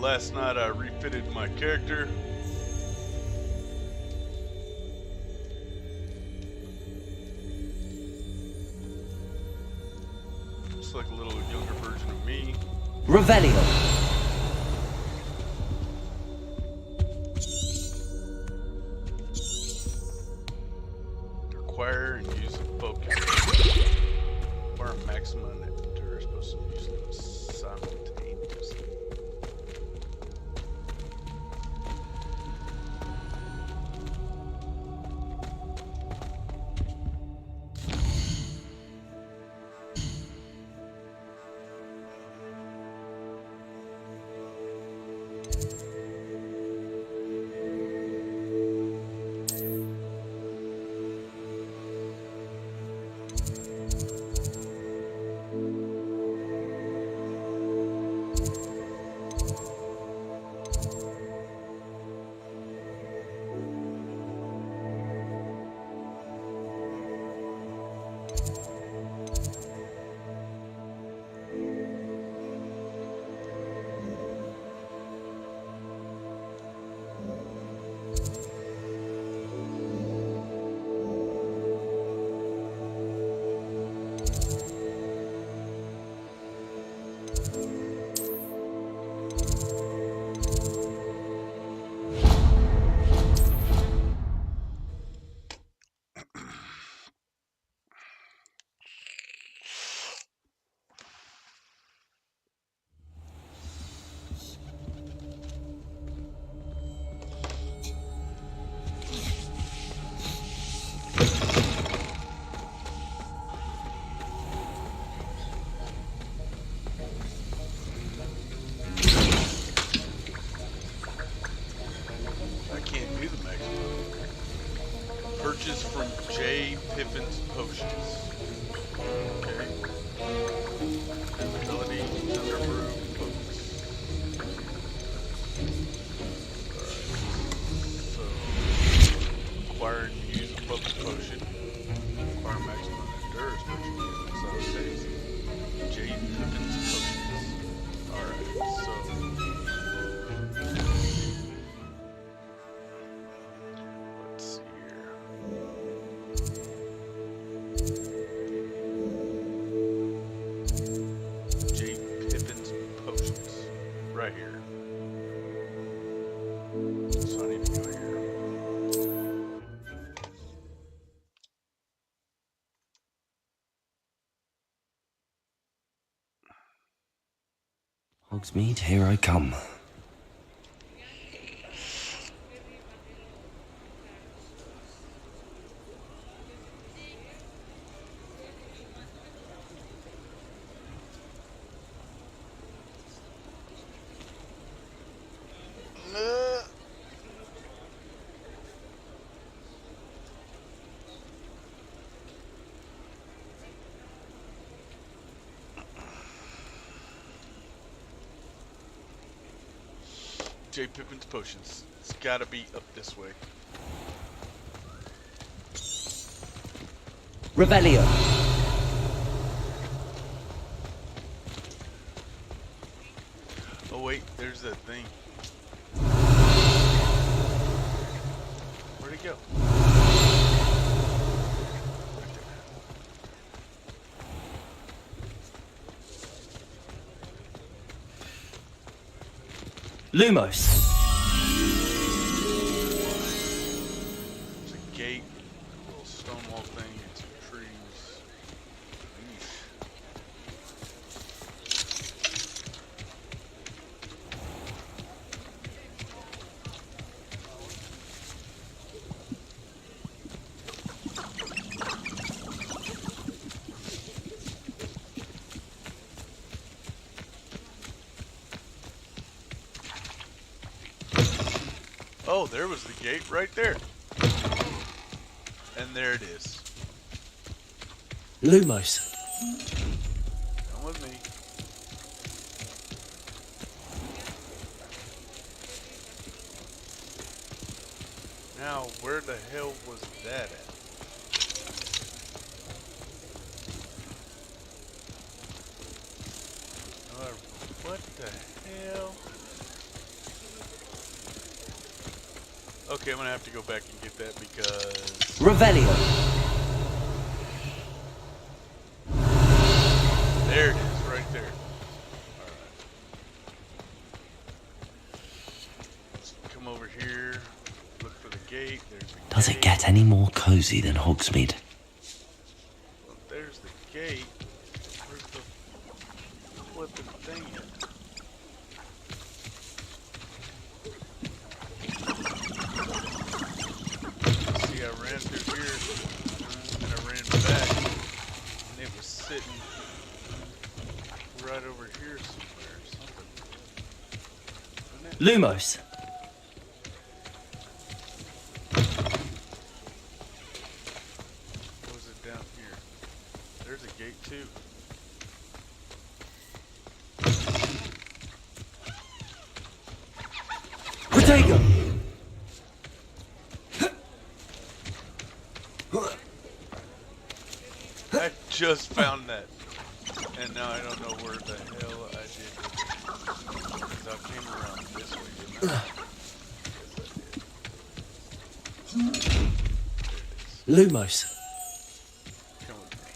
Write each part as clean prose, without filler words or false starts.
last night I refitted my character. Looks like a little younger version of me. Revelio. Acquire and use a focus. Acquire maximum endurance, supposed to use them simultaneously. Purchase from J. Piffin's Potions. Okay. Ability, Underbrew, Focus. Alright. So, acquire and use a Focus Potion. Acquire maximum endurance potion. So it says J. Piffin's Potions. Alright, so. Right here. So I need to go here. Hogsmeade, here I come. J. Pippen's Potions. It's gotta be up this way. Revelio. Oh wait, there's that thing. Where'd it go? Lumos. There's a gate, a little stone wall thing, and some trees. Oh, there was the gate right there. And there it is. Lumos. Come with me. Now, where the hell was that at? What the hell? Okay, I'm gonna have to go back and get that because Revelio. there it is, right there. Alright. Let's come over here, look for the gate. There's the Does gate. it get any more cozy than Hogsmeade? Well, there's the gate. Where's the flipping thing at? See, I ran through here, and I ran back, and it was sitting right over here somewhere. Something. Wasn't it? Lumos. Or was it down here? There's a gate too. Protego. I just found that. And now I don't know where the hell I did with it. Because I came around this way, didn't I? Yes, I did. There it is. Lumos. Come with me.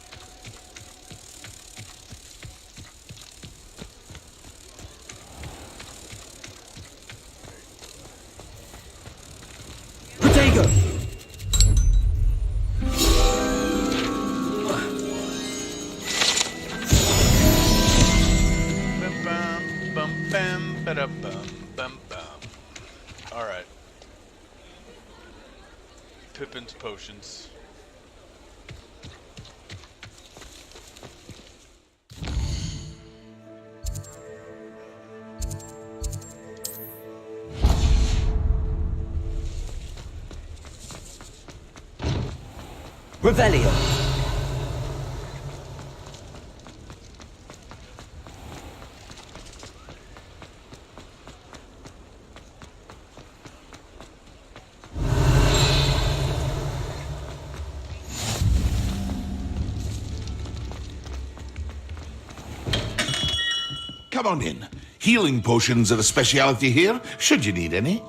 Protego. Bum bum bum bam bada bum bum bum. Alright. Pippin's potions. Revelio. Come on in. Healing potions are a speciality here, should you need any.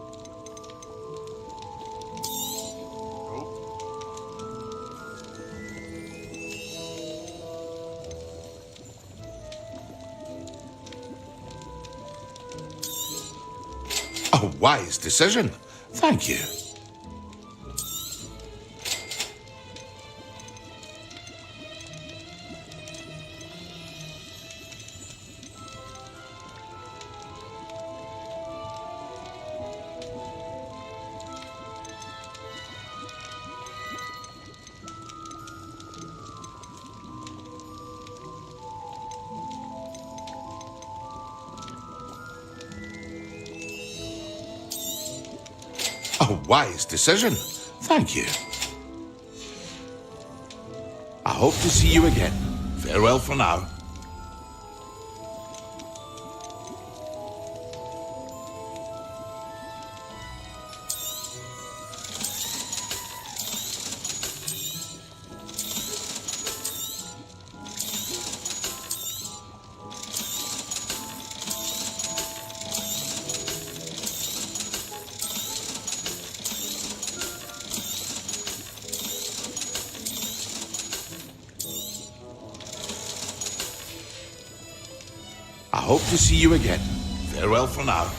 A wise decision. Thank you. A wise decision. Thank you. I hope to see you again. Farewell for now. I hope to see you again. Farewell for now.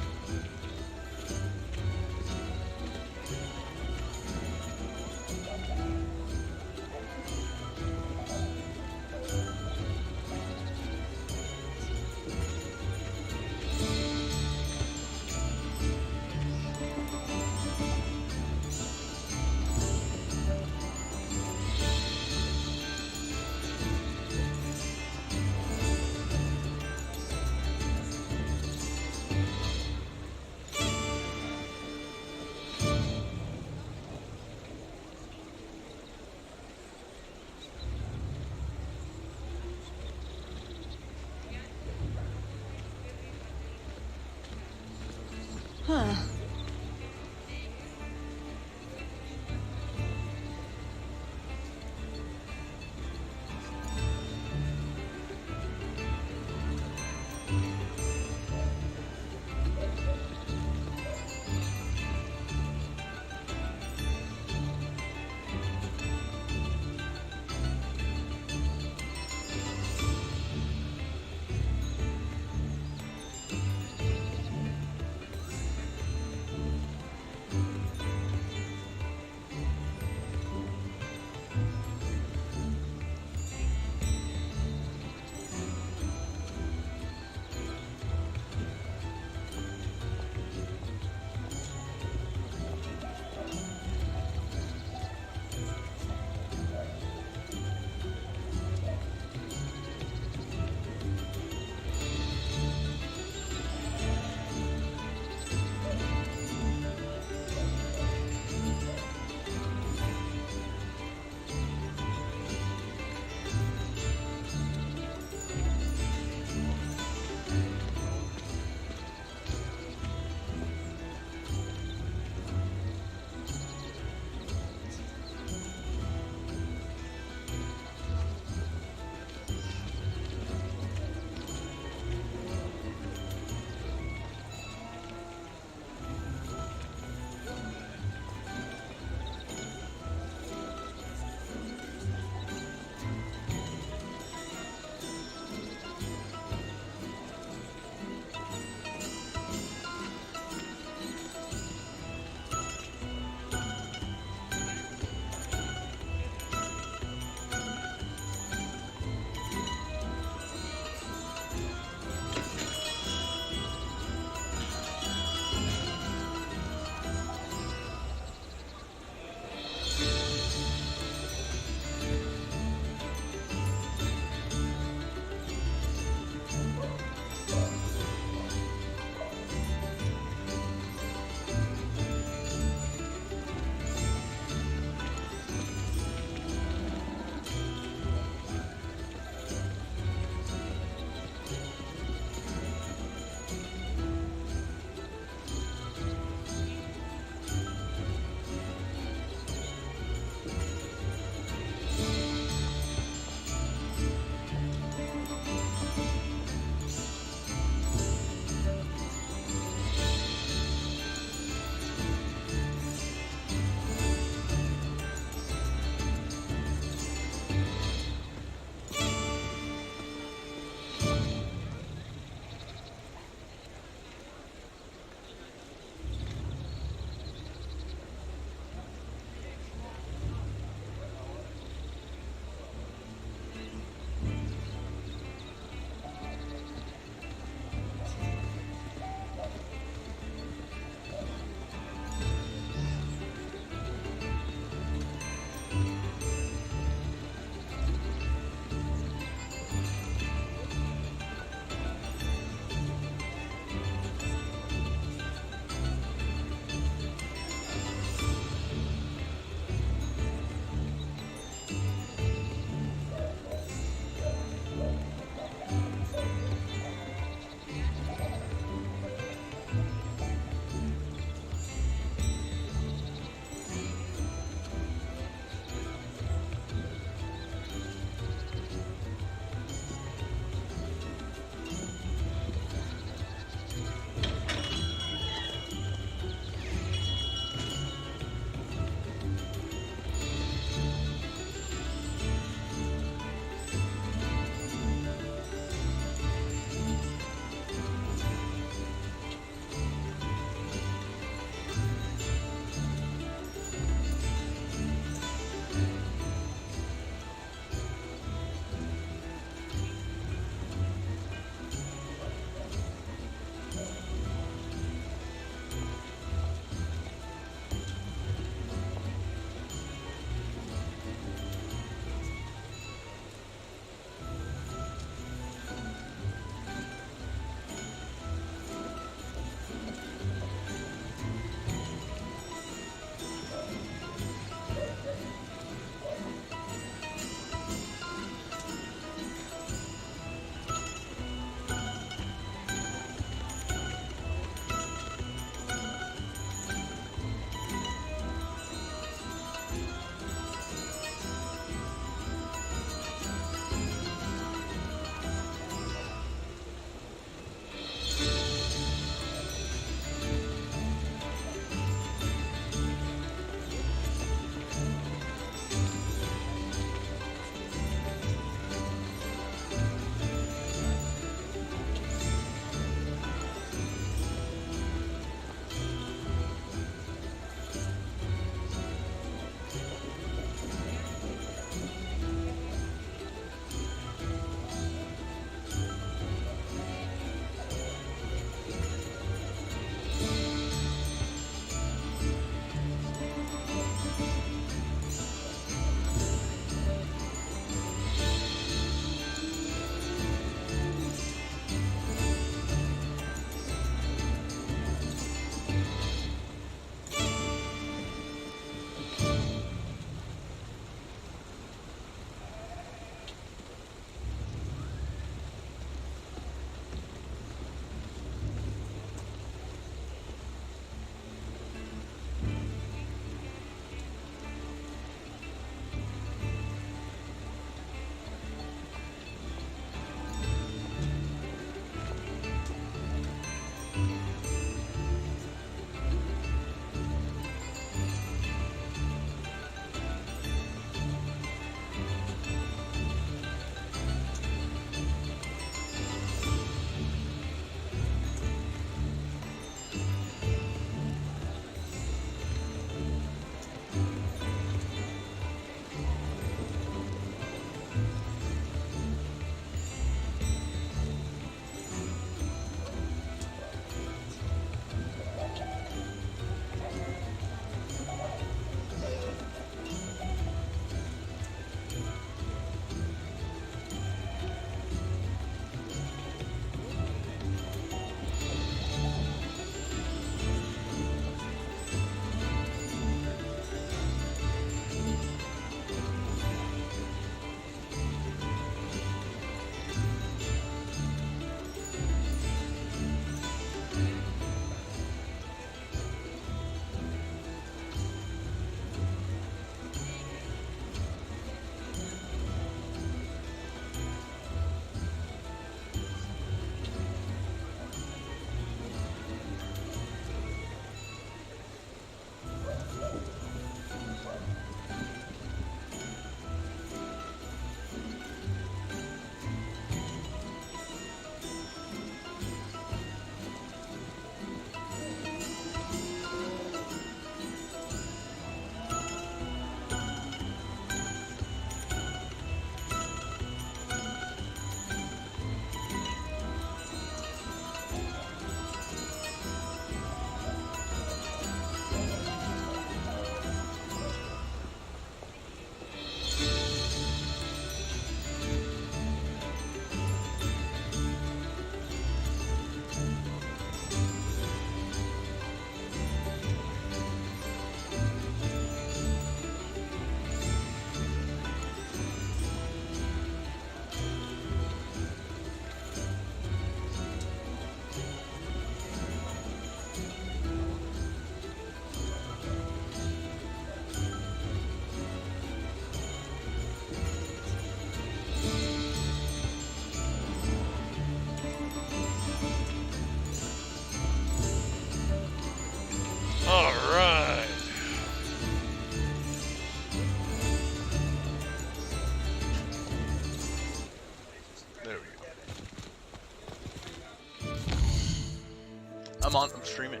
I'm streaming.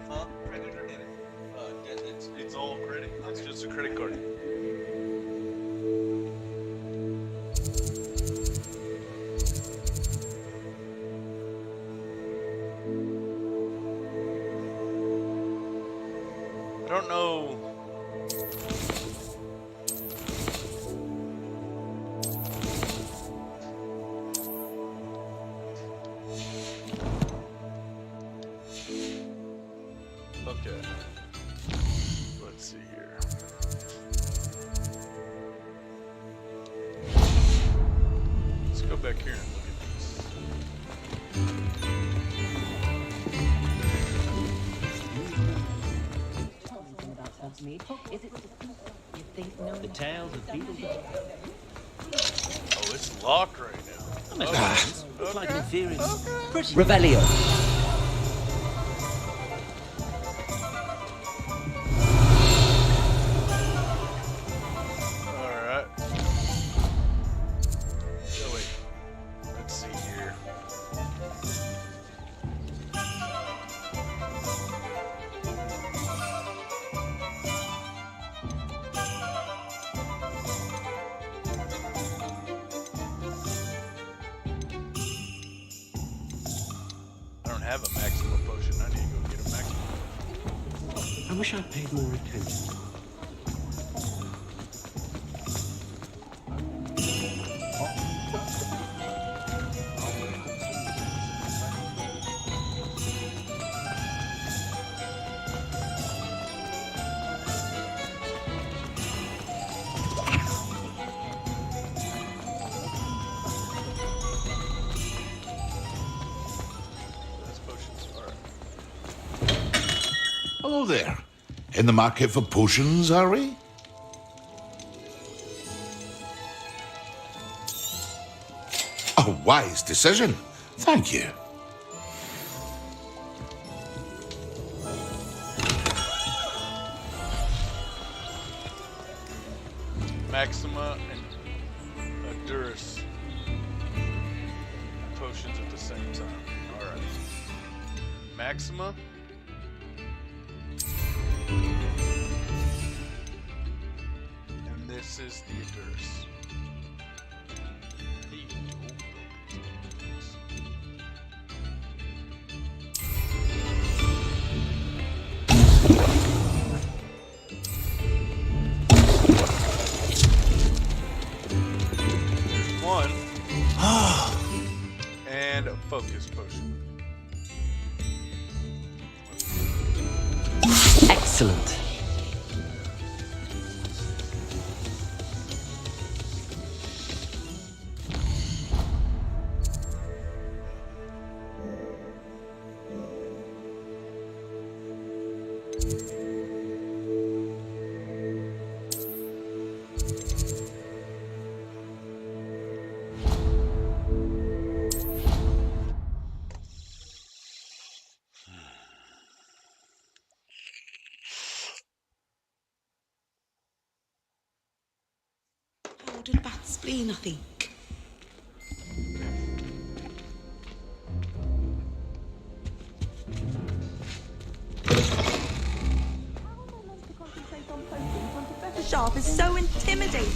Huh? Credit or debit? It's all credit. It's just a credit card. I don't know. Okay. Let's see here. Let's go back here and look at this. The tales of beetles. Oh, it's locked right now. Looks like an inferior. Revelio. Alright. Oh, wait. Let's see here. I don't have a maximum potion. I need to go get a maximum. I wish I'd paid more attention. Those potions are. Hello there. In the market for potions, are we? A wise decision. Thank you. Maxima and Durus potions at the same time. Alright. Maxima. And this is the Durus. There's one. And a focus potion. Excellent. Ordered bat spleen, I think. The sharp is so intimidating.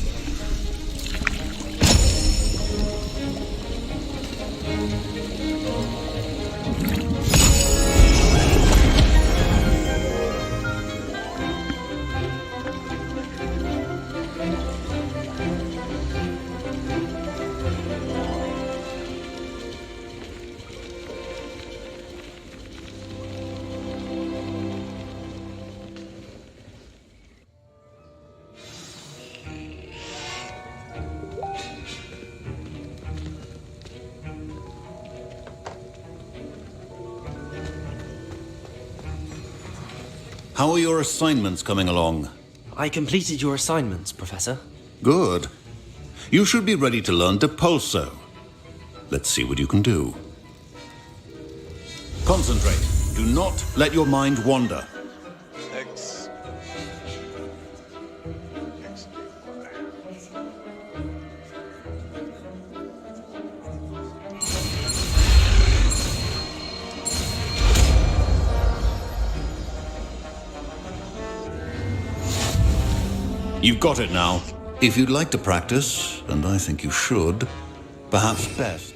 How are your assignments coming along? I completed your assignments, Professor. Good. You should be ready to learn Depulso. Let's see what you can do. Concentrate. Do not let your mind wander. X. You've got it now. If you'd like to practice, and I think you should, perhaps best.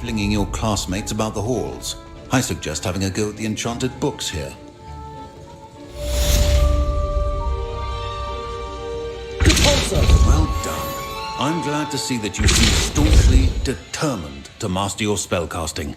Flinging your classmates about the halls. I suggest having a go at the enchanted books here. Well done. I'm glad to see that you seem staunchly determined to master your spellcasting.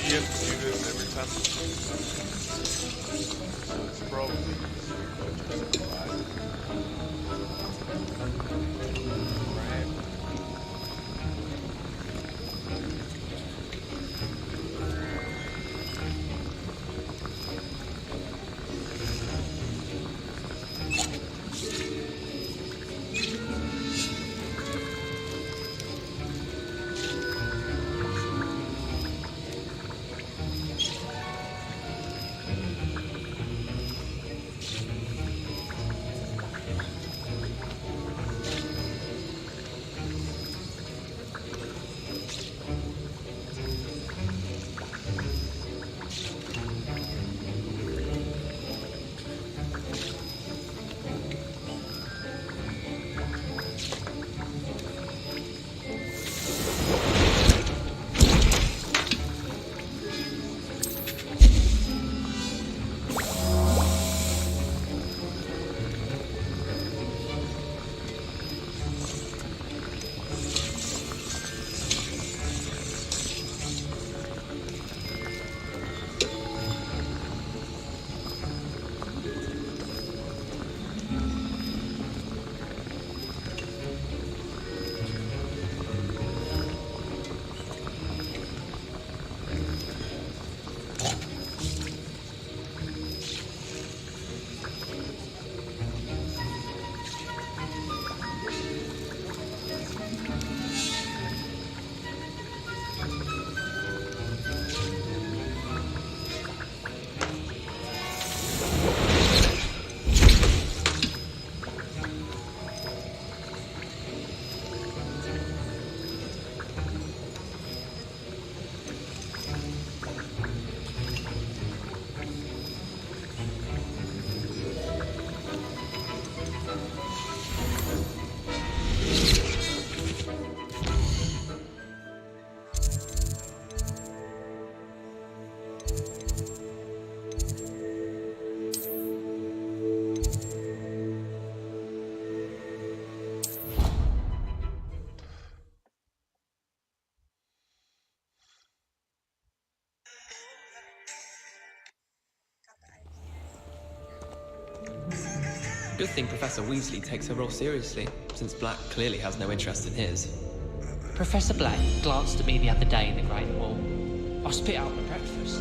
You have to do this every time. So it's probably just right. Good thing Professor Weasley takes her role seriously, since Black clearly has no interest in his. Professor Black glanced at me the other day in the Great Hall. I spit out my breakfast.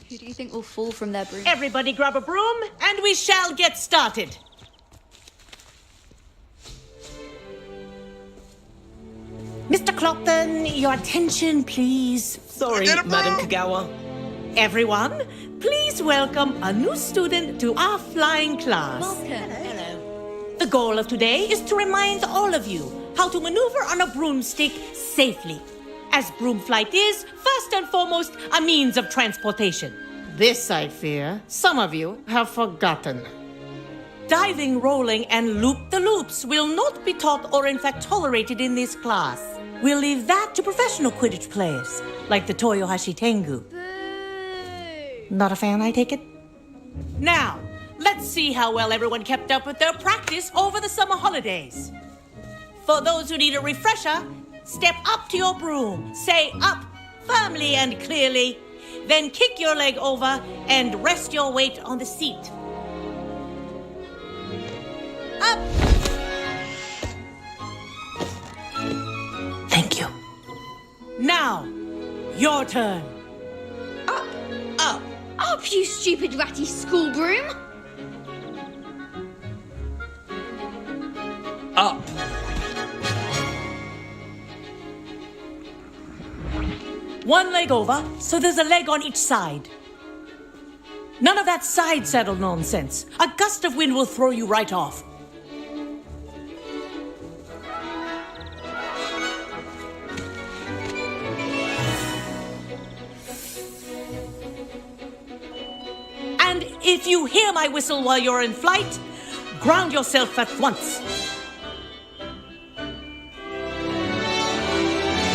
Who do you think will fall from their broom? Everybody grab a broom, and we shall get started. Mr. Clopton, your attention, please. Sorry, Madam Kagawa. Everyone, please welcome a new student to our flying class. Welcome. Hello. The goal of today is to remind all of you how to maneuver on a broomstick safely, as broom flight is, first and foremost, a means of transportation. This, I fear, some of you have forgotten. Diving, rolling, and loop-the-loops will not be taught or in fact tolerated in this class. We'll leave that to professional Quidditch players, like the Toyohashi Tengu. Boo! Not a fan, I take it? Now, let's see how well everyone kept up with their practice over the summer holidays. For those who need a refresher, step up to your broom, say up firmly and clearly, then kick your leg over and rest your weight on the seat. Up! Thank you. Now, your turn. Up! Up, you stupid ratty school broom! Up. One leg over, so there's a leg on each side. None of that side saddle nonsense. A gust of wind will throw you right off. And if you hear my whistle while you're in flight, ground yourself at once.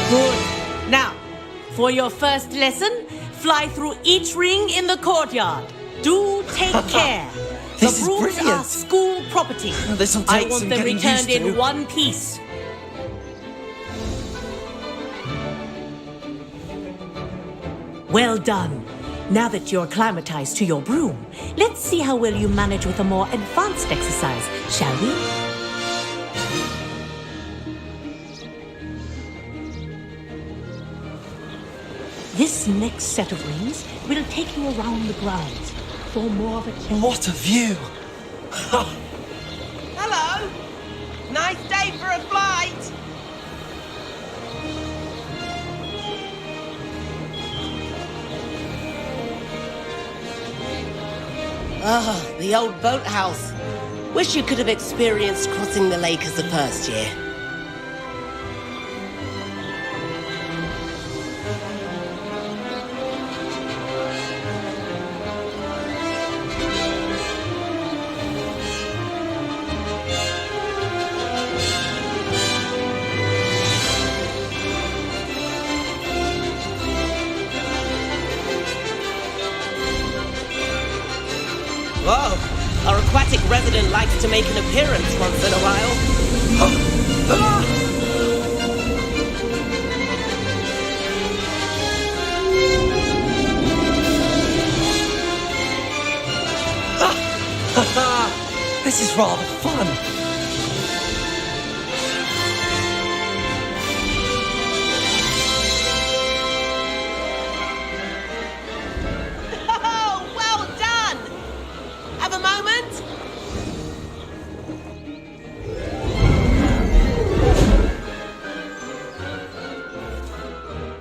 Good. Now, for your first lesson, fly through each ring in the courtyard. Do take care. The This is brooms brilliant. are school property. This'll I take want some them getting returned used in to. one piece. Well done. Now that you're acclimatized to your broom, let's see how well you manage with a more advanced exercise, shall we? This next set of rings will take you around the grounds for more of a What a view! Hello! Nice day for a flight! Ah, the old boathouse. Wish you could have experienced crossing the lake as a first year. Whoa, our aquatic resident likes to make an appearance once in a while. This is rather fun. Oh, well done! Have a moment?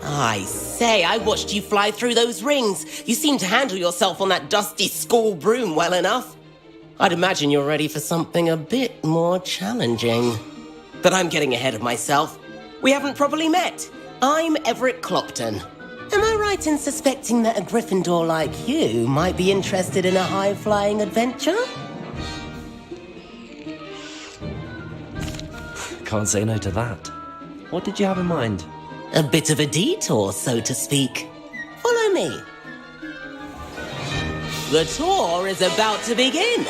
I say, I watched you fly through those rings. You seem to handle yourself on that dusty school broom well enough. I'd imagine you're ready for something a bit more challenging. But I'm getting ahead of myself. We haven't properly met. I'm Everett Clopton. Am I right in suspecting that a Gryffindor like you might be interested in a high-flying adventure? Can't say no to that. What did you have in mind? A bit of a detour, so to speak. Follow me. The tour is about to begin.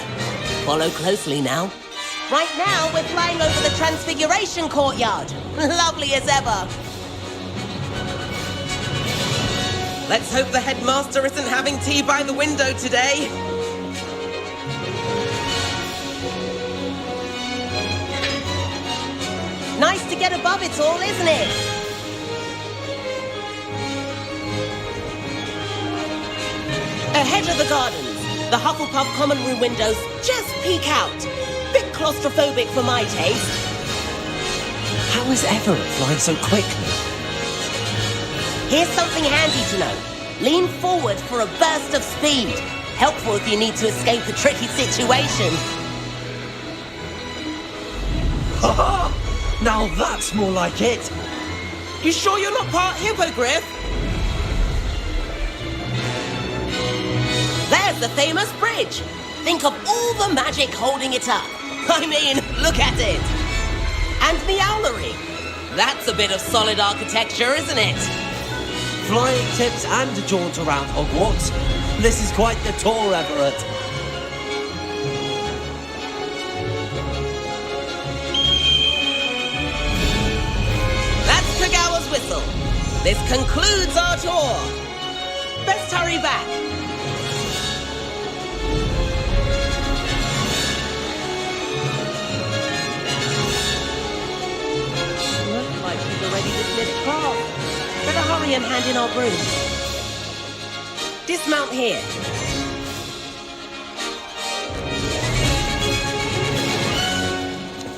Follow closely now. Right now, we're flying over the Transfiguration Courtyard. Lovely as ever. Let's hope the headmaster isn't having tea by the window today. Nice to get above it all, isn't it? Ahead of the gardens, the Hufflepuff common room windows just peek out. Bit claustrophobic for my taste. How is Everett flying so quickly? Here's something handy to know. Lean forward for a burst of speed. Helpful if you need to escape a tricky situation. Ha! Now that's more like it. You sure you're not part hippogriff? There's the famous bridge. Think of all the magic holding it up. I mean, look at it. And the owlery. That's a bit of solid architecture, isn't it? Flying tips and a jaunt around Hogwarts. This is quite the tour, Everett. That's Kagawa's whistle. This concludes our tour. Best hurry back. Looks like we've already dismissed class. Better hurry and hand in our brooms. Dismount here.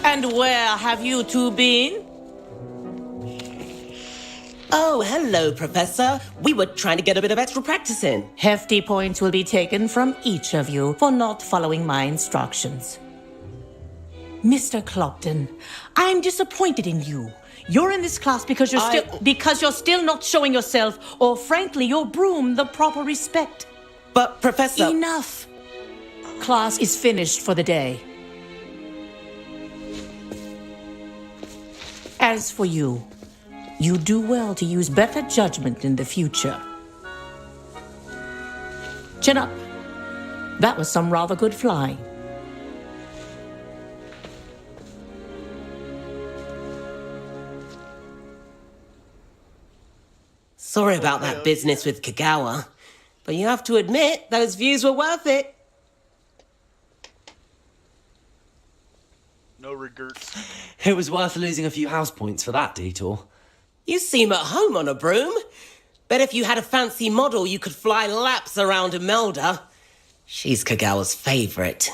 And where have you two been? Oh, hello, Professor. We were trying to get a bit of extra practice in. Hefty points will be taken from each of you for not following my instructions. Mr. Clopton, I'm disappointed in you. You're in this class because you're still not showing yourself, or frankly, your broom the proper respect. But, Professor... Enough. Class is finished for the day. As for you, you do well to use better judgment in the future. Chin up. That was some rather good flying. Sorry about that business with Kagawa, but you have to admit those views were worth it. No regrets. It was worth losing a few house points for that detour. You seem at home on a broom. Bet if you had a fancy model, you could fly laps around Imelda. She's Kagawa's favourite.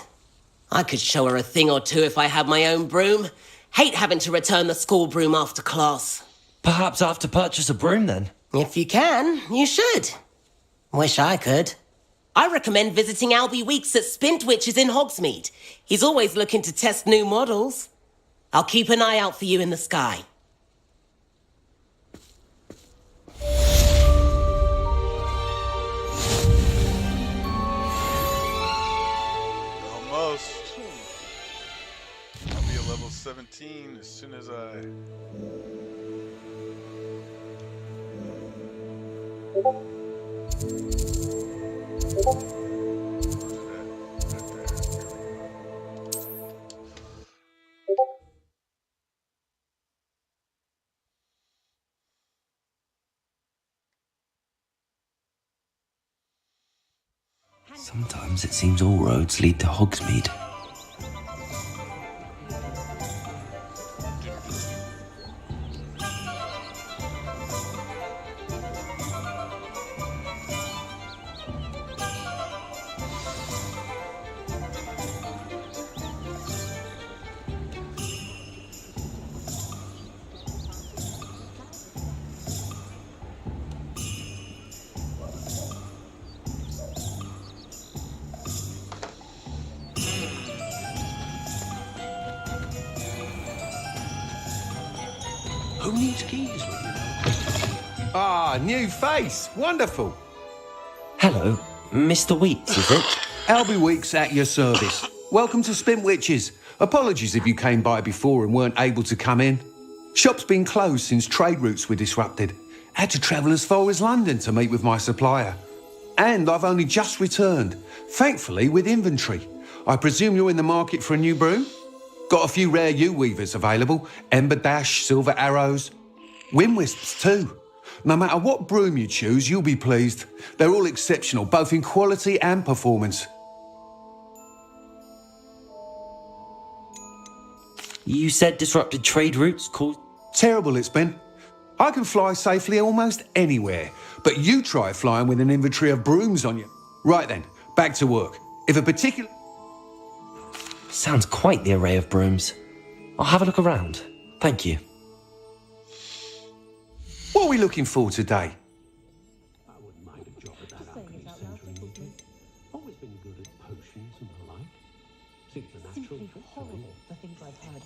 I could show her a thing or two if I had my own broom. Hate having to return the school broom after class. Perhaps I have to purchase a broom then. If you can, you should. Wish I could. I recommend visiting Albie Weeks at Spintwitches in Hogsmeade. He's always looking to test new models. I'll keep an eye out for you in the sky. Almost. I'll be at level 17 as soon as I... Sometimes it seems all roads lead to Hogsmeade. Who needs keys? Ah, new face. Wonderful. Hello, Mr. Weeks, is it? Albie Weeks at your service. Welcome to Spintwitches. Apologies if you came by before and weren't able to come in. Shop's been closed since trade routes were disrupted. Had to travel as far as London to meet with my supplier. And I've only just returned, thankfully with inventory. I presume you're in the market for a new broom? Got a few rare U-weavers available. Ember Dash, Silver Arrows. Wind Wisps too. No matter what broom you choose, you'll be pleased. They're all exceptional, both in quality and performance. You said disrupted trade routes caused... Terrible it's been. I can fly safely almost anywhere, but you try flying with an inventory of brooms on you. Right then, back to work. If a particular... Sounds quite the array of brooms. I'll have a look around. Thank you. What are we looking for today?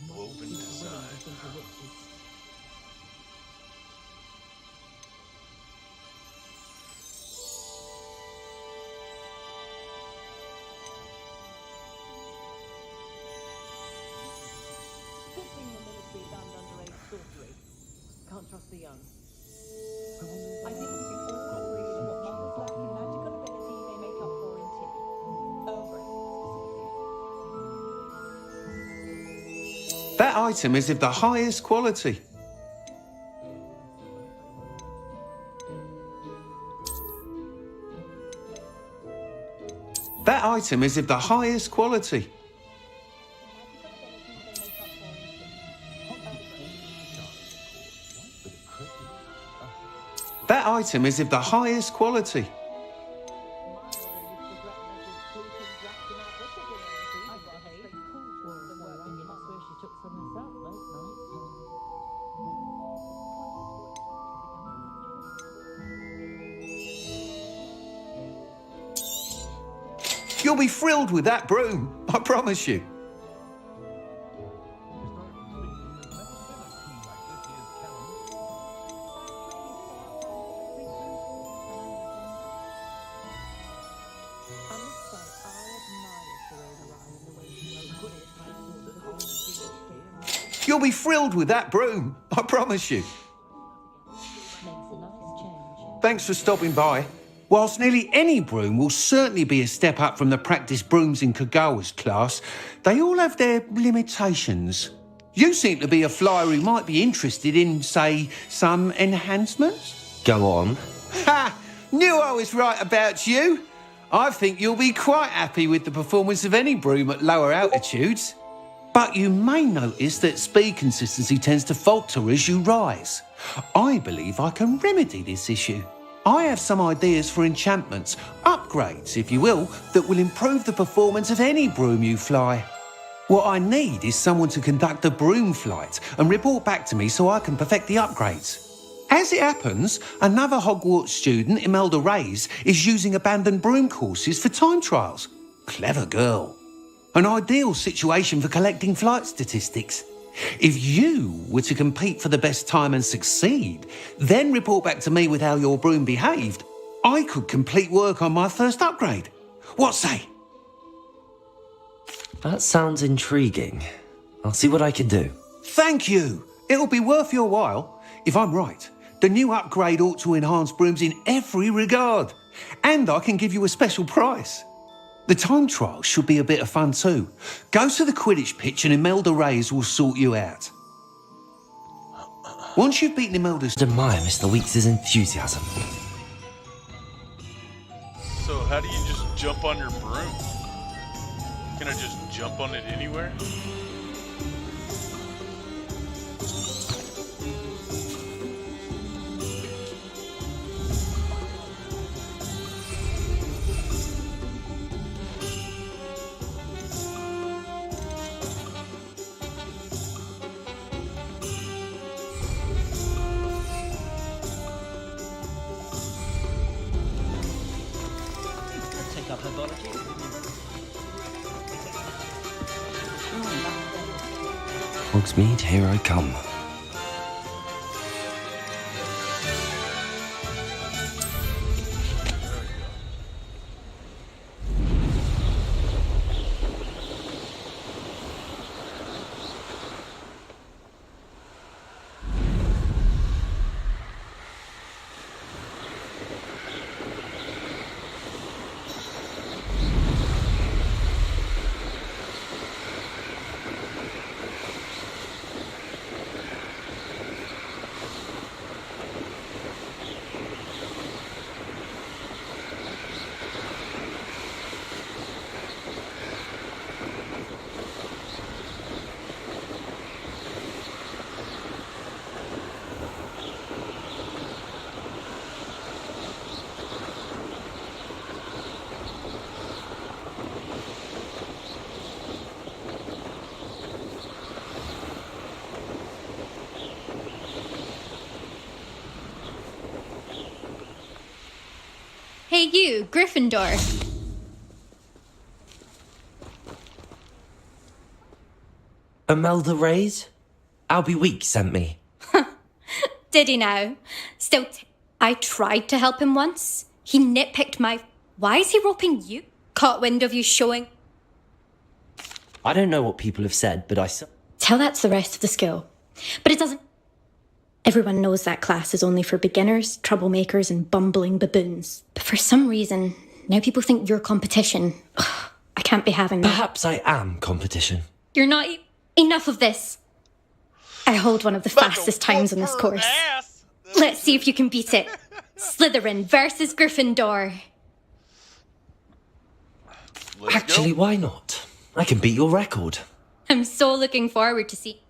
Woven design. Can't trust the young. I think we can all agree that what mothers lack in magical ability, they make up for in tea. Earl Grey, specifically. That item is of the highest quality. That item is of the highest quality. That item is of the highest quality. You'll be thrilled with that broom, I promise you. You'll be thrilled with that broom, I promise you. Thanks for stopping by. Whilst nearly any broom will certainly be a step up from the practice brooms in Kagawa's class, they all have their limitations. You seem to be a flyer who might be interested in, say, some enhancements? Go on. Ha! Knew I was right about you. I think you'll be quite happy with the performance of any broom at lower altitudes. But you may notice that speed consistency tends to falter as you rise. I believe I can remedy this issue. I have some ideas for enchantments, upgrades, if you will, that will improve the performance of any broom you fly. What I need is someone to conduct a broom flight and report back to me so I can perfect the upgrades. As it happens, another Hogwarts student, Imelda Reyes, is using abandoned broom courses for time trials. Clever girl. An ideal situation for collecting flight statistics. If you were to compete for the best time and succeed, then report back to me with how your broom behaved, I could complete work on my first upgrade. What say? That sounds intriguing. I'll see what I can do. Thank you. It'll be worth your while. If I'm right, the new upgrade ought to enhance brooms in every regard. And I can give you a special price. The time trial should be a bit of fun too. Go to the Quidditch pitch and Imelda Reyes will sort you out. Once you've beaten Imelda's... Admire Mr. Weeks' enthusiasm. So how do you just jump on your broom? Can I just jump on it anywhere? Take up herbology. Hogsmeade, here I come. Hey, you, Gryffindor. Imelda Reyes? Albie Weeks sent me. Did he now? Still, I tried to help him once. He nitpicked my... Why is he roping you? Caught wind of you showing... I don't know what people have said, but I... Tell that to the rest of the school. But it doesn't... Everyone knows that class is only for beginners, troublemakers, and bumbling baboons. But for some reason, now people think you're competition. Ugh, I can't be having that. Perhaps I am competition. You're not... Enough of this. I hold one of the fastest times on this course. Let's see if you can beat it. Slytherin versus Gryffindor. Actually, why not? I can beat your record. I'm so looking forward to see...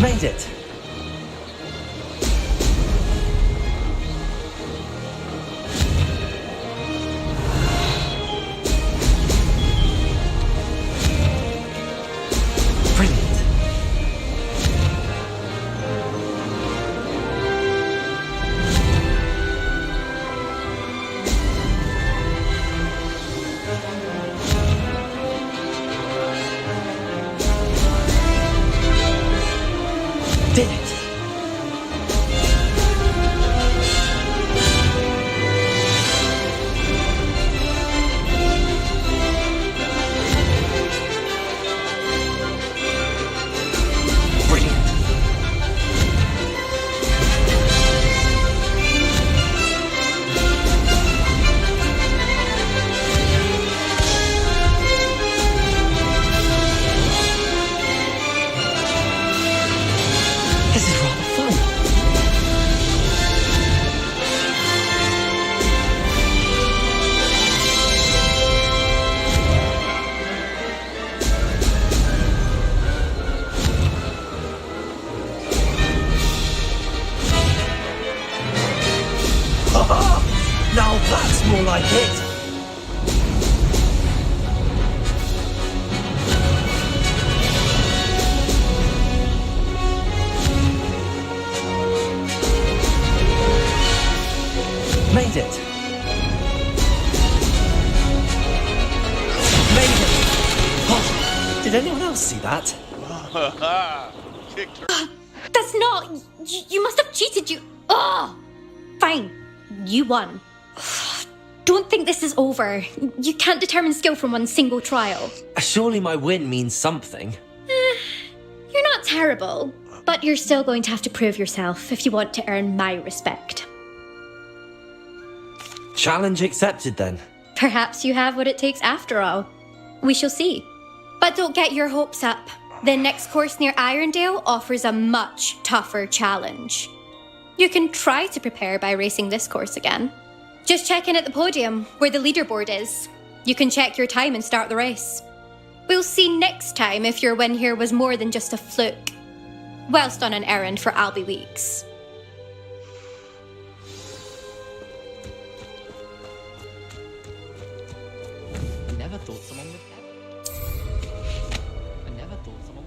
Made it. Brilliant. Did it. Brilliant. This is rather fun. Now that's more like it. Made it. Made it. Oh, did anyone else see that? Kicked her. That's not... You must have cheated, you... Oh! Fine. You won. Don't think this is over. You can't determine skill from one single trial. Surely my win means something. You're not terrible, but you're still going to have to prove yourself if you want to earn my respect. Challenge accepted then. Perhaps you have what it takes after all. We shall see. But don't get your hopes up. The next course near Irondale offers a much tougher challenge. You can try to prepare by racing this course again. Just check in at the podium, where the leaderboard is. You can check your time and start the race. We'll see next time if your win here was more than just a fluke, whilst on an errand for Albie Weeks. I never thought someone would... I never thought someone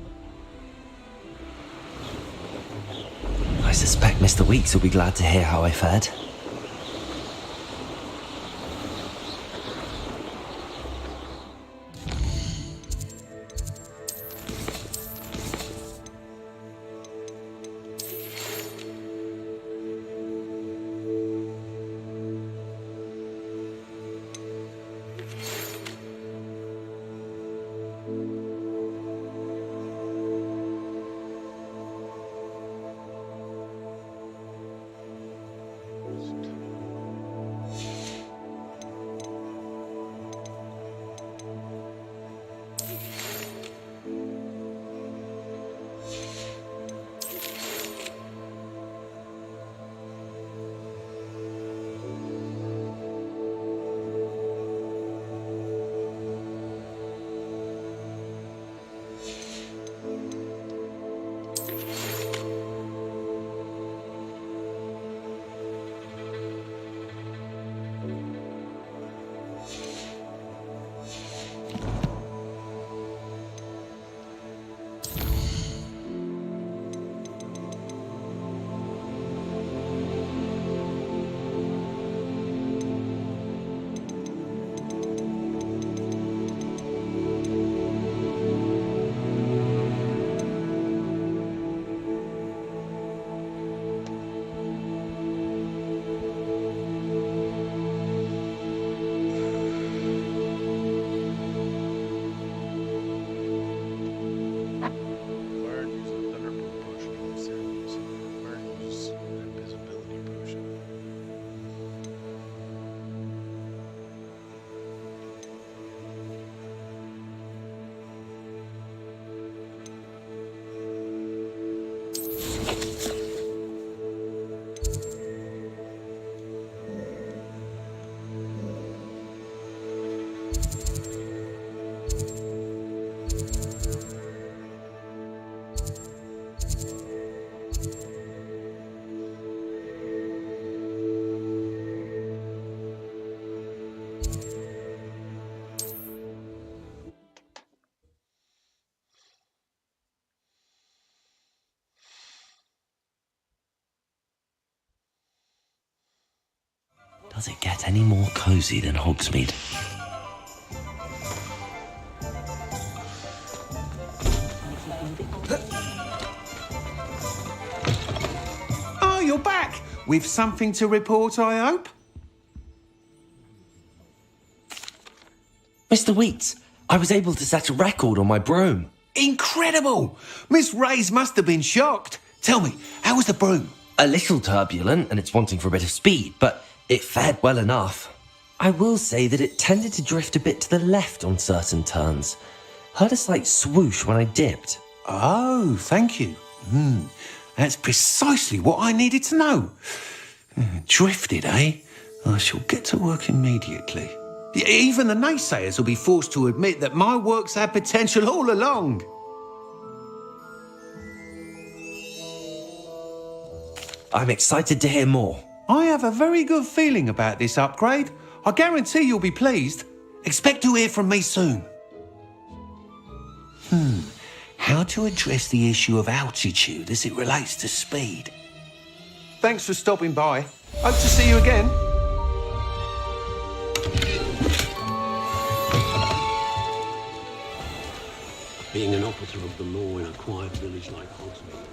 would... I suspect Mr. Weeks will be glad to hear how I fared. Does it get any more cosy than Hogsmeade? Oh, you're back! With something to report, I hope? Mr. Wheats, I was able to set a record on my broom. Incredible! Miss Ray's must have been shocked. Tell me, how was the broom? A little turbulent and it's wanting for a bit of speed, but it fared well enough. I will say that it tended to drift a bit to the left on certain turns. Heard a slight swoosh when I dipped. Oh, thank you. That's precisely what I needed to know. Drifted, eh? I shall get to work immediately. Even the naysayers will be forced to admit that my work's had potential all along. I'm excited to hear more. I have a very good feeling about this upgrade. I guarantee you'll be pleased. Expect to hear from me soon. How to address the issue of altitude as it relates to speed. Thanks for stopping by. Hope to see you again. Being an officer of the law in a quiet village like Hogsmeade.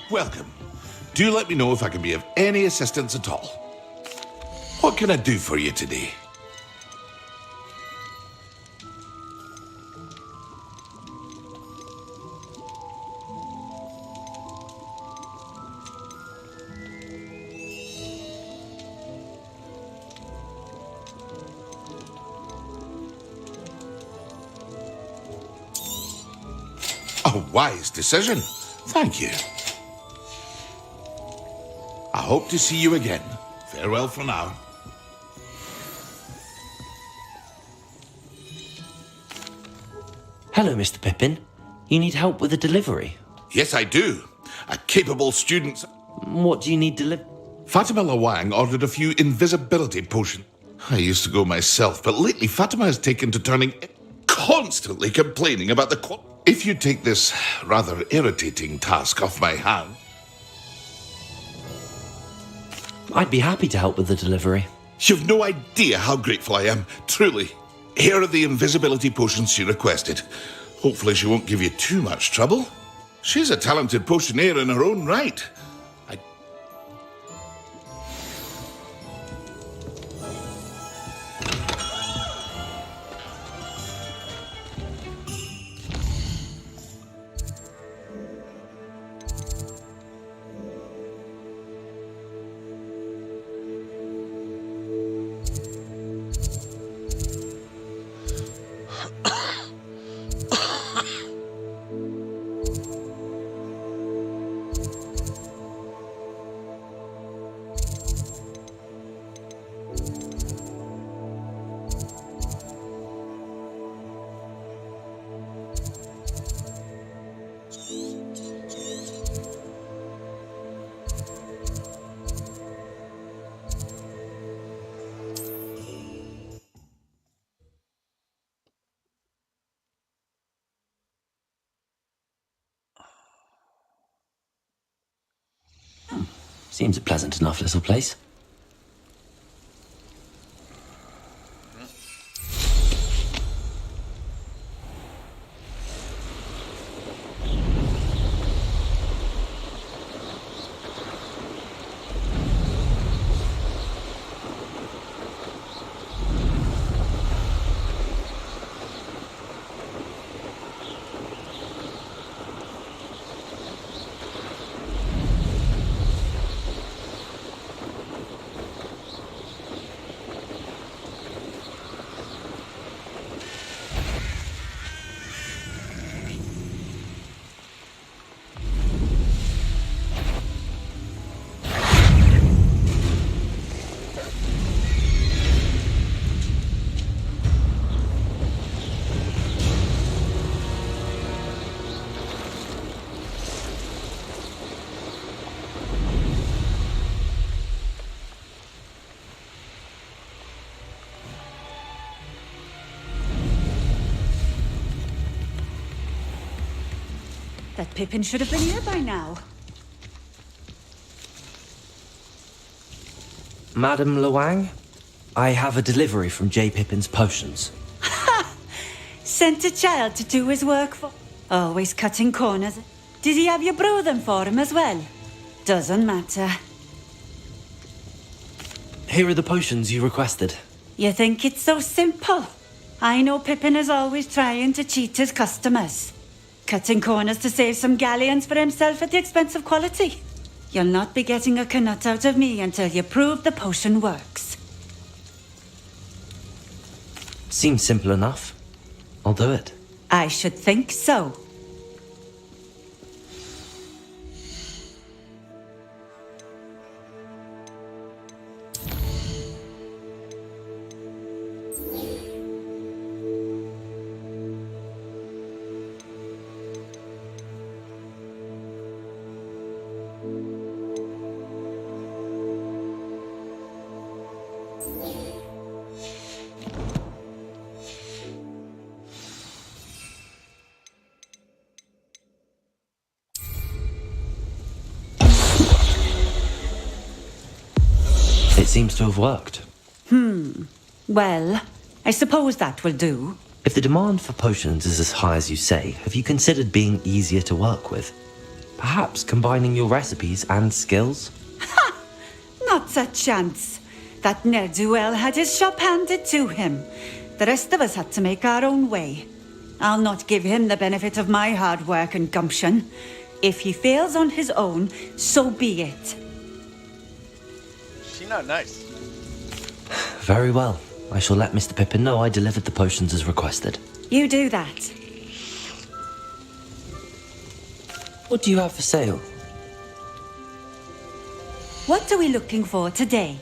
Welcome. Do let me know if I can be of any assistance at all. What can I do for you today? A wise decision. Thank you. I hope to see you again. Farewell for now. Hello, Mr. Pippin. You need help with a delivery? Yes, I do. A capable student. What do you need delivered? Fatima Lawang ordered a few invisibility potions. I used to go myself, but lately Fatima has taken to turning constantly complaining about the If you take this rather irritating task off my hand... I'd be happy to help with the delivery. You've no idea how grateful I am, truly. Here are the invisibility potions she requested. Hopefully she won't give you too much trouble. She's a talented potioneer in her own right. Seems a pleasant enough little place. That Pippin should have been here by now. Madam Luang, I have a delivery from J. Pippin's potions. Sent a child to do his work for... Always cutting corners. Did he have you brew them for him as well? Doesn't matter. Here are the potions you requested. You think it's so simple? I know Pippin is always trying to cheat his customers. Cutting corners to save some galleons for himself at the expense of quality. You'll not be getting a canut out of me until you prove the potion works. Seems simple enough. I'll do it. I should think so. It seems to have worked. Well, I suppose that will do. If the demand for potions is as high as you say, have you considered being easier to work with? Perhaps combining your recipes and skills? Not a chance. That ne'er-do-well had his shop handed to him. The rest of us had to make our own way. I'll not give him the benefit of my hard work and gumption. If he fails on his own, so be it. She's not nice. Very well. I shall let Mr. Pippin know I delivered the potions as requested. You do that. What do you have for sale? What are we looking for today?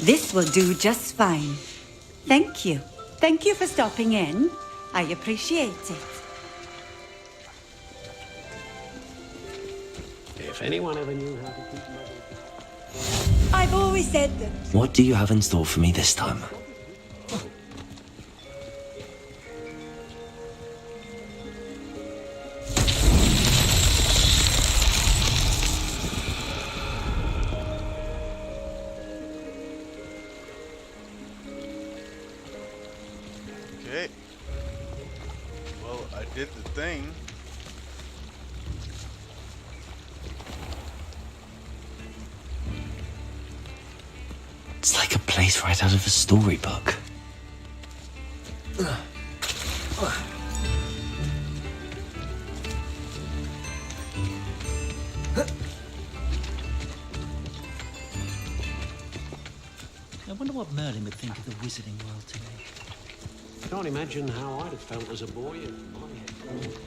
This will do just fine. Thank you. Thank you for stopping in. I appreciate it. If anyone ever knew how to keep I've always said that. What do you have in store for me this time? Okay. Well, I did the thing. It's like a place right out of a storybook. I wonder what Merlin would think of the wizarding world today. I can't imagine how I'd have felt as a boy if my head.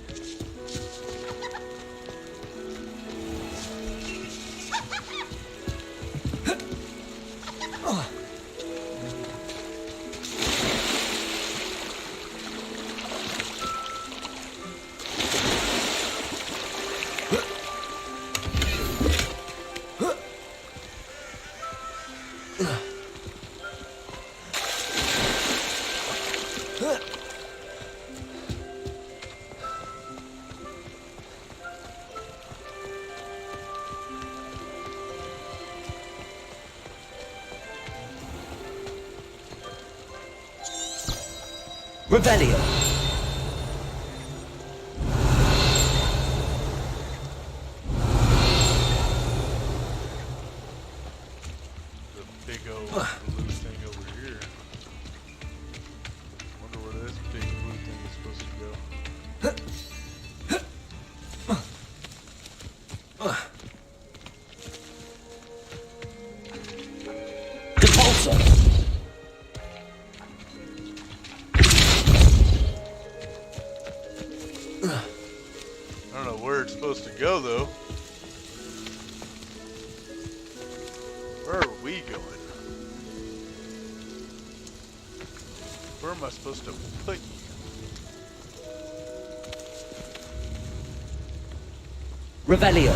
Revelio. The big old blue thing over here. Wonder where this big blue thing is supposed to go. I don't know where it's supposed to go though. Where are we going? Where am I supposed to put you? Revelio.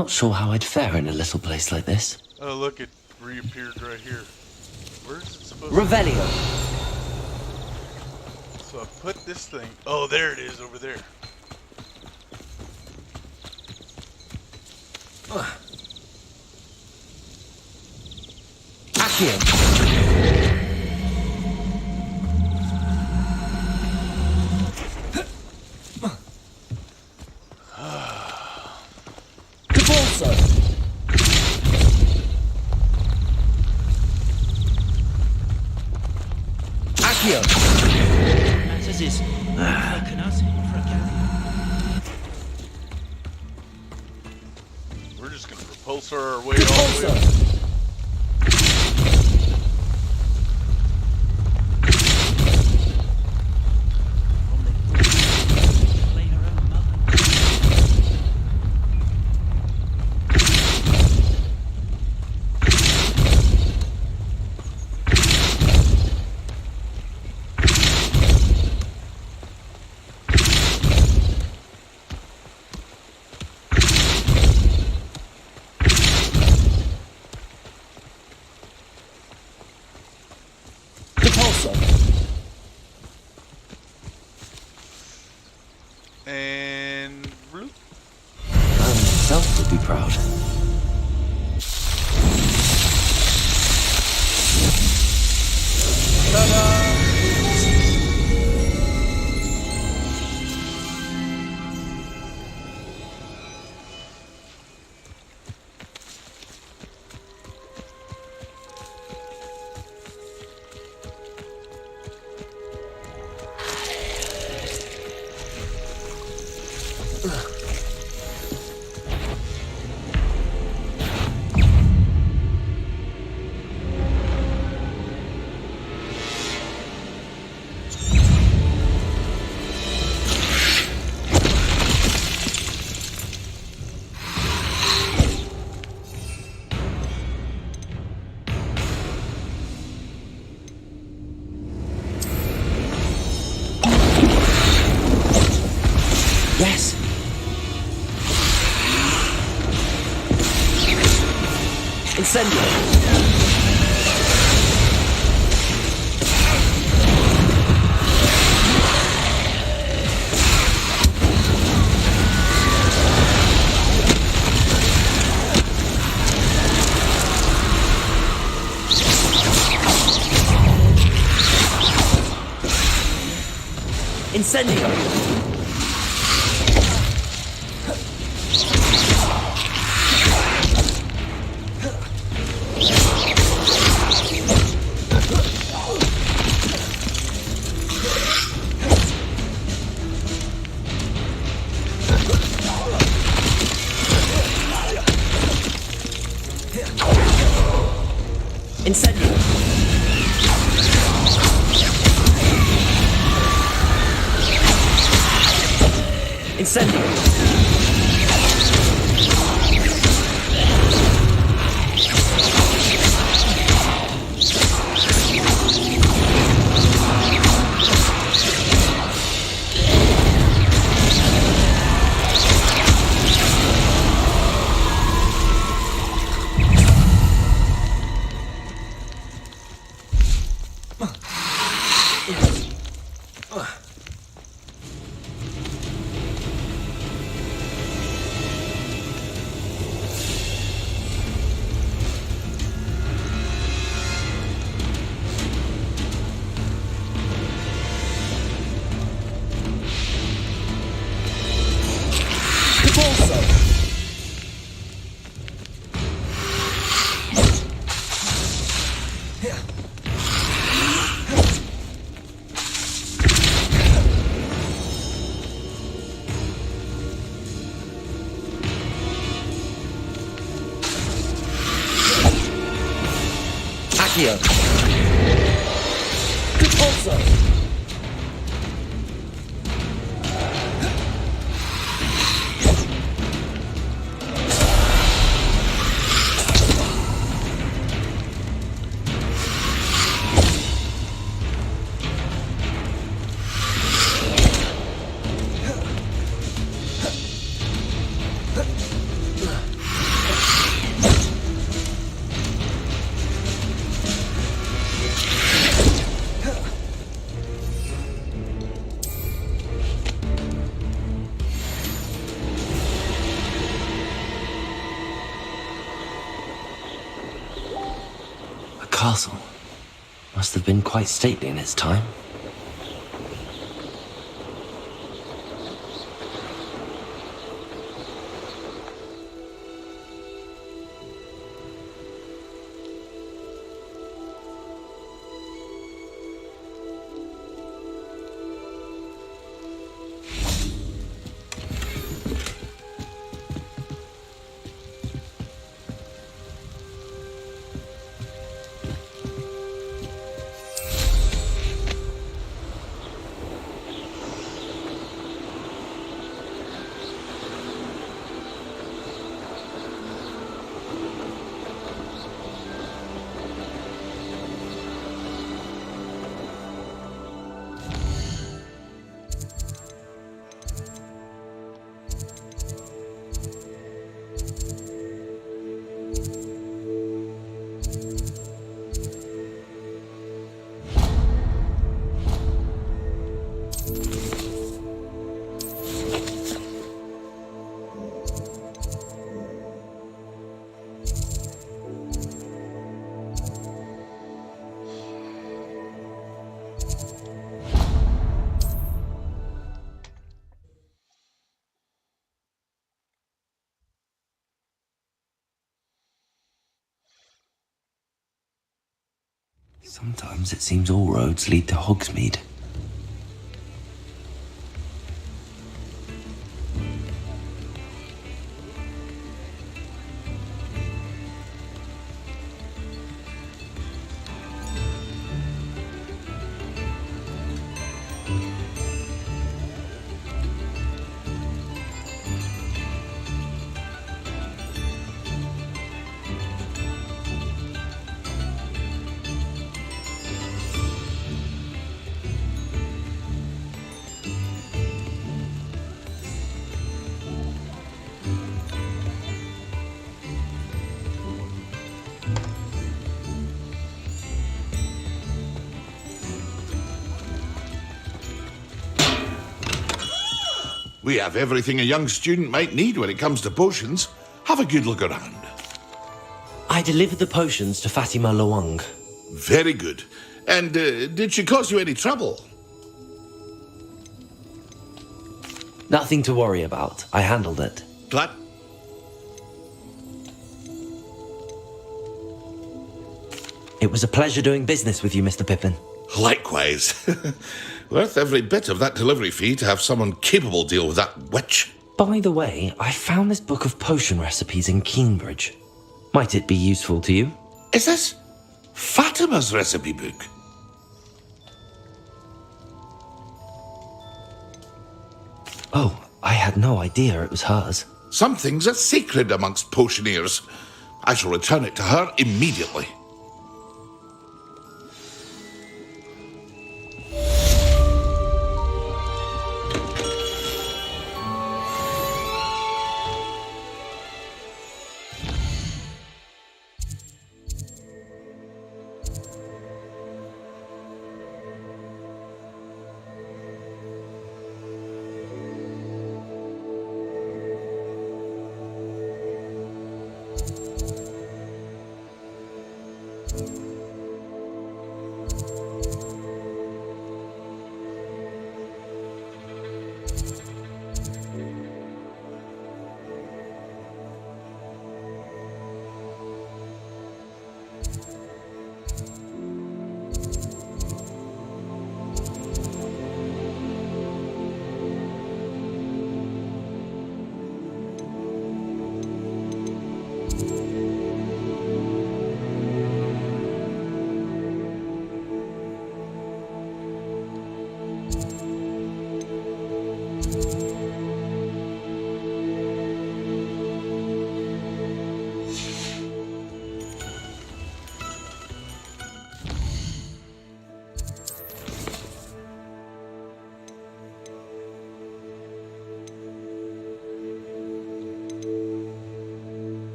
Not sure how I'd fare in a little place like this. Oh, look, it reappeared right here. Where's it supposed Revelio. to be? So I put this thing... Oh, there it is, over there. Accio. Cabalso. Accio. Matters is, can us for a carry? We're just gonna repulsor our way all the way up. And bloop. Merlin himself would be proud. Yes. Incendio. Incendio. Incendio. Incendio. Accio. Repulsor. castle. Must have been quite stately in its time. Sometimes it seems all roads lead to Hogsmeade. We have everything a young student might need when it comes to potions. Have a good look around. I delivered the potions to Fatima Lawang. Very good. And did she cause you any trouble? Nothing to worry about. I handled it. Glad. It was a pleasure doing business with you, Mr. Pippin. Likewise. Worth every bit of that delivery fee to have someone capable deal with that witch. By the way, I found this book of potion recipes in Keenbridge. Might it be useful to you? Is this Fatima's recipe book? Oh, I had no idea it was hers. Some things are sacred amongst potioneers. I shall return it to her immediately.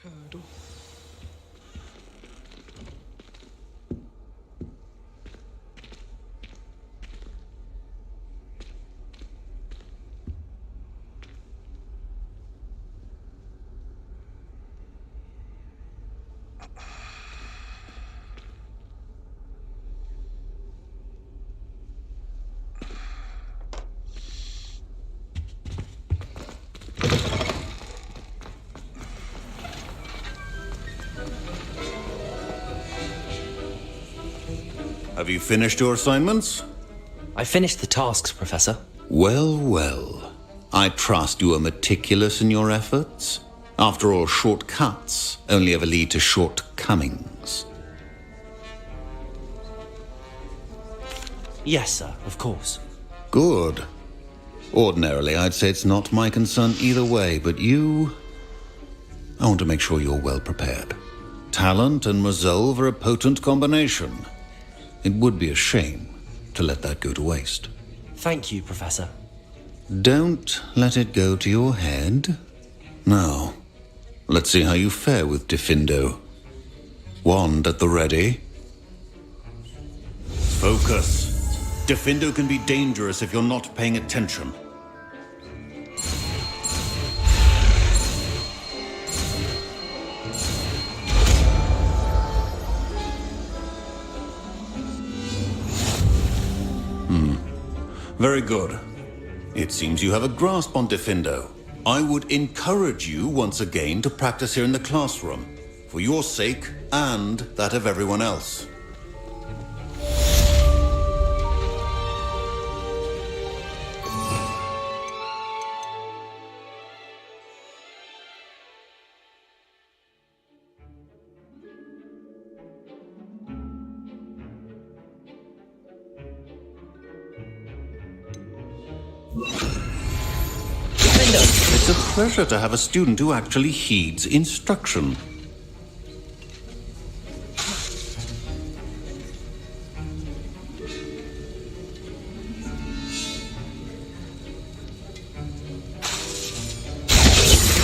Curdle. Have you finished your assignments? I finished the tasks, Professor. Well, well. I trust you are meticulous in your efforts. After all, shortcuts only ever lead to shortcomings. Yes, sir, of course. Good. Ordinarily, I'd say it's not my concern either way, but you... I want to make sure you're well prepared. Talent and resolve are a potent combination. It would be a shame to let that go to waste. Thank you, Professor. Don't let it go to your head. Now, let's see how you fare with Diffindo. Wand at the ready. Focus. Diffindo can be dangerous if you're not paying attention. Very good. It seems you have a grasp on Diffindo. I would encourage you once again to practice here in the classroom, for your sake and that of everyone else. It's a pleasure to have a student who actually heeds instruction.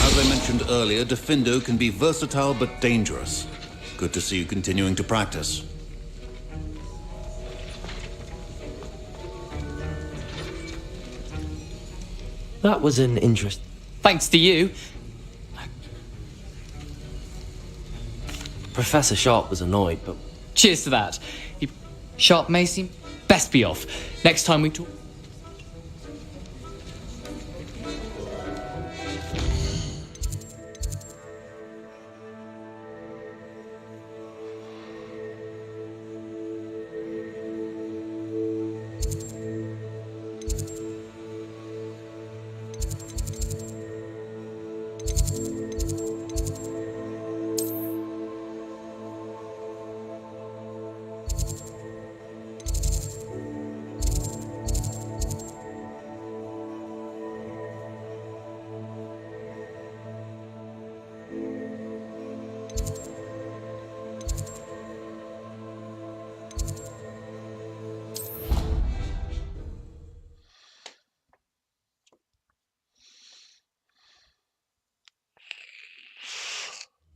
As I mentioned earlier, Diffindo can be versatile but dangerous. Good to see you continuing to practice. That was an interest. Thanks to you. Professor Sharp was annoyed, but... Cheers to that. Sharp may seem best be off. Next time we talk...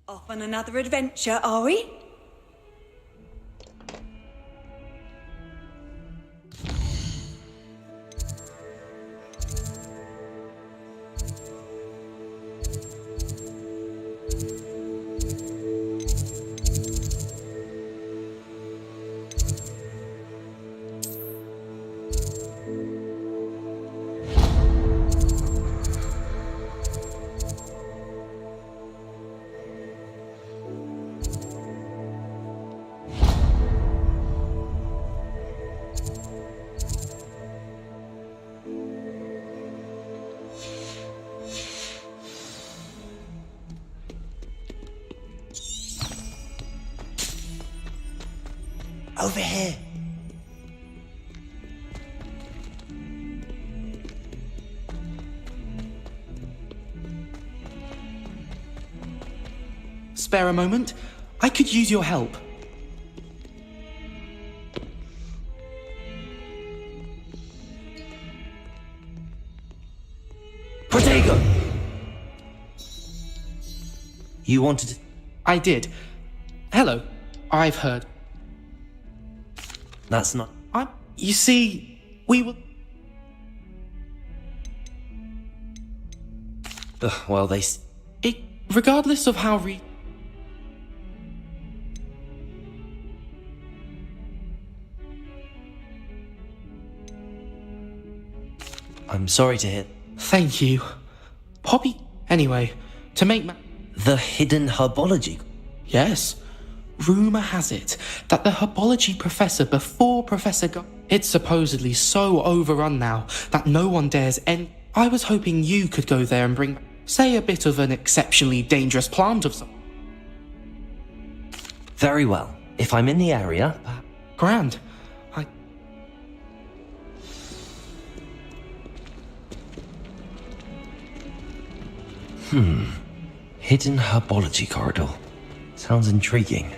Off on another adventure, are we? Over here. Spare a moment? I could use your help. Protego! You wanted to... I did. Hello. I've heard. That's not... You see, we were... well, they... Regardless of how I'm sorry to hear... Thank you. Poppy... Anyway, to make The hidden herbology? Yes. Rumour has it that the herbology professor before Professor it's supposedly so overrun now that no one dares I was hoping you could go there and bring, say, a bit of an exceptionally dangerous plant of some... Very well. If I'm in the area... Grand. Hidden herbology corridor. Sounds intriguing.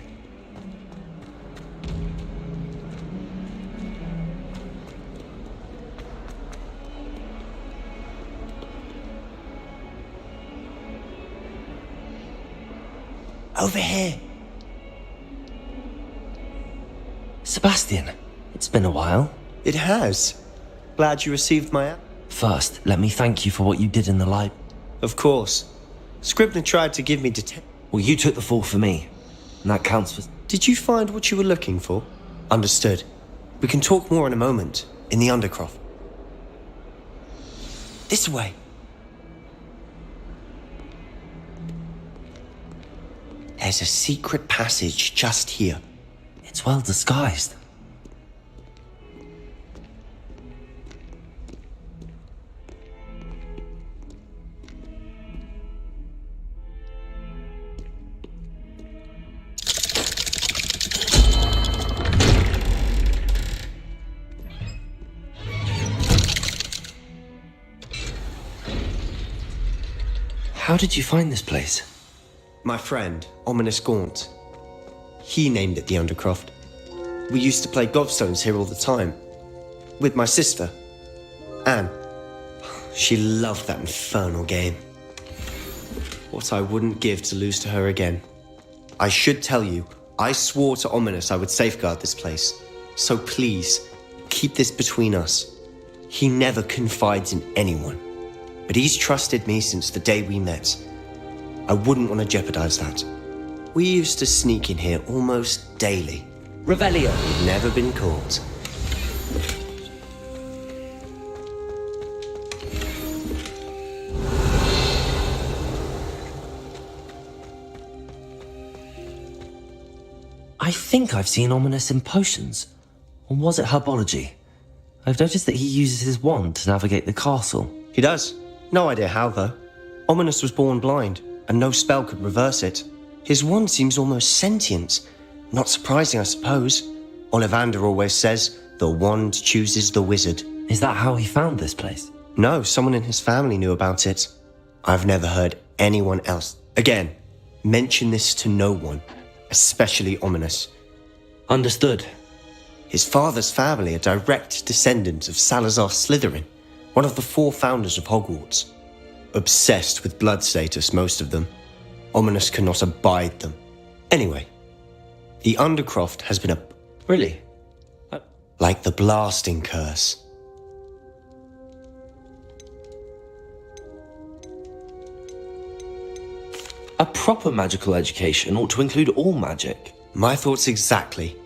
Over here. Sebastian, it's been a while. It has. Glad you received my app. First, let me thank you for what you did in the library. Of course. Scribner tried to give me Well, you took the fall for me. And that counts for... Did you find what you were looking for? Understood. We can talk more in a moment, in the Undercroft. This way. There's a secret passage just here. It's well disguised. How did you find this place? My friend, Ominous Gaunt. He named it the Undercroft. We used to play gobstones here all the time. With my sister, Anne. She loved that infernal game. What I wouldn't give to lose to her again. I should tell you, I swore to Ominous I would safeguard this place. So please, keep this between us. He never confides in anyone. But he's trusted me since the day we met. I wouldn't want to jeopardize that. We used to sneak in here almost daily. Revelio. We've never been caught. I think I've seen Ominous in potions. Or was it herbology? I've noticed that he uses his wand to navigate the castle. He does. No idea how, though. Ominous was born blind, and no spell could reverse it. His wand seems almost sentient. Not surprising, I suppose. Ollivander always says, the wand chooses the wizard. Is that how he found this place? No, someone in his family knew about it. I've never heard anyone else. Again, mention this to no one, especially Ominous. Understood. His father's family are direct descendants of Salazar Slytherin, one of the 4 founders of Hogwarts. Obsessed with blood status, most of them. Ominous cannot abide them. Anyway, the Undercroft has been a... Really? Like the blasting curse. A proper magical education ought to include all magic. My thoughts exactly.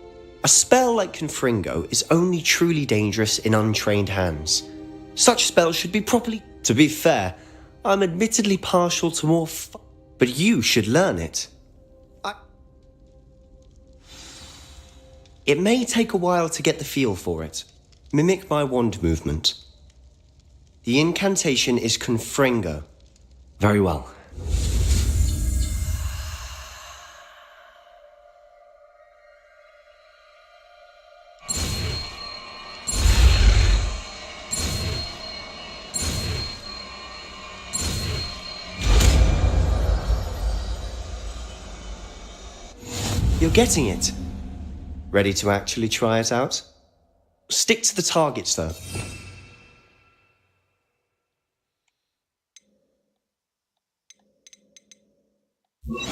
A spell like Confringo is only truly dangerous in untrained hands. Such spells should be properly... To be fair, I'm admittedly partial to more but you should learn it. It may take a while to get the feel for it. Mimic my wand movement. The incantation is Confringo. Very well. You're getting it. Ready to actually try it out? Stick to the targets, though. The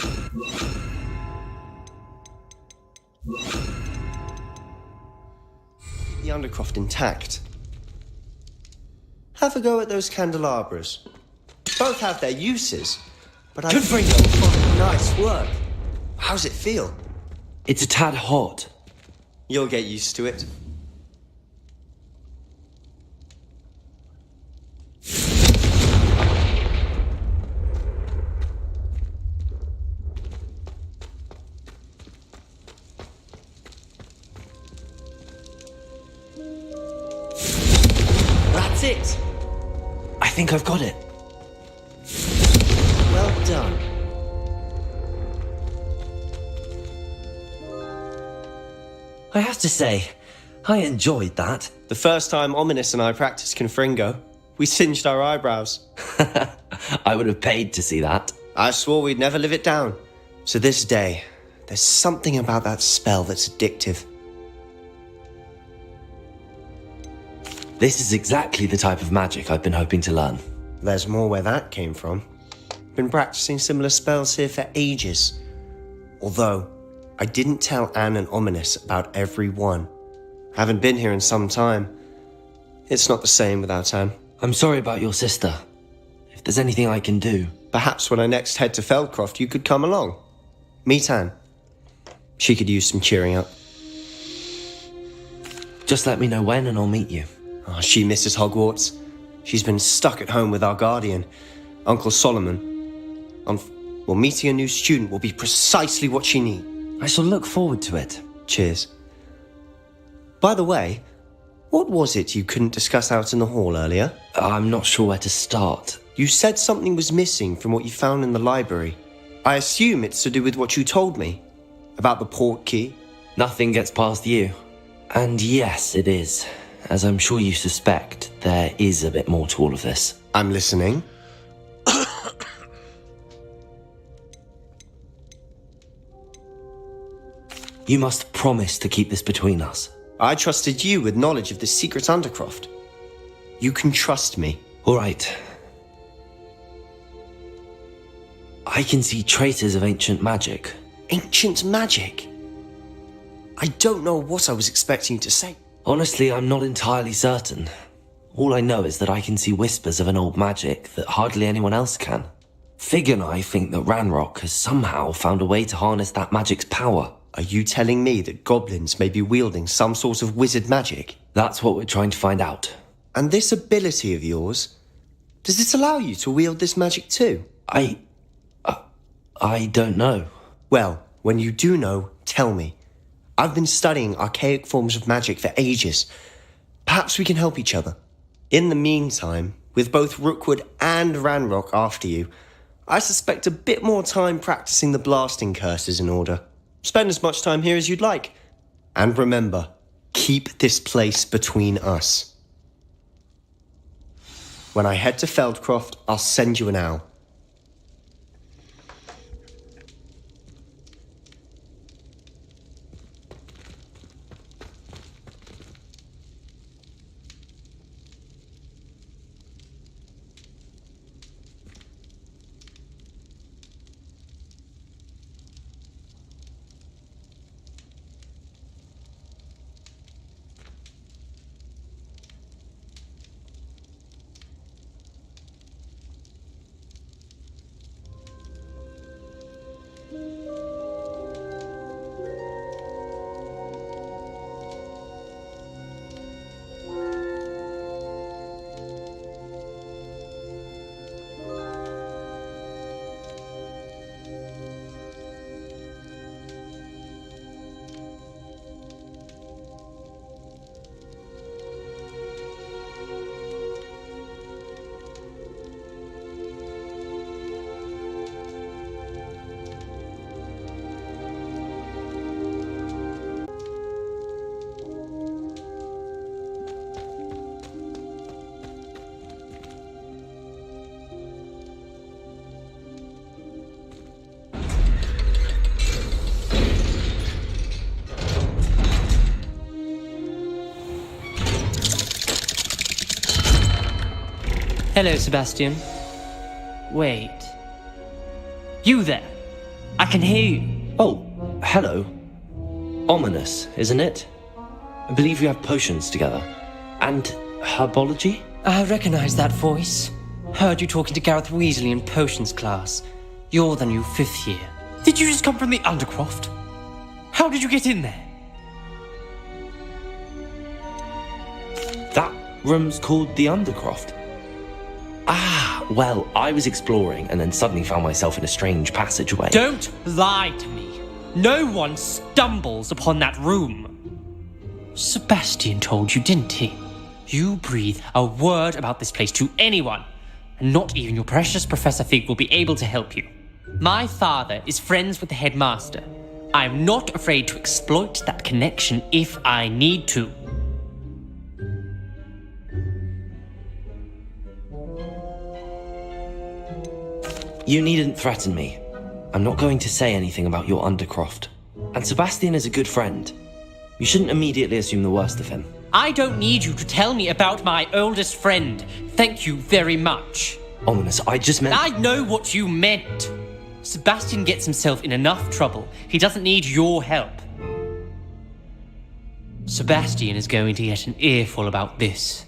Undercroft intact. Have a go at those candelabras. Both have their uses, but I think nice work. How's it feel? It's a tad hot. You'll get used to it. That's it. I think I've got it. Well done. I have to say, I enjoyed that. The first time Ominous and I practiced Confringo, we singed our eyebrows. I would have paid to see that. I swore we'd never live it down. To this day, there's something about that spell that's addictive. This is exactly the type of magic I've been hoping to learn. There's more where that came from. Been practicing similar spells here for ages. Although, I didn't tell Anne and Ominous about every one. Haven't been here in some time. It's not the same without Anne. I'm sorry about your sister. If there's anything I can do... Perhaps when I next head to Feldcroft, you could come along. Meet Anne. She could use some cheering up. Just let me know when and I'll meet you. Oh, she misses Hogwarts. She's been stuck at home with our guardian, Uncle Solomon. Meeting a new student will be precisely what she needs. I shall look forward to it. Cheers. By the way, what was it you couldn't discuss out in the hall earlier? I'm not sure where to start. You said something was missing from what you found in the library. I assume it's to do with what you told me. About the port key? Nothing gets past you. And yes, it is. As I'm sure you suspect, there is a bit more to all of this. I'm listening. You must promise to keep this between us. I trusted you with knowledge of the secret Undercroft. You can trust me. All right. I can see traces of ancient magic. Ancient magic? I don't know what I was expecting you to say. Honestly, I'm not entirely certain. All I know is that I can see whispers of an old magic that hardly anyone else can. Fig and I think that Ranrock has somehow found a way to harness that magic's power. Are you telling me that goblins may be wielding some sort of wizard magic? That's what we're trying to find out. And this ability of yours, does it allow you to wield this magic too? I don't know. Well, when you do know, tell me. I've been studying archaic forms of magic for ages. Perhaps we can help each other. In the meantime, with both Rookwood and Ranrock after you, I suspect a bit more time practicing the blasting curses in order. Spend as much time here as you'd like. And remember, keep this place between us. When I head to Feldcroft, I'll send you an owl. Hello, Sebastian. Wait. You there? I can hear you. Oh, hello. Ominous, isn't it? I believe you have potions together. And herbology? I recognize that voice. Heard you talking to Gareth Weasley in potions class. You're the new 5th year. Did you just come from the Undercroft? How did you get in there? That room's called the Undercroft. Ah, well, I was exploring and then suddenly found myself in a strange passageway. Don't lie to me. No one stumbles upon that room. Sebastian told you, didn't he? You breathe a word about this place to anyone, and not even your precious Professor Fig will be able to help you. My father is friends with the headmaster. I'm not afraid to exploit that connection if I need to. You needn't threaten me. I'm not going to say anything about your Undercroft. And Sebastian is a good friend. You shouldn't immediately assume the worst of him. I don't need you to tell me about my oldest friend. Thank you very much. Ominous, I just meant... I know what you meant. Sebastian gets himself in enough trouble. He doesn't need your help. Sebastian is going to get an earful about this.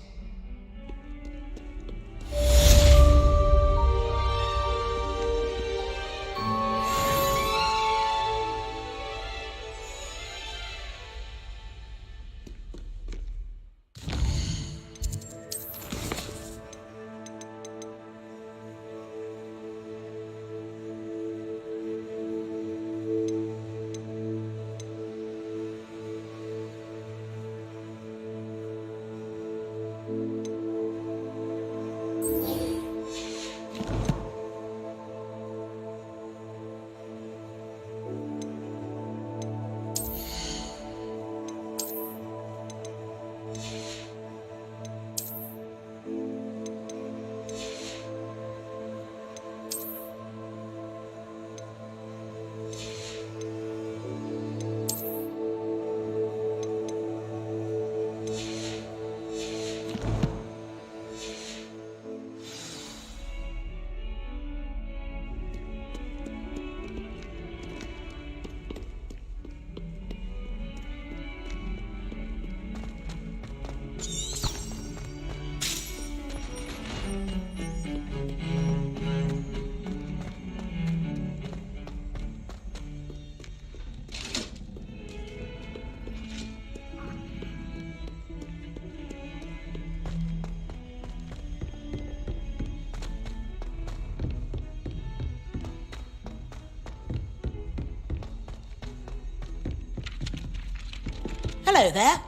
Hello there.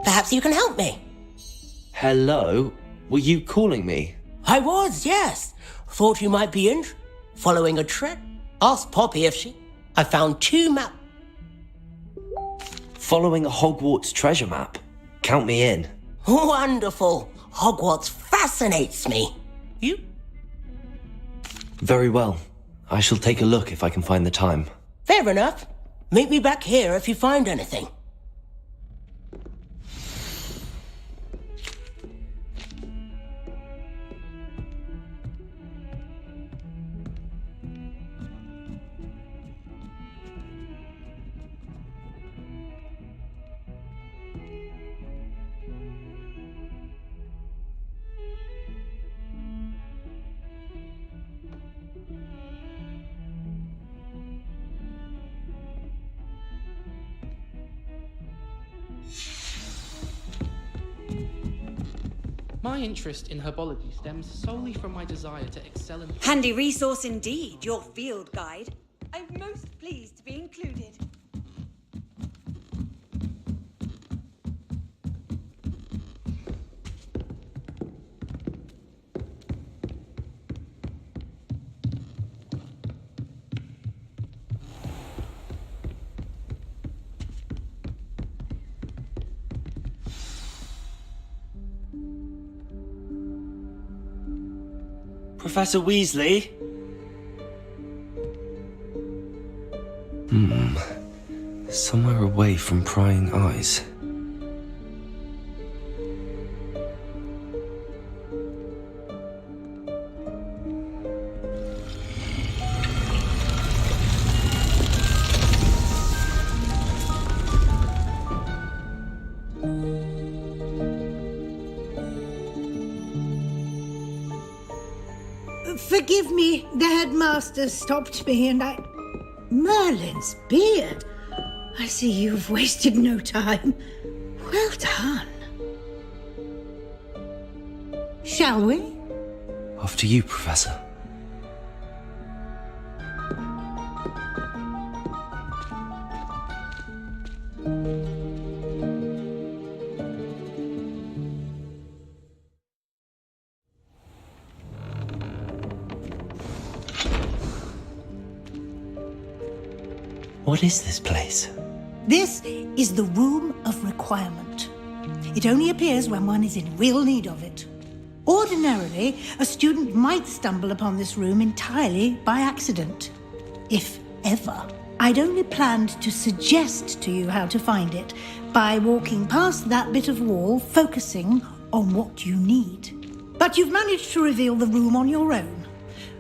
Perhaps you can help me. Hello? Were you calling me? I was, yes. Thought you might be in. Following a trend. Ask Poppy if she... I found 2 maps. Following a Hogwarts treasure map? Count me in. Wonderful. Hogwarts fascinates me. You? Very well. I shall take a look if I can find the time. Fair enough. Meet me back here if you find anything. My interest in herbology stems solely from my desire to excel in... Handy resource indeed, your field guide. I'm most pleased to be included. Professor Weasley? Somewhere away from prying eyes. Forgive me, the headmaster stopped me and I... Merlin's beard. I see you've wasted no time. Well done. Shall we? After you, Professor. What is this place? This is the Room of Requirement. It only appears when one is in real need of it. Ordinarily, a student might stumble upon this room entirely by accident. If ever. I'd only planned to suggest to you how to find it by walking past that bit of wall, focusing on what you need. But you've managed to reveal the room on your own.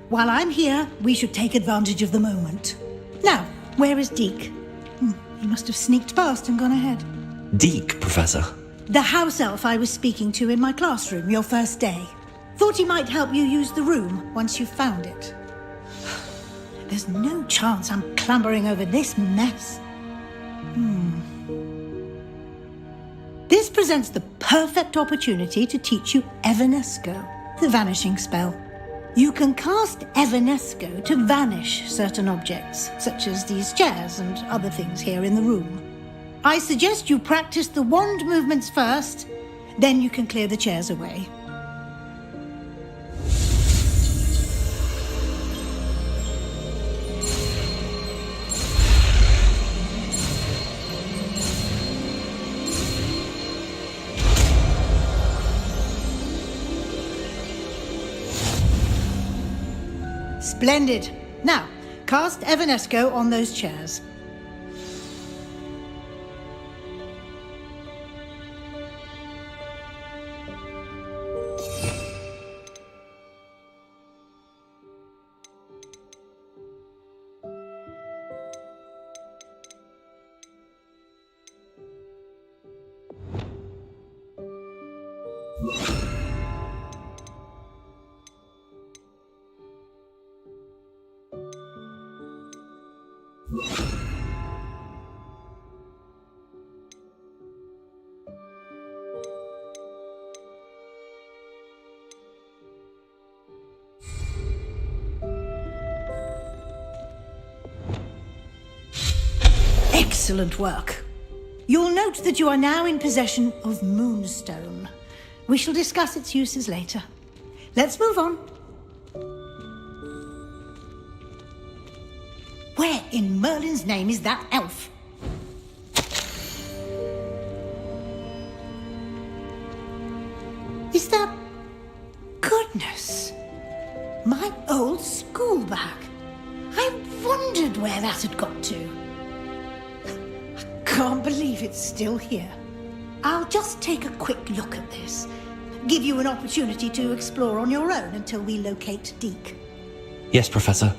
While I'm here, we should take advantage of the moment. Now, where is Deke? He must have sneaked past and gone ahead. Deke, Professor. The house elf I was speaking to in my classroom your first day. Thought he might help you use the room once you've found it. There's no chance I'm clambering over this mess. This presents the perfect opportunity to teach you Evanesco, the vanishing spell. You can cast Evanesco to vanish certain objects, such as these chairs and other things here in the room. I suggest you practice the wand movements first, then you can clear the chairs away. Splendid. Now, cast Evanesco on those chairs. Excellent work. You'll note that you are now in possession of Moonstone. We shall discuss its uses later. Let's move on. Where in Merlin's name is that elf? Is that... Goodness! My old school bag. I wondered where that had got to. Can't believe it's still here. I'll just take a quick look at this. Give you an opportunity to explore on your own until we locate Deke. Yes, Professor.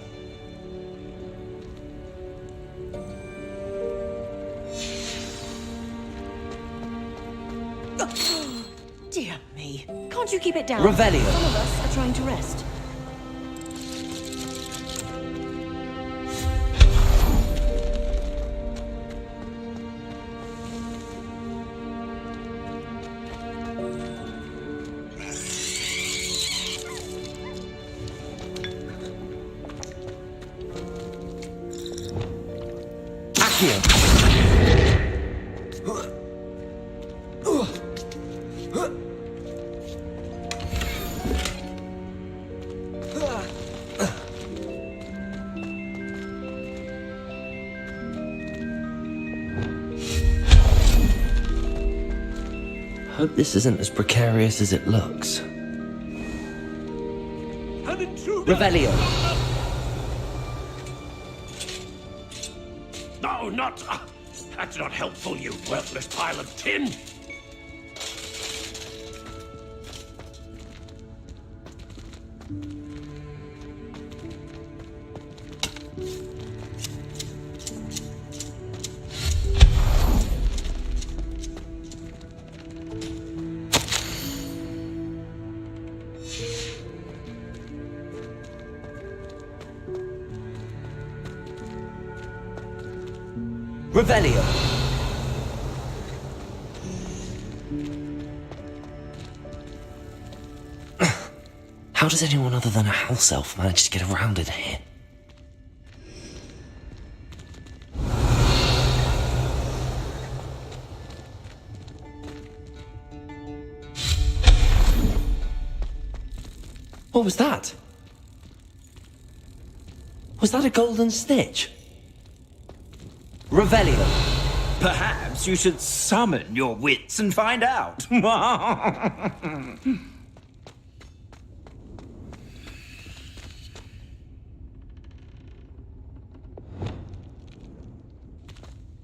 Dear me. Can't you keep it down? Revelio. Some of us are trying to rest. Hope this isn't as precarious as it looks. Revelio. No, not... that's not helpful, you worthless pile of tin! Revelio. How does anyone other than a house elf manage to get around in here? What was that? Was that a golden snitch? Revelio. Perhaps you should summon your wits and find out.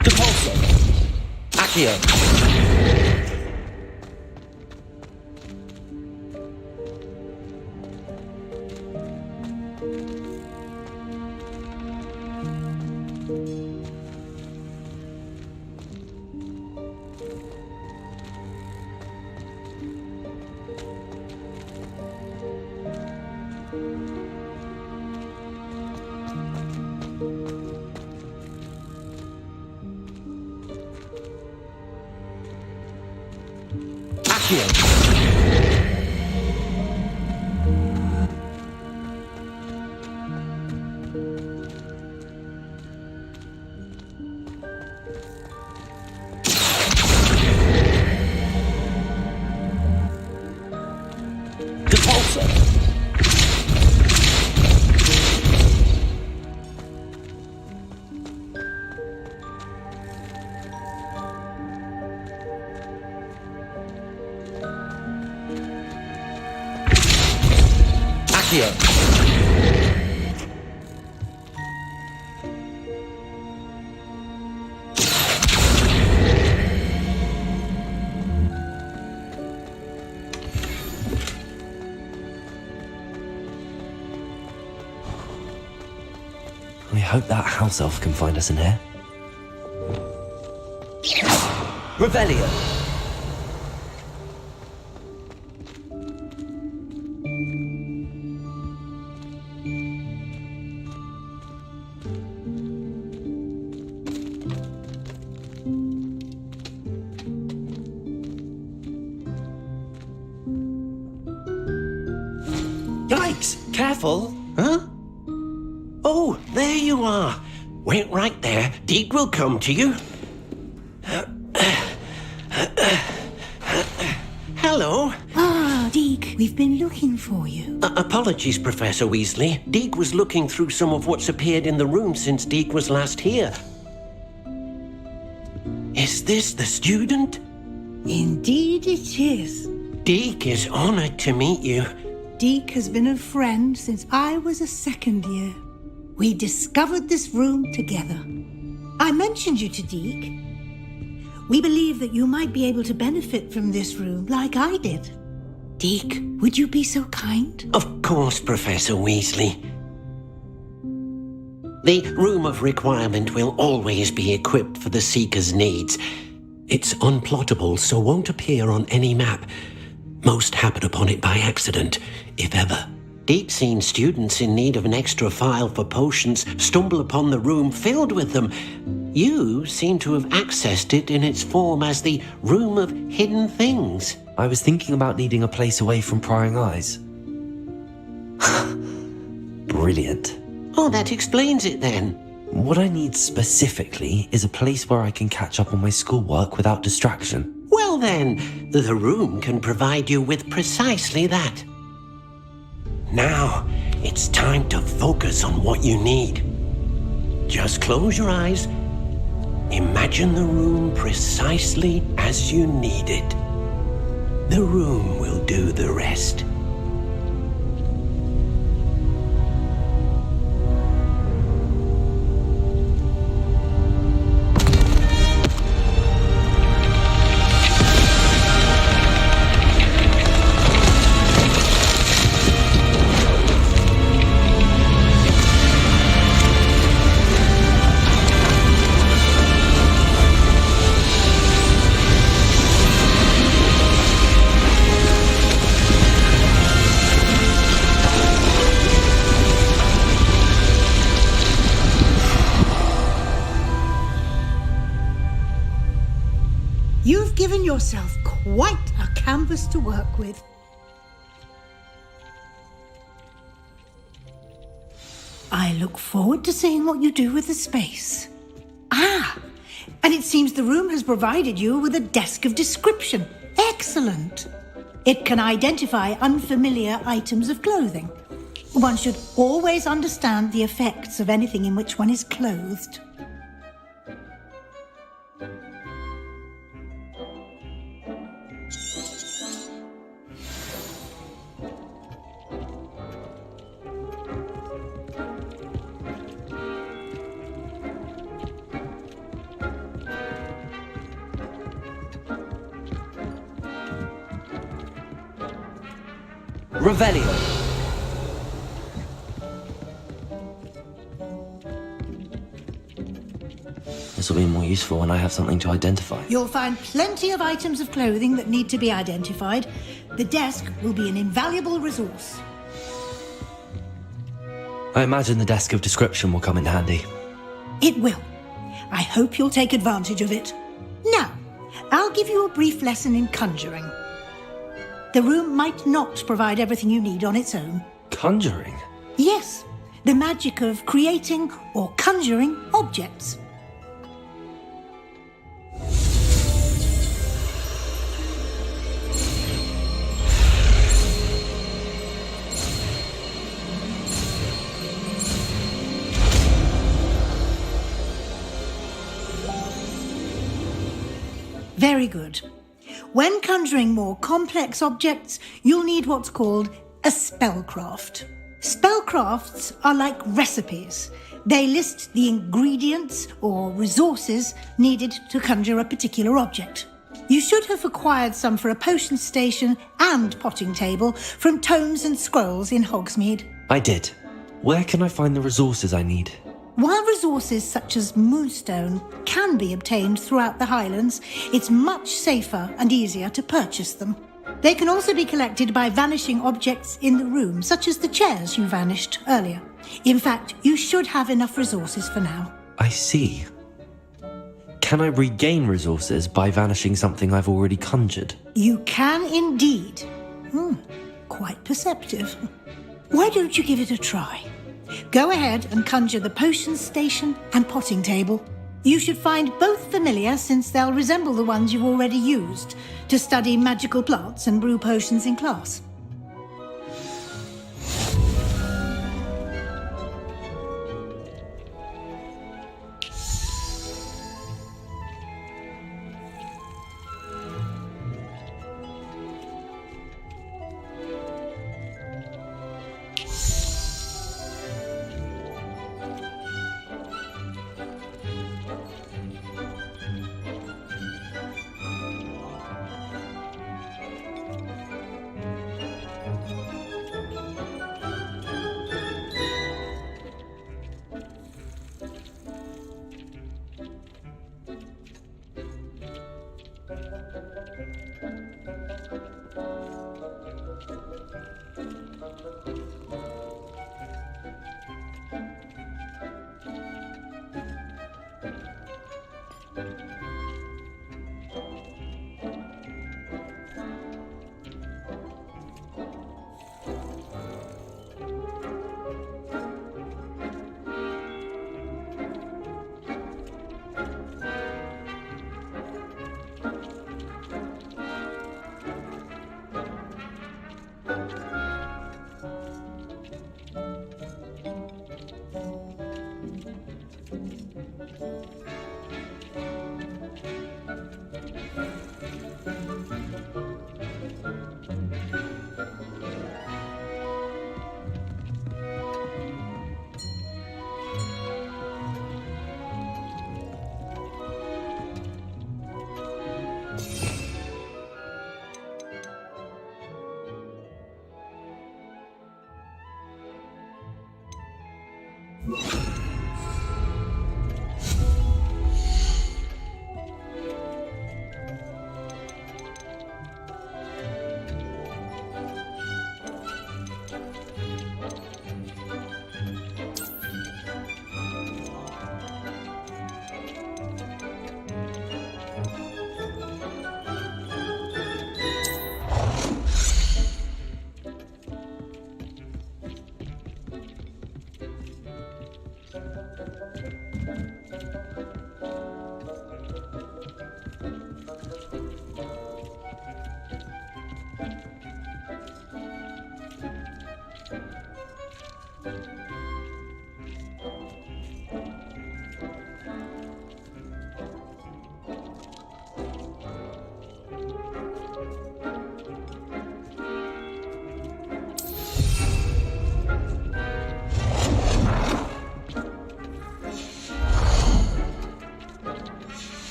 Depulso. Accio. I hope that house elf can find us in here. Revelio. Yikes! Careful! Huh? Oh, there you are. Wait right there. Deek will come to you. Hello. Ah, Deek, we've been looking for you. Apologies, Professor Weasley. Deek was looking through some of what's appeared in the room since Deek was last here. Is this the student? Indeed it is. Deek is honored to meet you. Deek has been a friend since I was a second year. We discovered this room together. I mentioned you to Deek. We believe that you might be able to benefit from this room like I did. Deek, would you be so kind? Of course, Professor Weasley. The Room of Requirement will always be equipped for the Seeker's needs. It's unplottable, so won't appear on any map. Most happen upon it by accident, if ever. Deek's seen students in need of an extra file for potions stumble upon the room filled with them. You seem to have accessed it in its form as the Room of Hidden Things. I was thinking about needing a place away from prying eyes. Brilliant. Oh, that explains it then. What I need specifically is a place where I can catch up on my schoolwork without distraction. Well then, the room can provide you with precisely that. Now, it's time to focus on what you need. Just close your eyes. Imagine the room precisely as you need it. The room will do the rest. given yourself quite a canvas to work with. I look forward to seeing what you do with the space. Ah, and it seems the room has provided you with a desk of description. Excellent. It can identify unfamiliar items of clothing. One should always understand the effects of anything in which one is clothed. Revelio. This will be more useful when I have something to identify. You'll find plenty of items of clothing that need to be identified. The desk will be an invaluable resource. I imagine the desk of description will come in handy. It will. I hope you'll take advantage of it. Now, I'll give you a brief lesson in conjuring. The room might not provide everything you need on its own. Conjuring? Yes, the magic of creating or conjuring objects. Very good. When conjuring more complex objects, you'll need what's called a spellcraft. Spellcrafts are like recipes. They list the ingredients or resources needed to conjure a particular object. You should have acquired some for a potion station and potting table from tomes and scrolls in Hogsmeade. I did. Where can I find the resources I need? While resources such as moonstone can be obtained throughout the Highlands, it's much safer and easier to purchase them. They can also be collected by vanishing objects in the room, such as the chairs you vanished earlier. In fact, you should have enough resources for now. I see. Can I regain resources by vanishing something I've already conjured? You can indeed. Quite perceptive. Why don't you give it a try? Go ahead and conjure the potion station and potting table. You should find both familiar, since they'll resemble the ones you've already used to study magical plants and brew potions in class.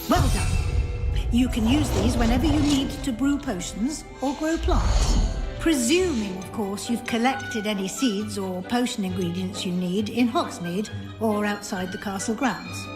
Well done. You can use these whenever you need to brew potions or grow plants. Presuming, of course, you've collected any seeds or potion ingredients you need in Hogsmeade or outside the castle grounds.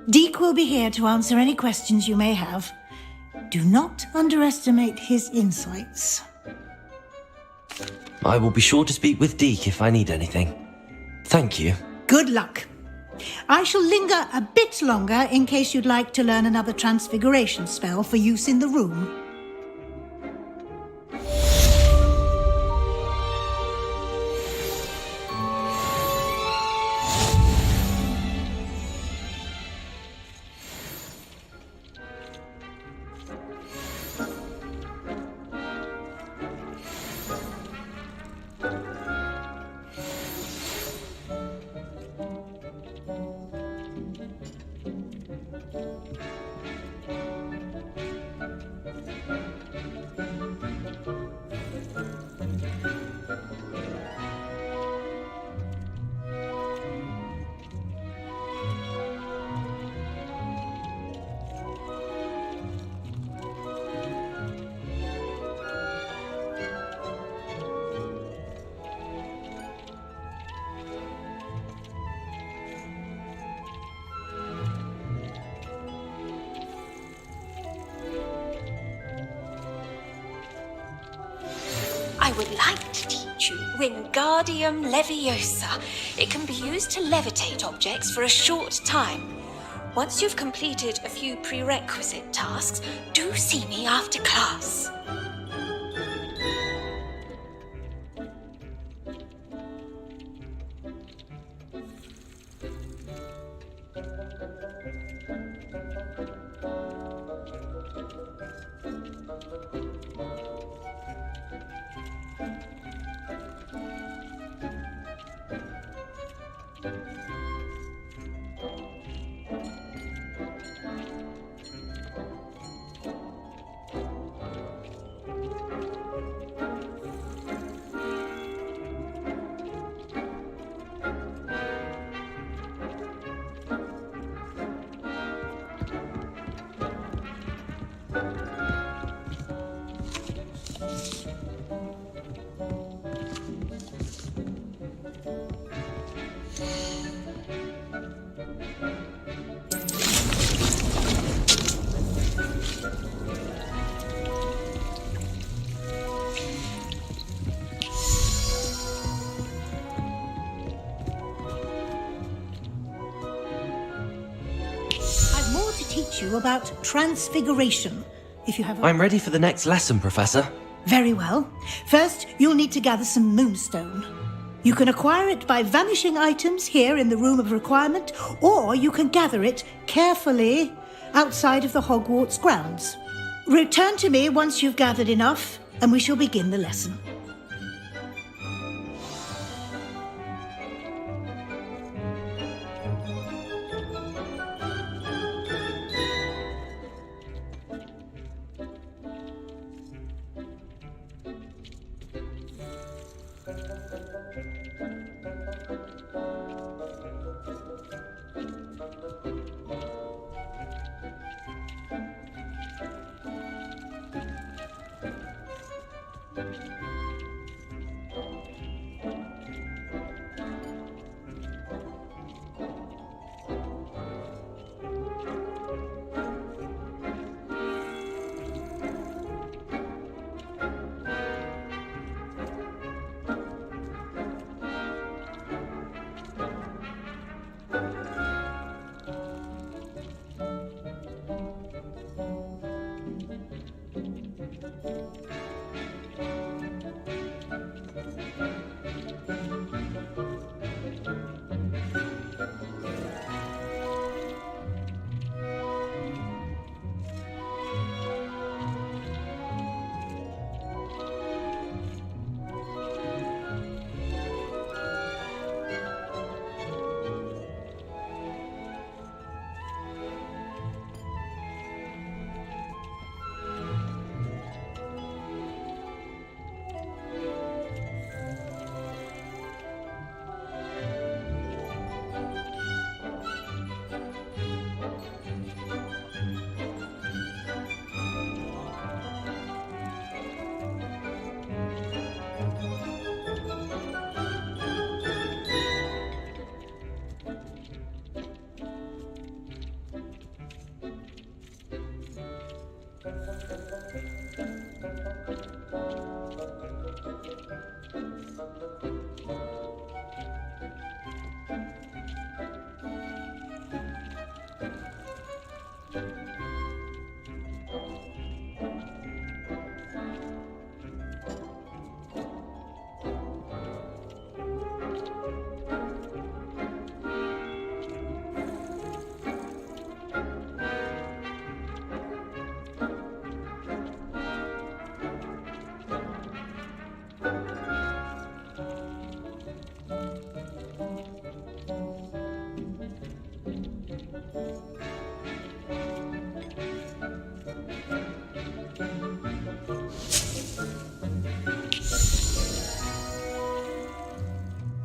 Deke will be here to answer any questions you may have. Do not underestimate his insights. I will be sure to speak with Deke if I need anything. Thank you. Good luck. I shall linger a bit longer in case you'd like to learn another transfiguration spell for use in the room. I would like to teach you Wingardium Leviosa. It can be used to levitate objects for a short time. Once you've completed a few prerequisite tasks, do see me after class. Teach you about transfiguration, if you have. I'm ready for the next lesson, Professor. Very well. First, you'll need to gather some moonstone. You can acquire it by vanishing items here in the Room of Requirement, or you can gather it carefully outside of the Hogwarts grounds. Return to me once you've gathered enough, and we shall begin the lesson.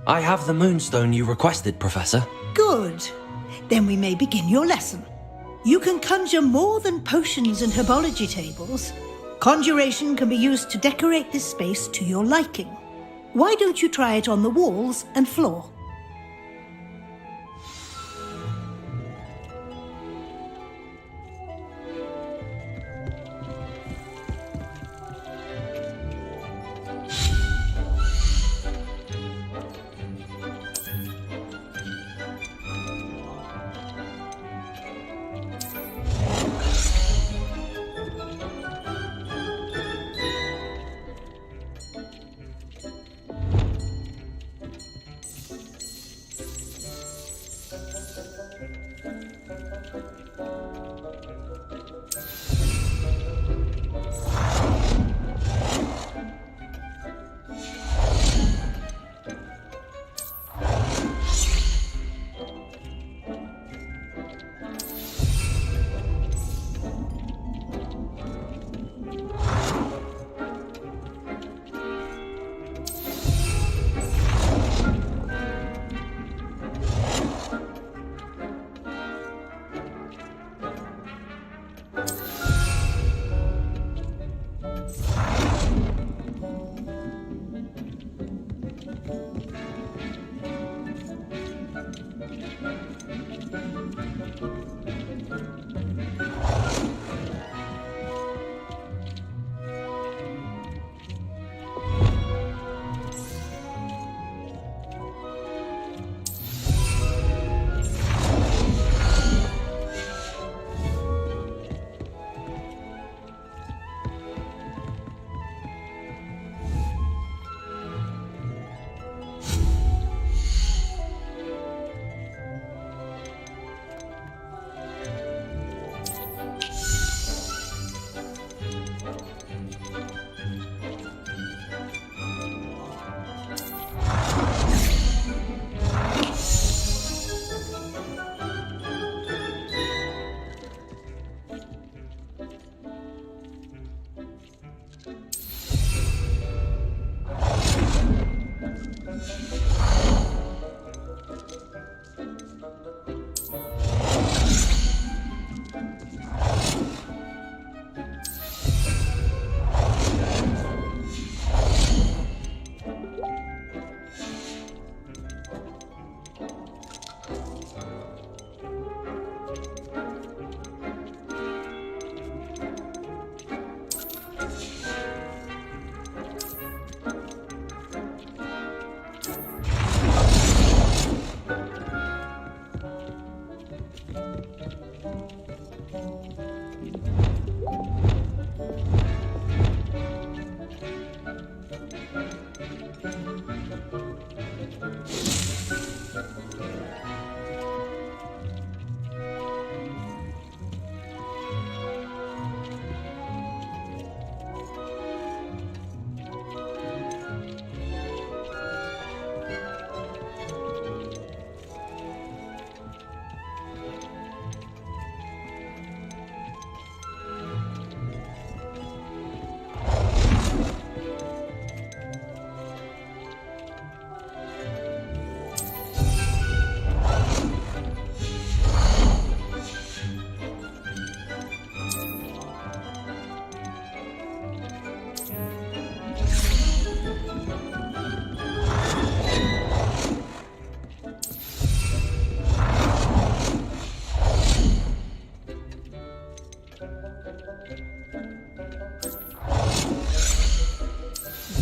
I have the moonstone you requested, Professor. Good. Then we may begin your lesson. You can conjure more than potions and herbology tables. Conjuration can be used to decorate this space to your liking. Why don't you try it on the walls and floor?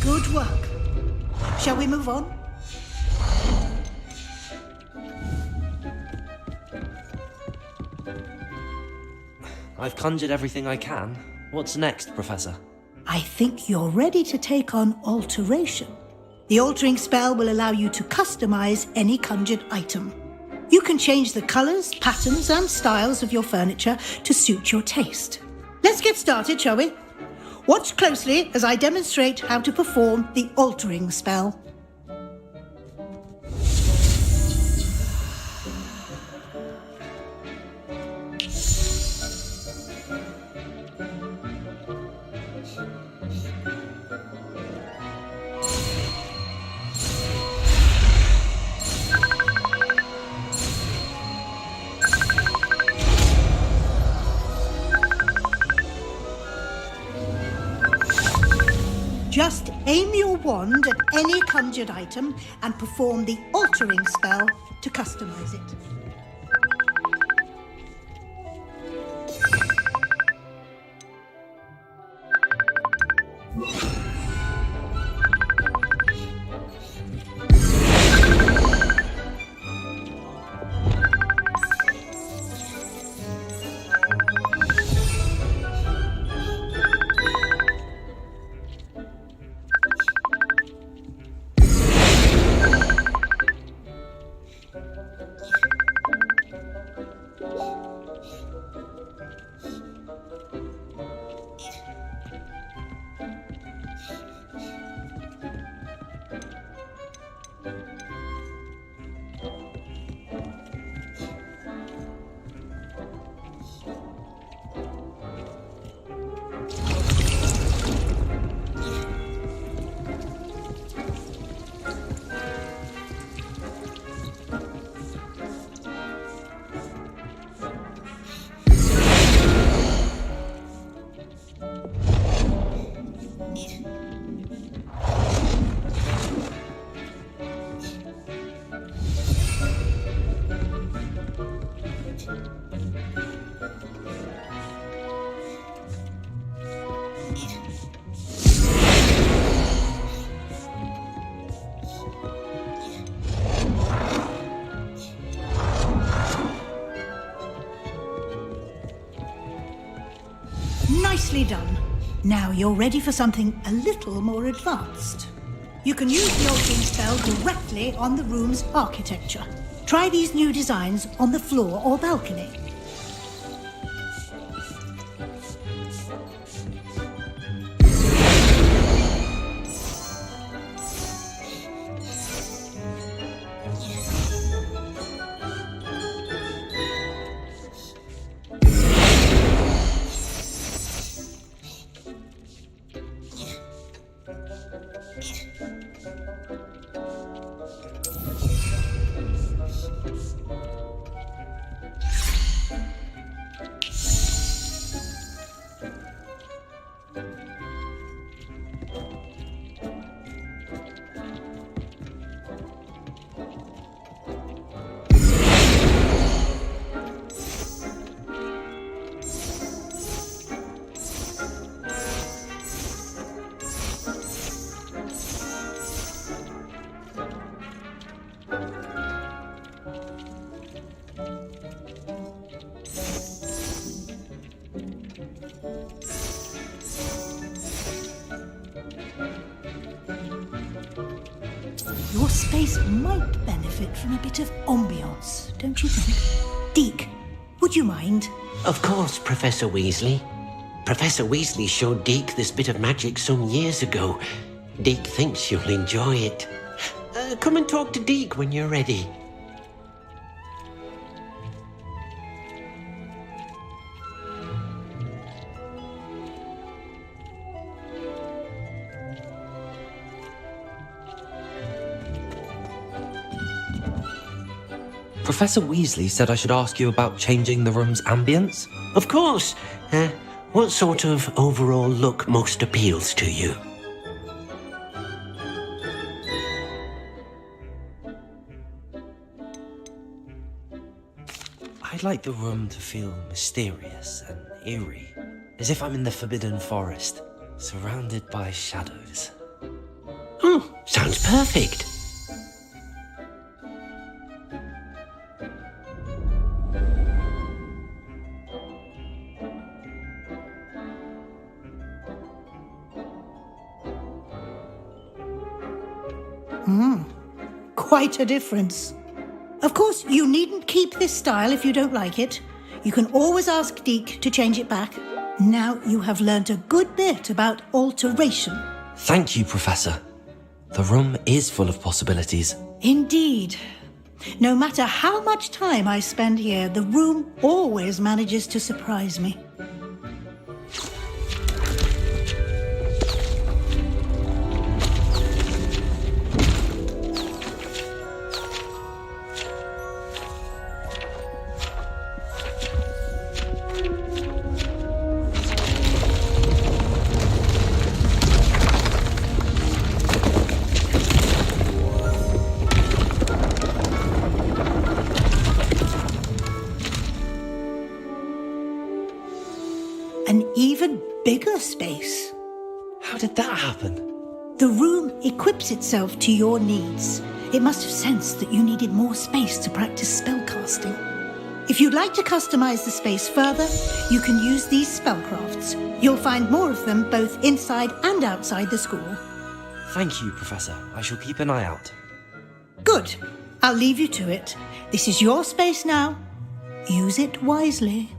Good work. Shall we move on? I've conjured everything I can. What's next, Professor? I think you're ready to take on alteration. The altering spell will allow you to customize any conjured item. You can change the colors, patterns, and styles of your furniture to suit your taste. Let's get started, shall we? Watch closely as I demonstrate how to perform the altering spell. Just aim your wand at any conjured item and perform the altering spell to customize it. Nicely done. Now you're ready for something a little more advanced. You can use the altering spell directly on the room's architecture. Try these new designs on the floor or balcony. Your space might benefit from a bit of ambiance, don't you think? Deke, would you mind? Of course, Professor Weasley. Professor Weasley showed Deke this bit of magic some years ago. Deke thinks you'll enjoy it. Come and talk to Deke when you're ready. Professor Weasley said I should ask you about changing the room's ambience? Of course. What sort of overall look most appeals to you? I'd like the room to feel mysterious and eerie, as if I'm in the Forbidden Forest, surrounded by shadows. Oh, sounds perfect. Quite a difference. Of course, you needn't keep this style if you don't like it. You can always ask Deke to change it back. Now you have learnt a good bit about alteration. Thank you, Professor. The room is full of possibilities. Indeed. No matter how much time I spend here, the room always manages to surprise me. An even bigger space. How did that happen? The room equips itself to your needs. It must have sensed that you needed more space to practice spellcasting. If you'd like to customize the space further, you can use these spellcrafts. You'll find more of them both inside and outside the school. Thank you, Professor. I shall keep an eye out. Good. I'll leave you to it. This is your space now. Use it wisely.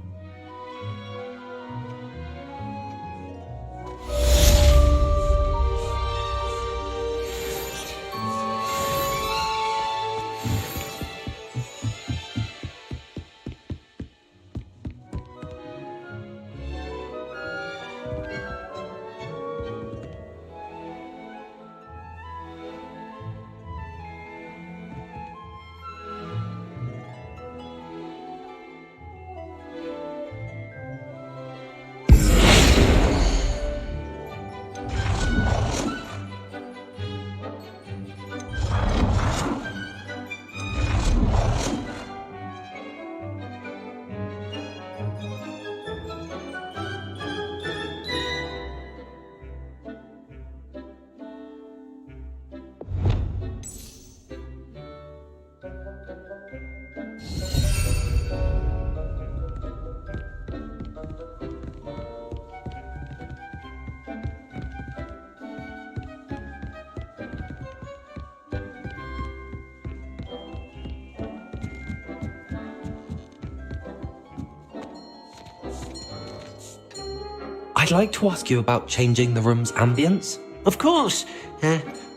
I'd like to ask you about changing the room's ambience. Of course.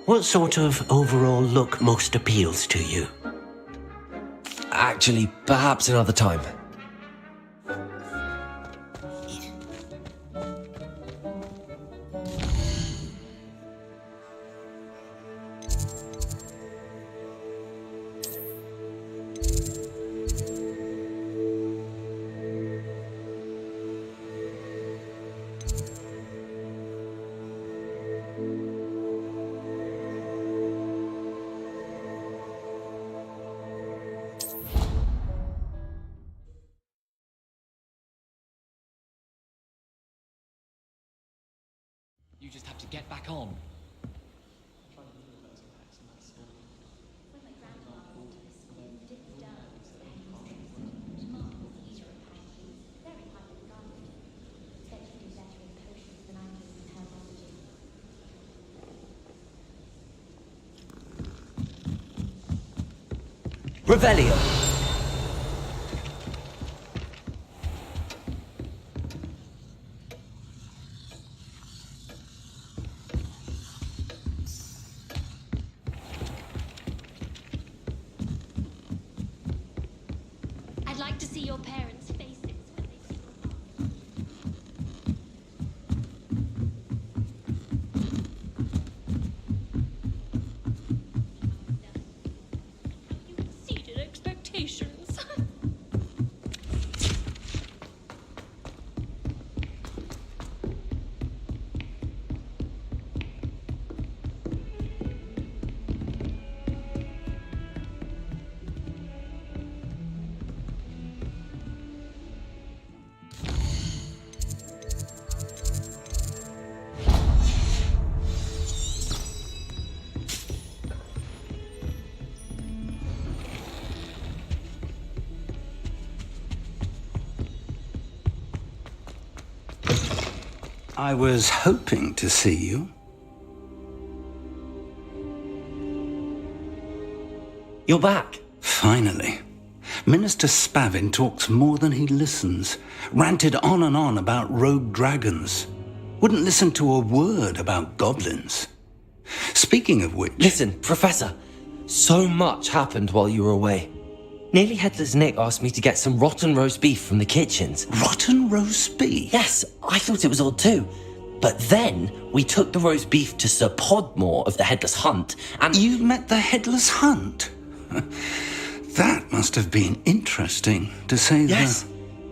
What sort of overall look most appeals to you? Actually, perhaps another time. You just have to get back on. Revelio. I'd like to see your parents' faces when they see you exceeded expectations. I was hoping to see you. You're back. Finally. Minister Spavin talks more than he listens. Ranted on and on about rogue dragons. Wouldn't listen to a word about goblins. Speaking of which... Listen, Professor. So much happened while you were away. Nearly Headless Nick asked me to get some rotten roast beef from the kitchens. Rotten roast beef? Yes, I thought it was odd too. But then we took the roast beef to Sir Podmore of the Headless Hunt, and... You met the Headless Hunt? That must have been interesting, to say the... Yes.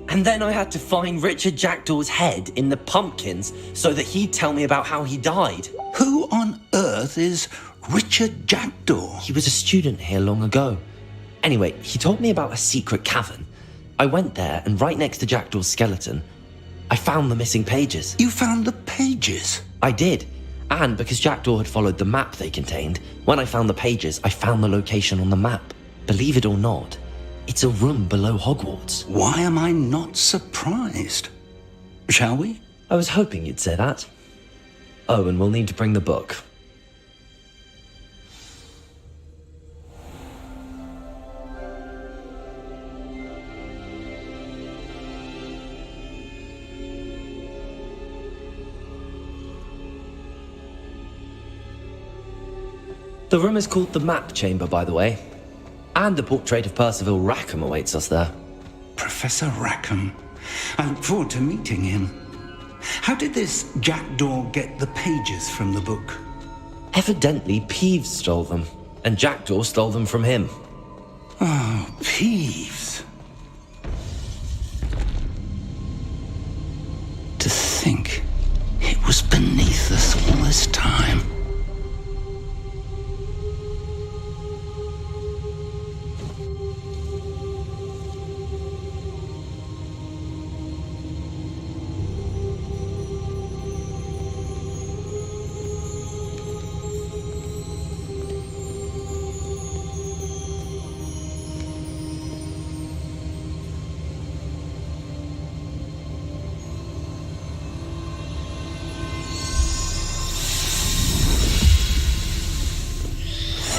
And then I had to find Richard Jackdaw's head in the pumpkins so that he'd tell me about how he died. Who on earth is Richard Jackdaw? He was a student here long ago. Anyway, he told me about a secret cavern. I went there, and right next to Jackdaw's skeleton, I found the missing pages. You found the pages? I did. And because Jackdaw had followed the map they contained, when I found the pages, I found the location on the map. Believe it or not, it's a room below Hogwarts. Why am I not surprised? Shall we? I was hoping you'd say that. Oh, and we'll need to bring the book. The room is called the Map Chamber, by the way. And the portrait of Percival Rackham awaits us there. Professor Rackham. I look forward to meeting him. How did this Jackdaw get the pages from the book? Evidently, Peeves stole them, and Jackdaw stole them from him. Oh, Peeves. To think it was beneath us all this time.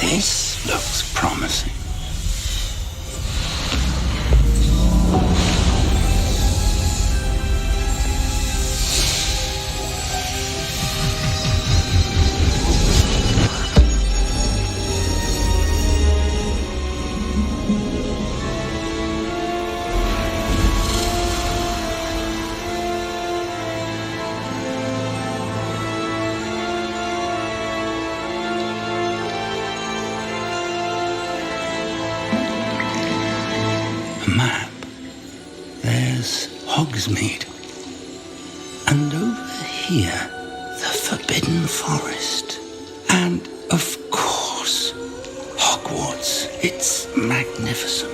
This looks promising. Map. There's Hogsmeade. And over here, the Forbidden Forest. And, of course, Hogwarts. It's magnificent.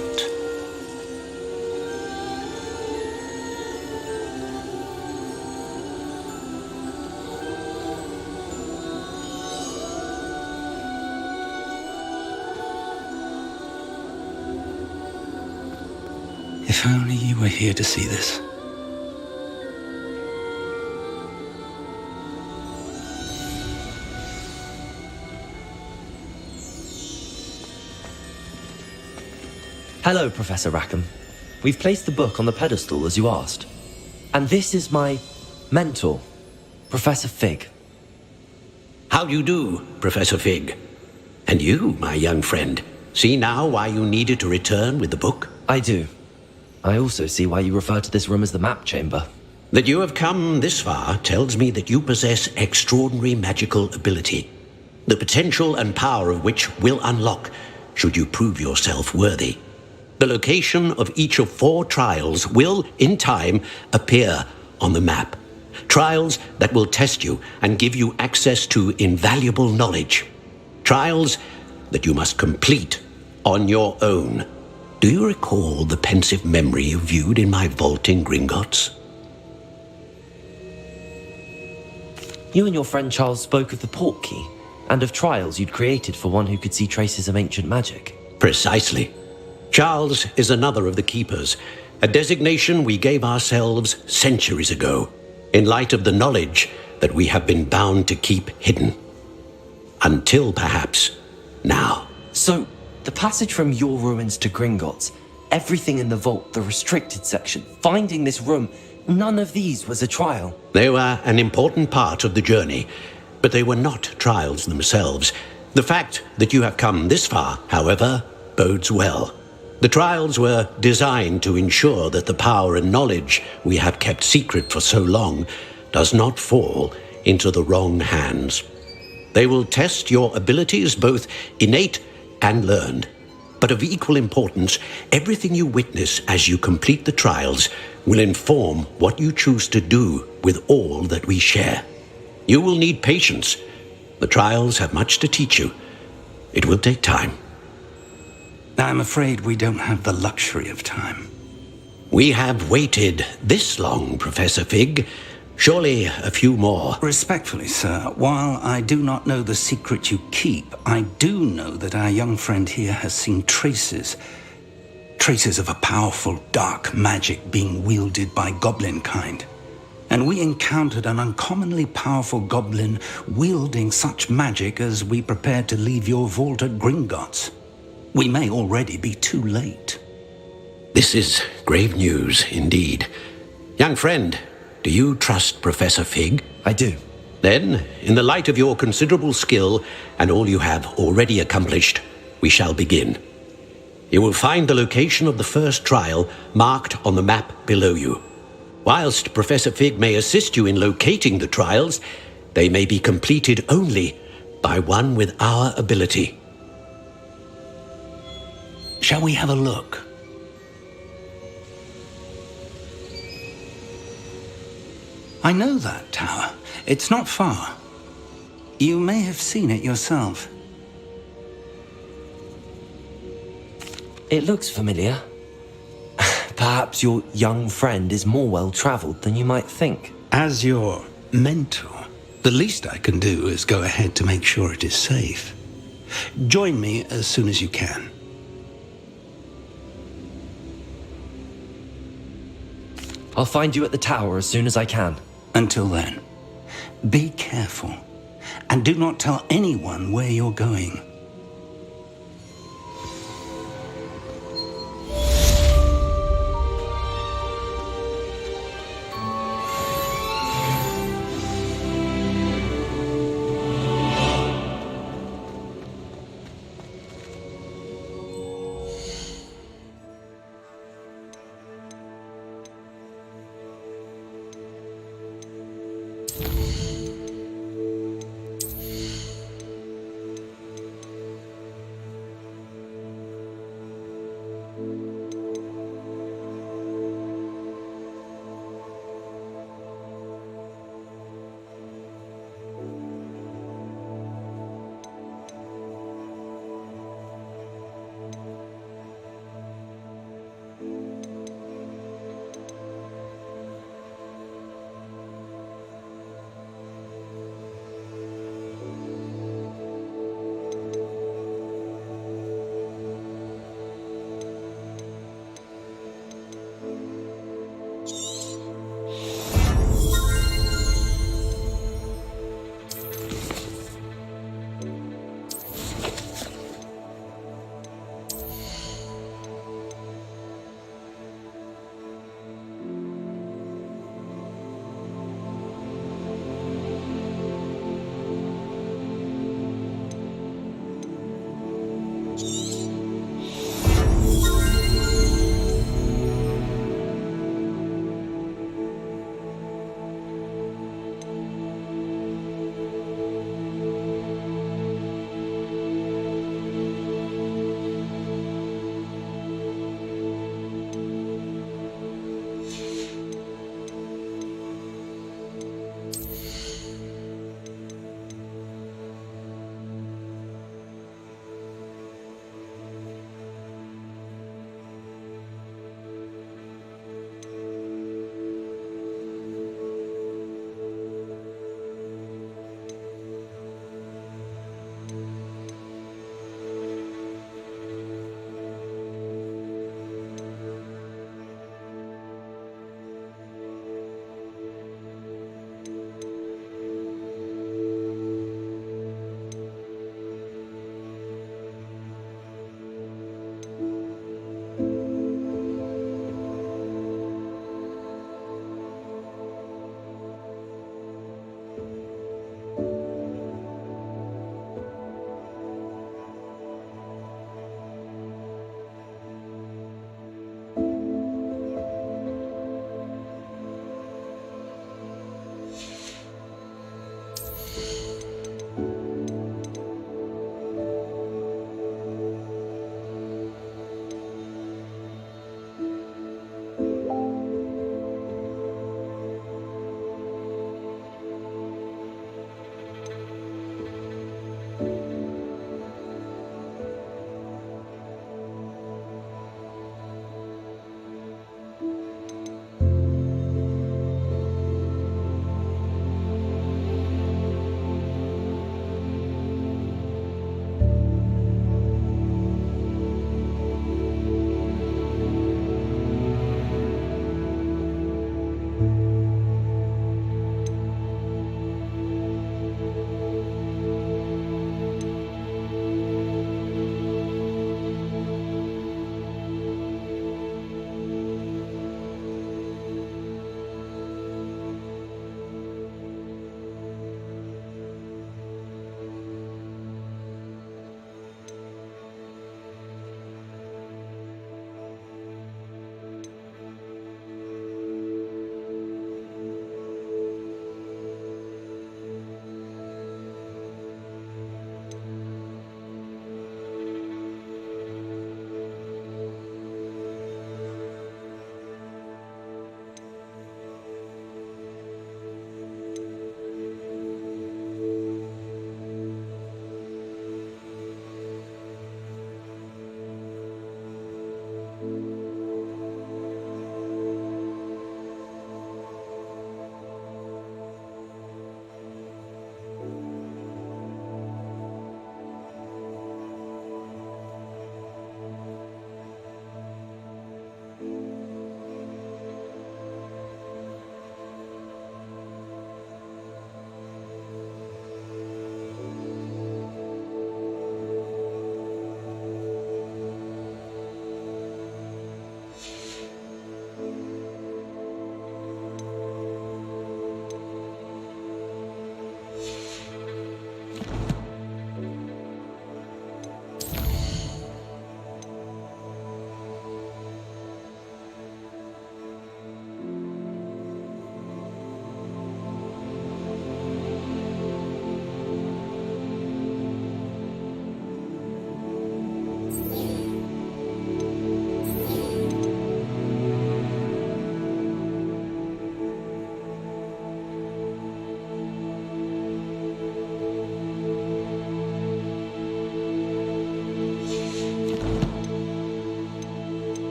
If only you were here to see this. Hello, Professor Rackham. We've placed the book on the pedestal as you asked. And this is my mentor, Professor Fig. How do you do, Professor Fig? And you, my young friend, see now why you needed to return with the book? I do. I also see why you refer to this room as the Map Chamber. That you have come this far tells me that you possess extraordinary magical ability, the potential and power of which will unlock should you prove yourself worthy. The location of each of 4 trials will, in time, appear on the map. Trials that will test you and give you access to invaluable knowledge. Trials that you must complete on your own. Do you recall the pensive memory you viewed in my vault in Gringotts? You and your friend Charles spoke of the Portkey, and of trials you'd created for one who could see traces of ancient magic. Precisely. Charles is another of the Keepers, a designation we gave ourselves centuries ago. in light of the knowledge that we have been bound to keep hidden. Until perhaps now. So, the passage from your ruins to Gringotts, everything in the vault, the restricted section, finding this room, none of these was a trial. They were an important part of the journey, but they were not trials themselves. The fact that you have come this far, however, bodes well. The trials were designed to ensure that the power and knowledge we have kept secret for so long does not fall into the wrong hands. They will test your abilities, both innate and learned. But of equal importance, everything you witness as you complete the trials will inform what you choose to do with all that we share. You will need patience. The trials have much to teach you. It will take time. I'm afraid we don't have the luxury of time. We have waited this long, Professor Fig. Surely a few more. Respectfully, sir, while I do not know the secret you keep, I do know that our young friend here has seen traces of a powerful dark magic being wielded by goblin kind. And we encountered an uncommonly powerful goblin wielding such magic as we prepared to leave your vault at Gringotts. We may already be too late. This is grave news indeed. Young friend, do you trust Professor Fig? I do. Then, in the light of your considerable skill and all you have already accomplished, we shall begin. You will find the location of the first trial marked on the map below you. Whilst Professor Fig may assist you in locating the trials, they may be completed only by one with our ability. Shall we have a look? I know that tower. It's not far. You may have seen it yourself. It looks familiar. Perhaps your young friend is more well-traveled than you might think. As your mentor, the least I can do is go ahead to make sure it is safe. Join me as soon as you can. I'll find you at the tower as soon as I can. Until then, be careful, and do not tell anyone where you're going.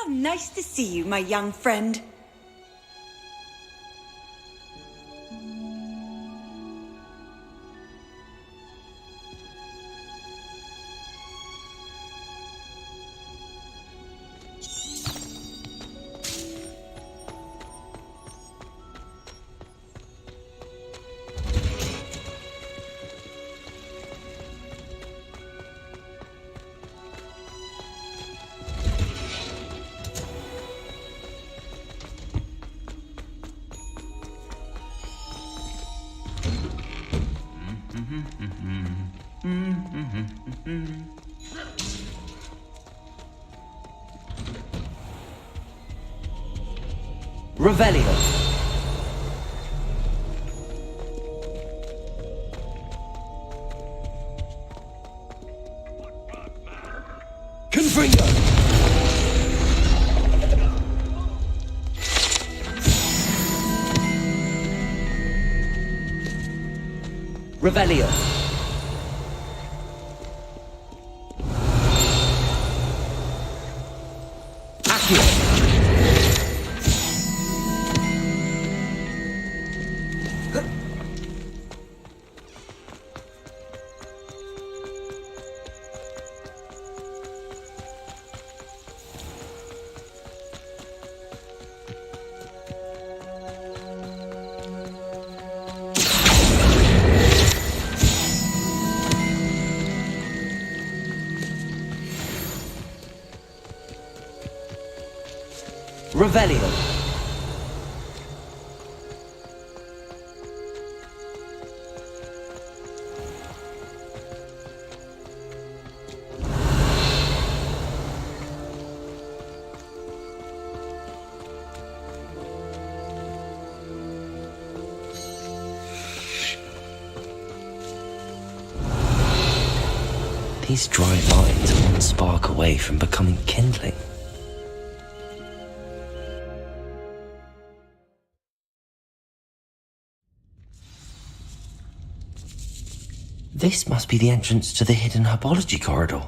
How nice to see you, my young friend. Revelio. Confringo. Revelio. Accio. Revelio. These dry lines are one spark away from becoming kindling. This must be the entrance to the hidden herbology corridor.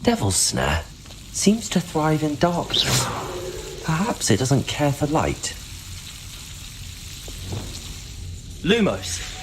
Devil's Snare seems to thrive in darkness. Perhaps it doesn't care for light. Lumos.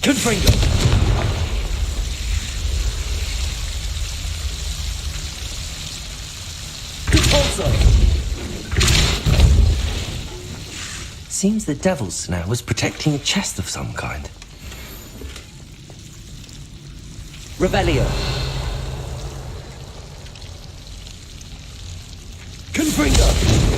Confringo. Seems the Devil's Snare was protecting a chest of some kind. Revelio. Confringo.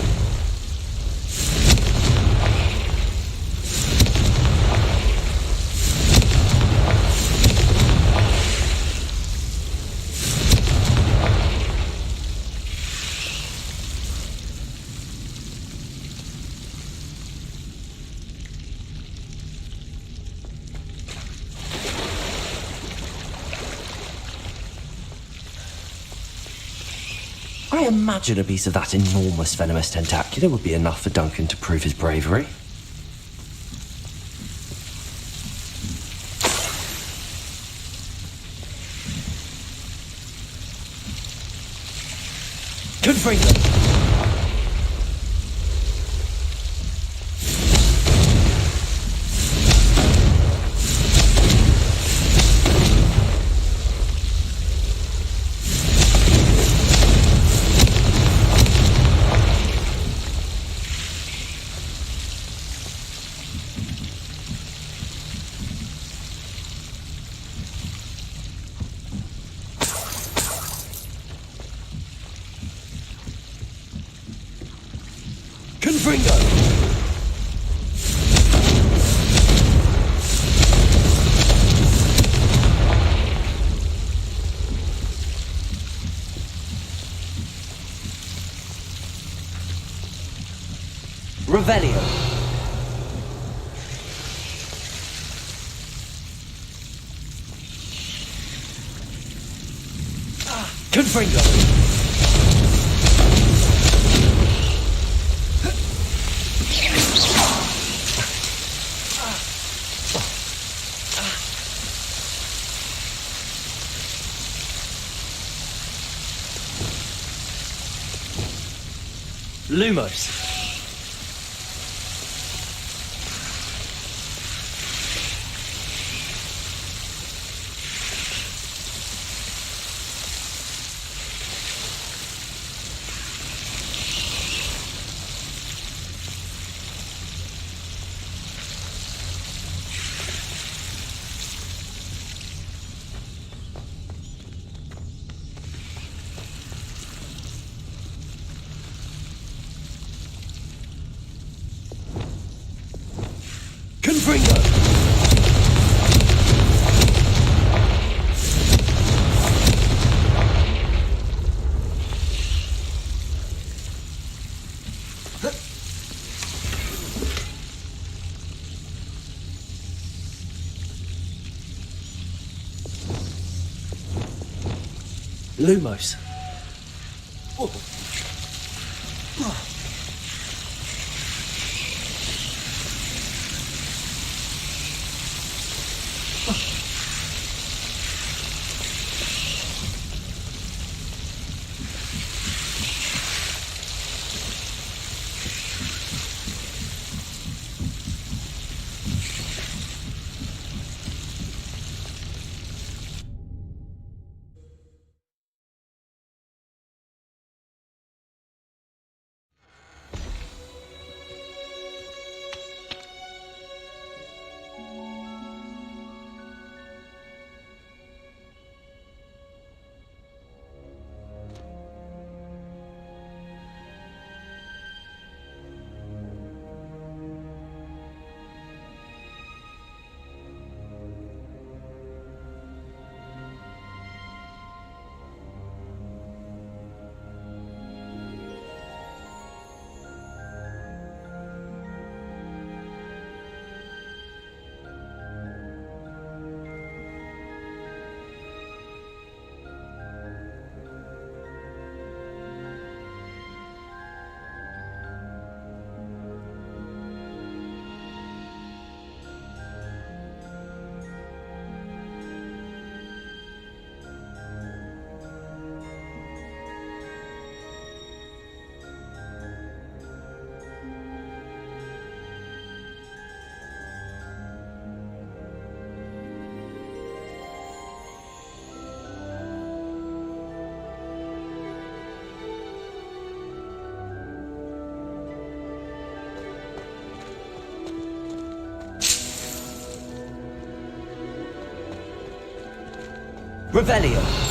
I imagine a piece of that enormous venomous tentacular would be enough for Duncan to prove his bravery. Confringo! Confringo! Revelio! Confringo! Lumos. Confringo! Lumos. Revelio.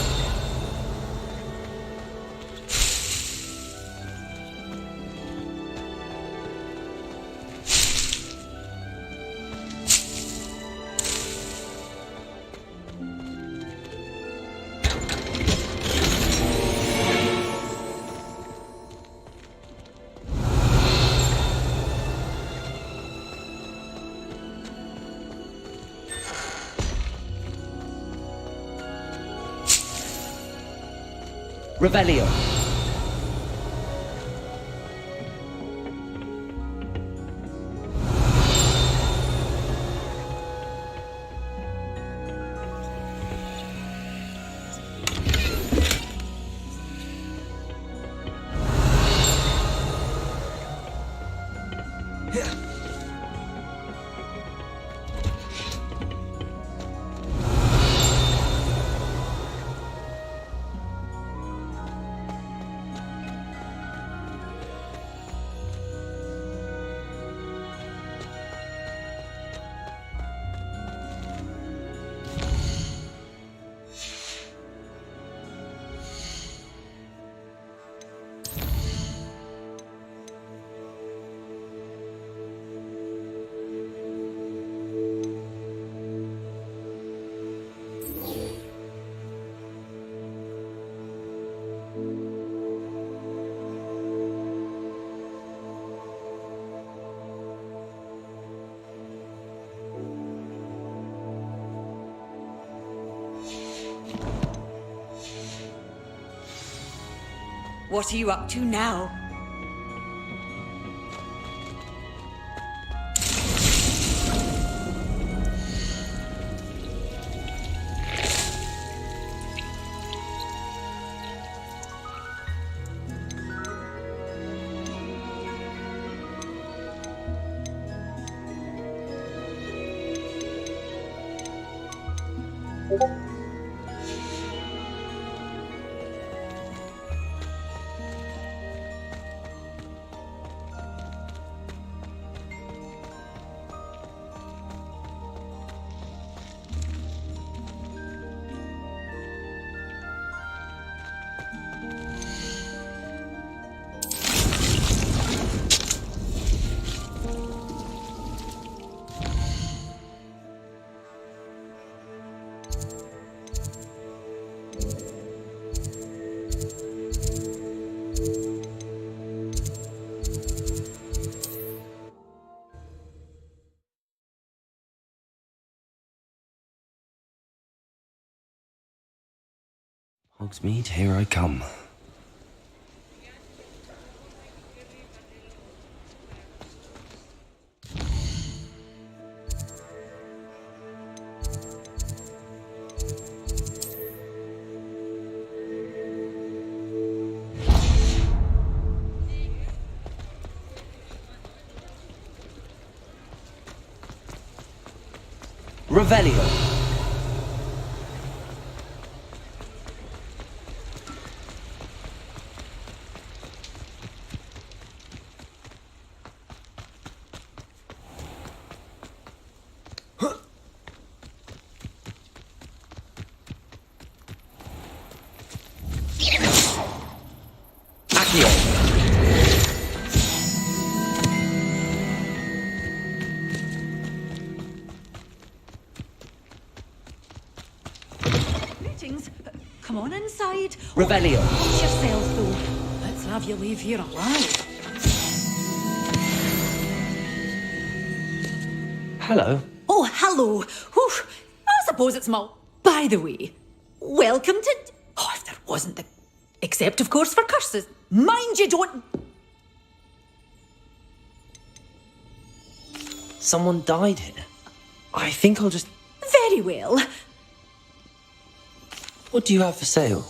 Revelio. What are you up to now? Hogsmeade, here I come. Revelio. Greetings. Come on inside. Revelio. Watch yourself, though. Let's have you leave here alive. Hello. Oh, hello. Whew. I suppose it's my... By the way, welcome to... Oh, if there wasn't the... Except, of course, for curses. Mind you don't... Someone died here. I think I'll just... Very well. What do you have for sale?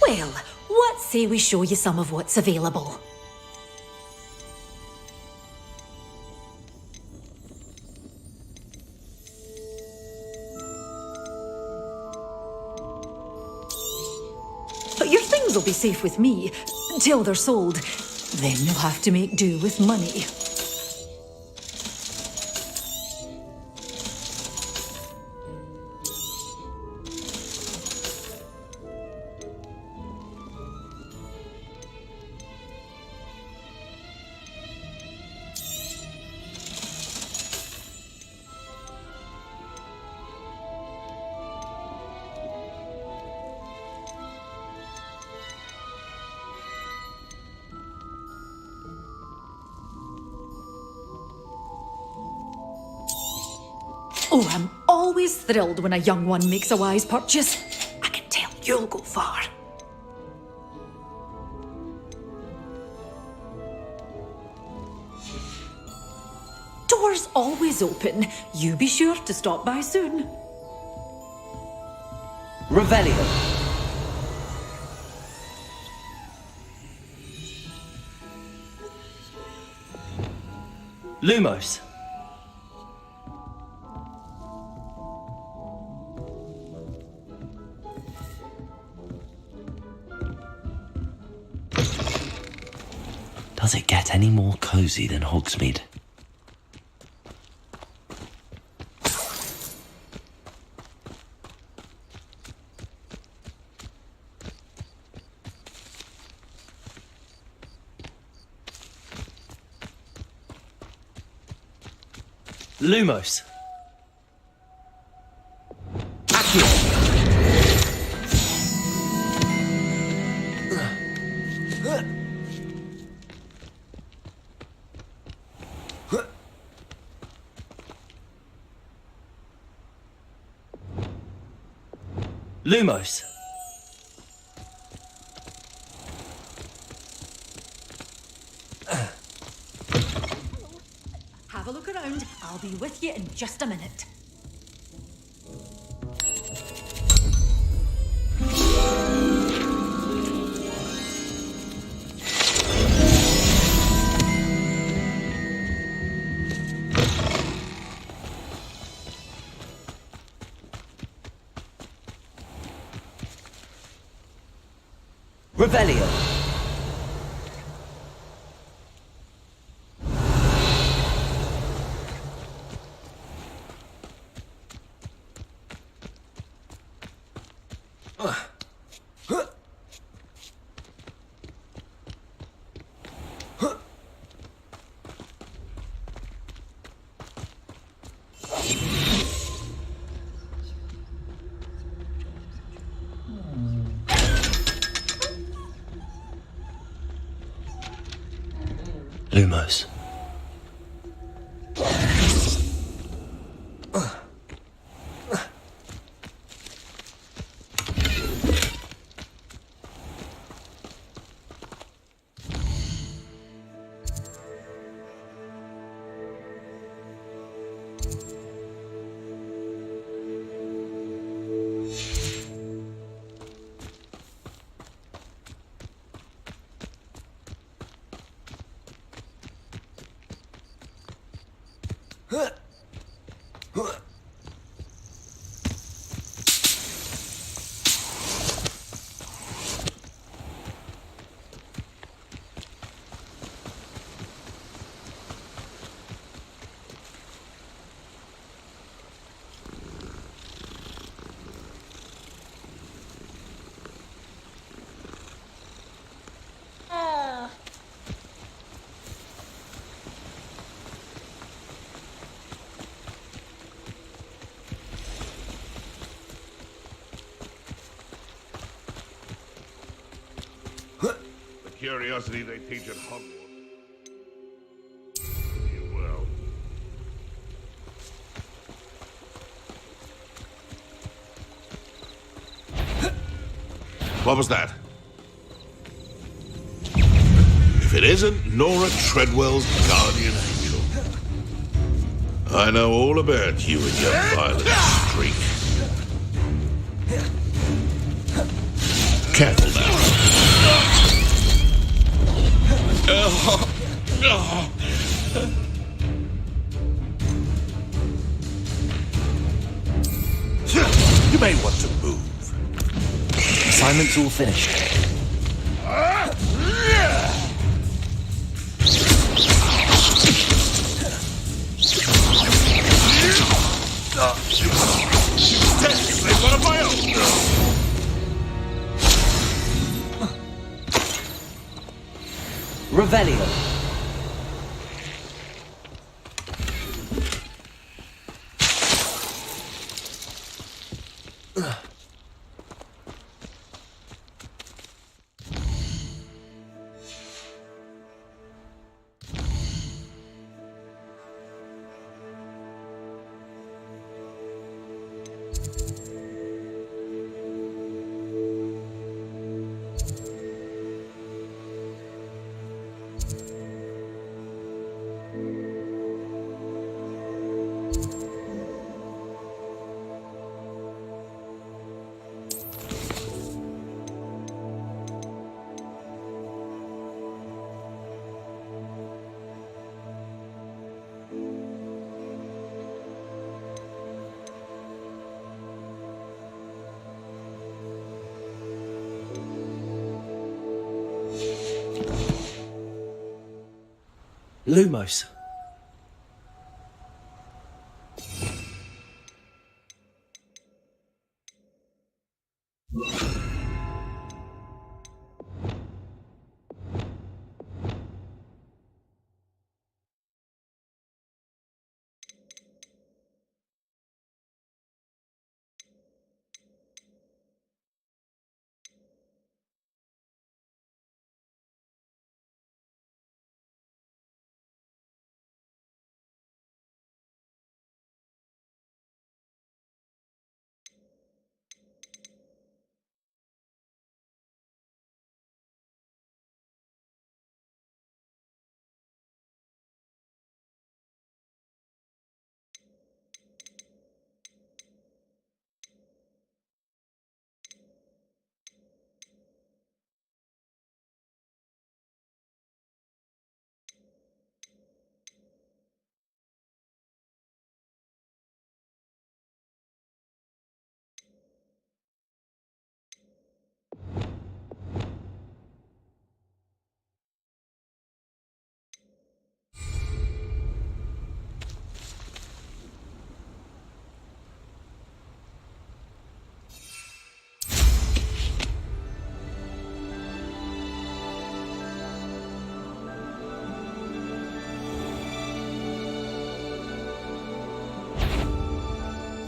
Well, what say we show you some of what's available? But your things will be safe with me, till they're sold. Then you'll have to make do with money. Oh, I'm always thrilled when a young one makes a wise purchase. I can tell you'll go far. Doors always open. You be sure to stop by soon. Revelio. Lumos. Does it get any more cozy than Hogsmeade? Lumos. Lumos. Have a look around. I'll be with you in just a minute. Revelio. Lumos. Curiosity they teach at Hogwarts. Well. What was that? If it isn't Nora Treadwell's guardian angel. I know all about you and your violent streak. Careful now. You may want to move. Assignment's all finished. Technically, one of my own. Revelio. Lumos.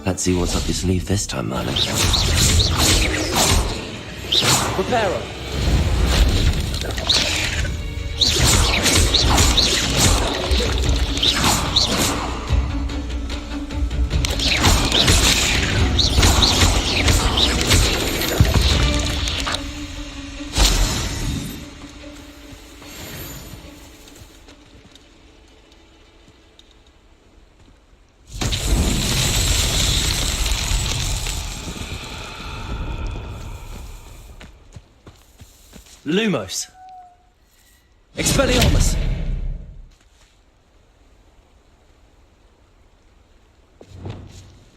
Let's see what's up your sleeve this time, Merlin. Preparo. Lumos. Expelliarmus.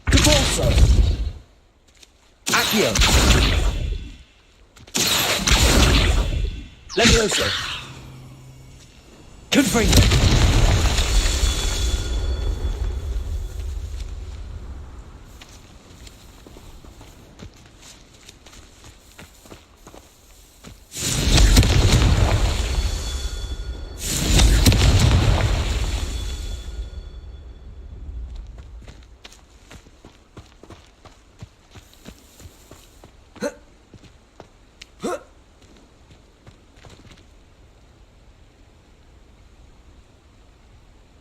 Capulso. Accio. Levioso. Confringo.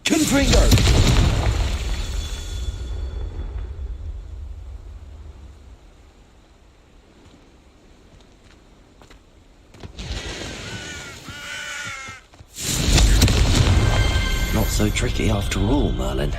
Confringo. Not so tricky after all, Merlin.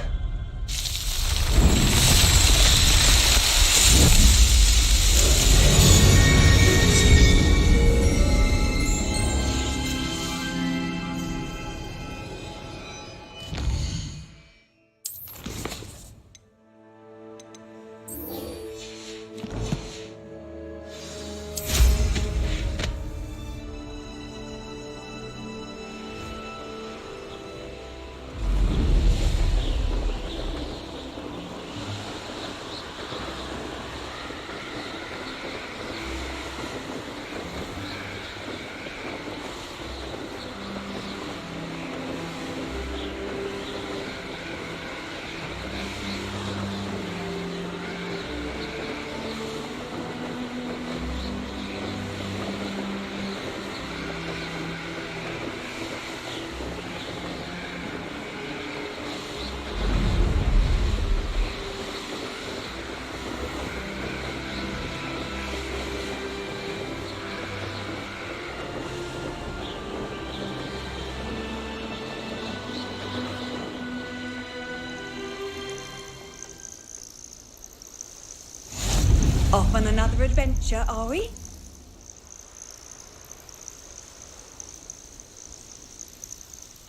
Off on another adventure, are we?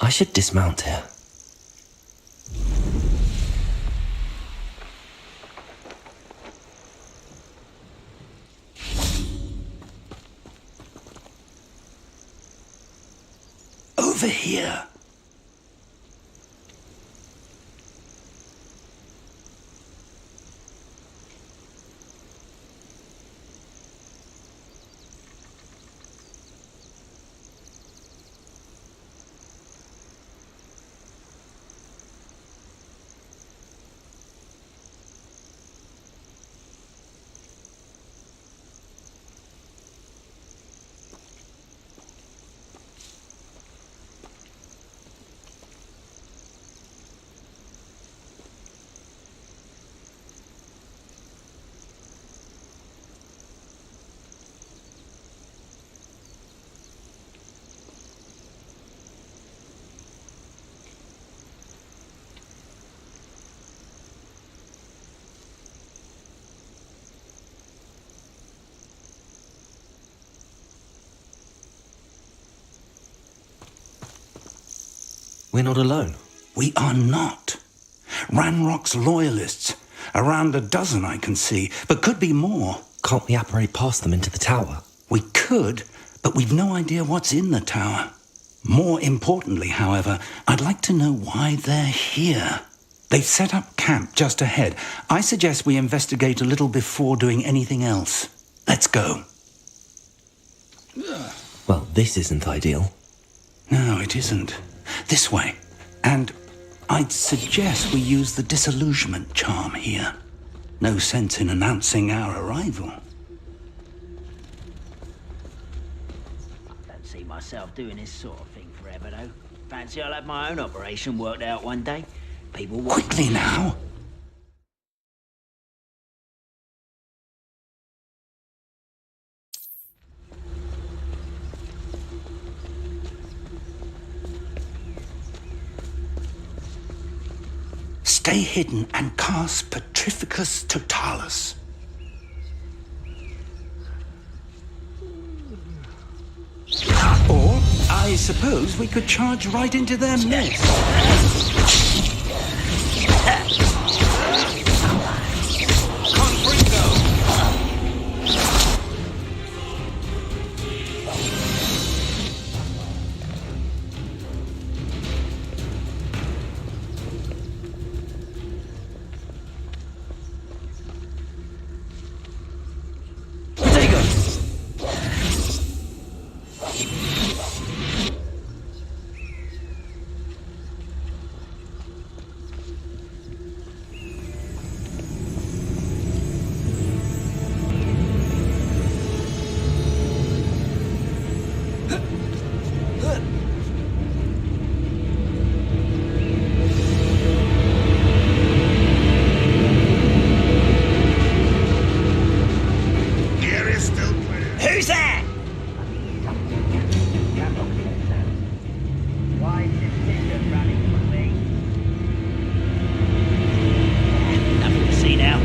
I should dismount here. Over here. We're not alone. We are not. Ranrock's loyalists. Around a dozen I can see, but could be more. Can't we apparate past them into the tower? We could, but we've no idea what's in the tower. More importantly, however, I'd like to know why they're here. They've set up camp just ahead. I suggest we investigate a little before doing anything else. Let's go. Well, this isn't ideal. No, it isn't. This way. And I'd suggest we use the disillusionment charm here. No sense in announcing our arrival. Don't see myself doing this sort of thing forever, though. Fancy I'll have my own operation worked out one day. People want... Quickly now! Stay hidden and cast Petrificus Totalis. Or, I suppose we could charge right into their midst. Who's that? Why is this vision running from me? Nothing to see now.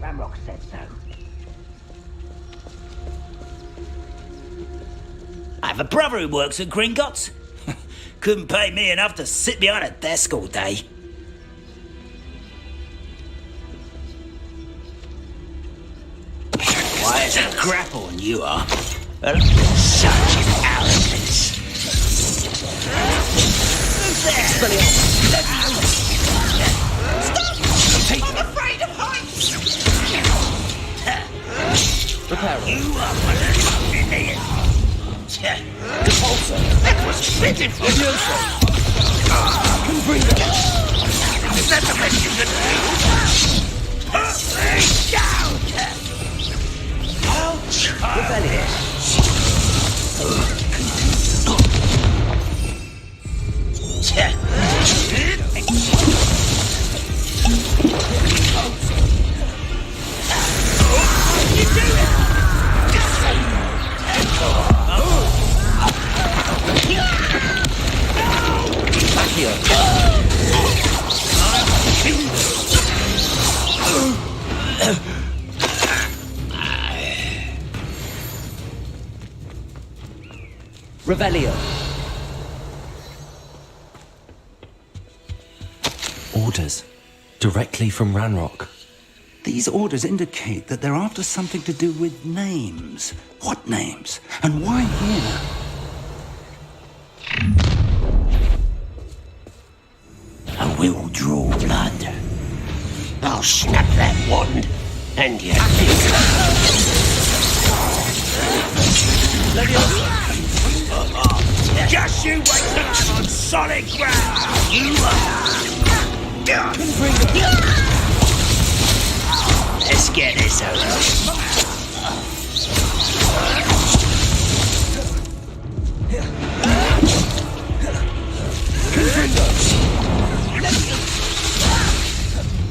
Ramrock said so. I have a brother who works at Gringotts. Couldn't pay me enough to sit behind a desk all day. Why, it's a grapple and you are. Such arrogance. Who's there? Stop! I'm afraid of heights! You are one of the fucking idiots. Repulsor. That was pitiful. Can bring them. Is that the best you can do? Put me down. Ouch. You do it. Revelio. Orders. Directly from Ranrock. These orders indicate that they're after something to do with names. What names? And why here? I will draw blood. I'll snap that wand, and you Just you wait till I'm on solid ground. You Let's get this over.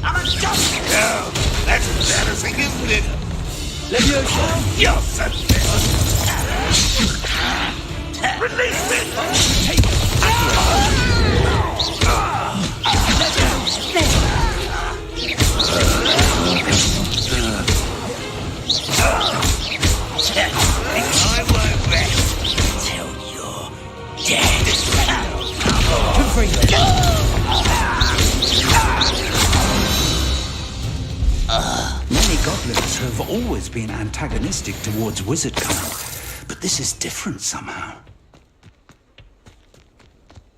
I'm a dust. Oh, that's embarrassing, isn't it? Leviosa. You're so release me! Many goblins have always been antagonistic towards wizard kind, but this is different somehow.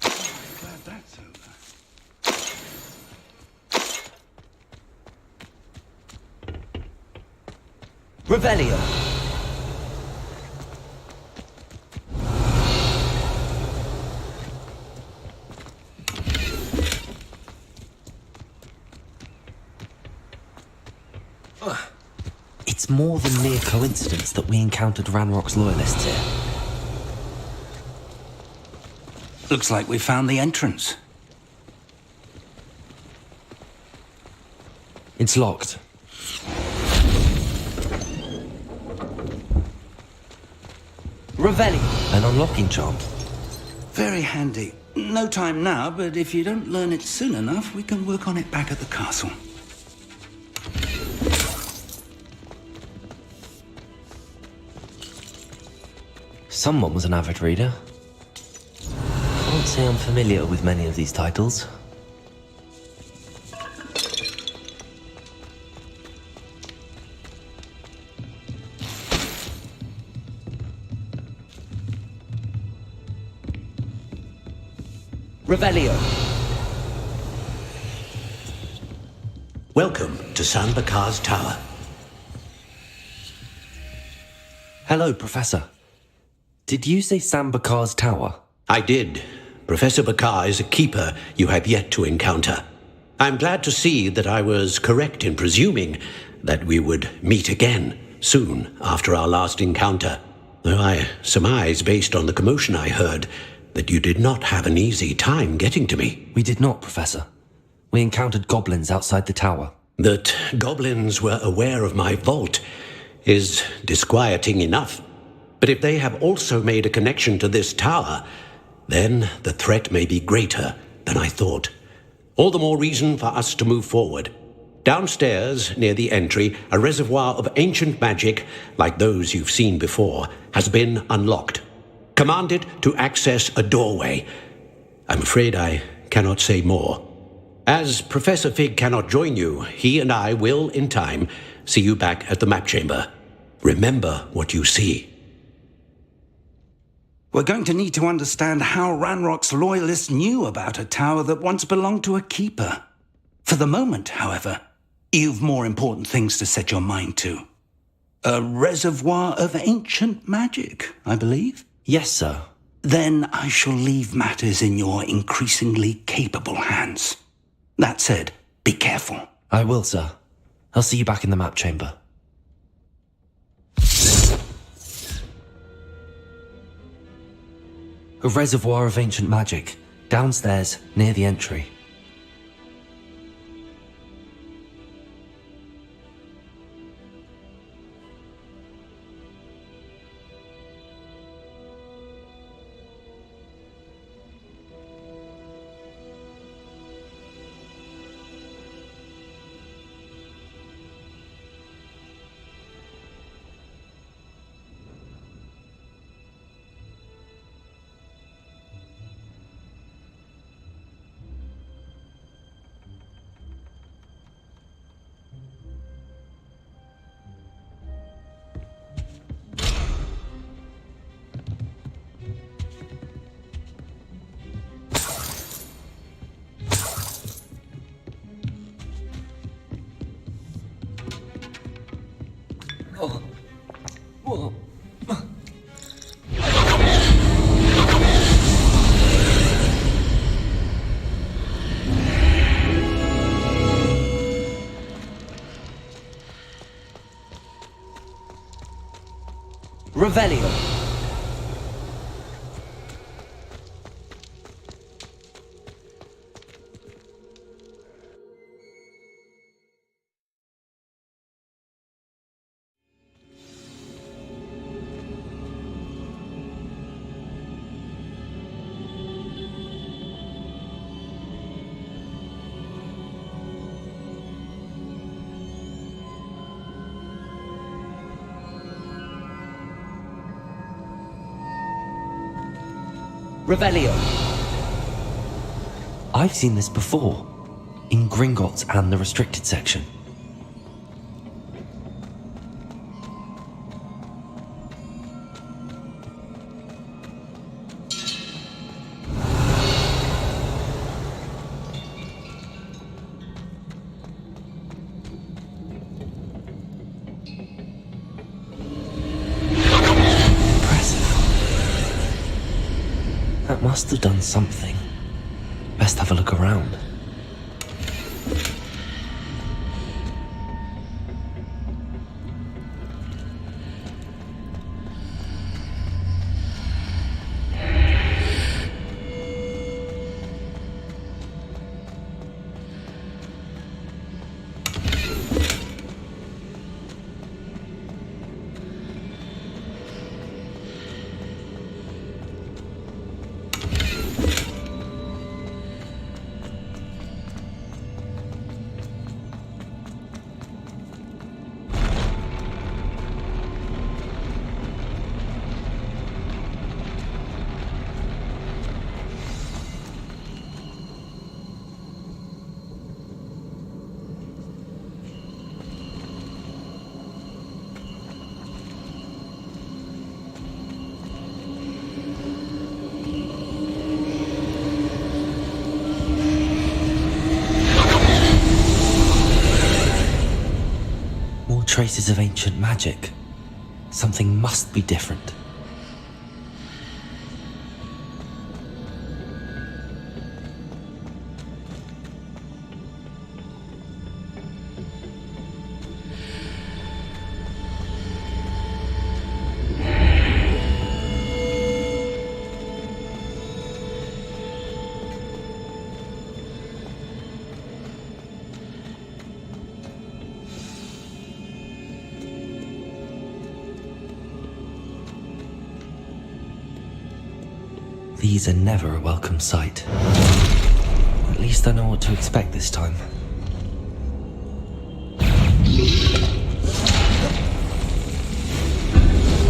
Glad that's over. Revelio. It's more than mere coincidence that we encountered Ranrock's loyalists here. Looks like we found the entrance. It's locked. Revelio. An unlocking charm. Very handy. No time now, but if you don't learn it soon enough, we can work on it back at the castle. Someone was an avid reader. I won't say I'm familiar with many of these titles. Revelio. Welcome to Sanbakar's Tower. Hello, Professor. Did you say Sambakar's Tower? I did. Professor Bakar is a keeper you have yet to encounter. I'm glad to see that I was correct in presuming that we would meet again soon after our last encounter. Though I surmise, based on the commotion I heard, that you did not have an easy time getting to me. We did not, Professor. We encountered goblins outside the tower. That goblins were aware of my vault is disquieting enough. But if they have also made a connection to this tower, then the threat may be greater than I thought. All the more reason for us to move forward. Downstairs, near the entry, a reservoir of ancient magic, like those you've seen before, has been unlocked. Commanded to access a doorway. I'm afraid I cannot say more. As Professor Fig cannot join you, he and I will, in time, see you back at the map chamber. Remember what you see. We're going to need to understand how Ranrock's loyalists knew about a tower that once belonged to a keeper. For the moment, however, you've more important things to set your mind to. A reservoir of ancient magic, I believe? Yes, sir. Then I shall leave matters in your increasingly capable hands. That said, be careful. I will, sir. I'll see you back in the map chamber. A reservoir of ancient magic, downstairs, near the entry. Revelio. Revelio. I've seen this before, in Gringotts and the restricted section. Must have done something. Best have a look around. Traces of ancient magic. Something must be different. These are never a welcome sight. At least I know what to expect this time.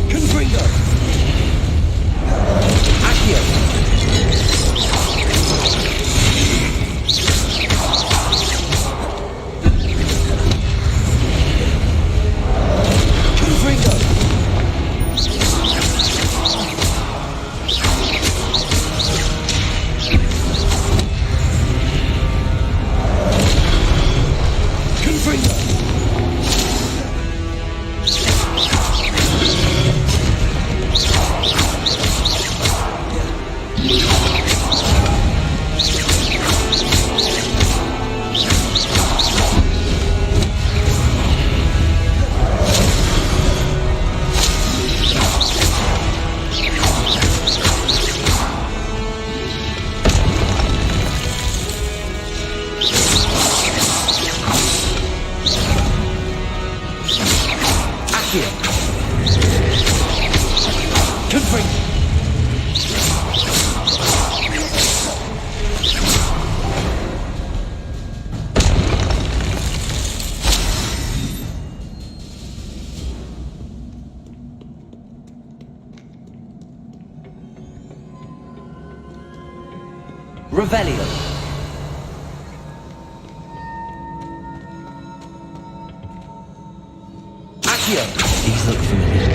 Confringo! Accio! Revelio. Accio. These look familiar.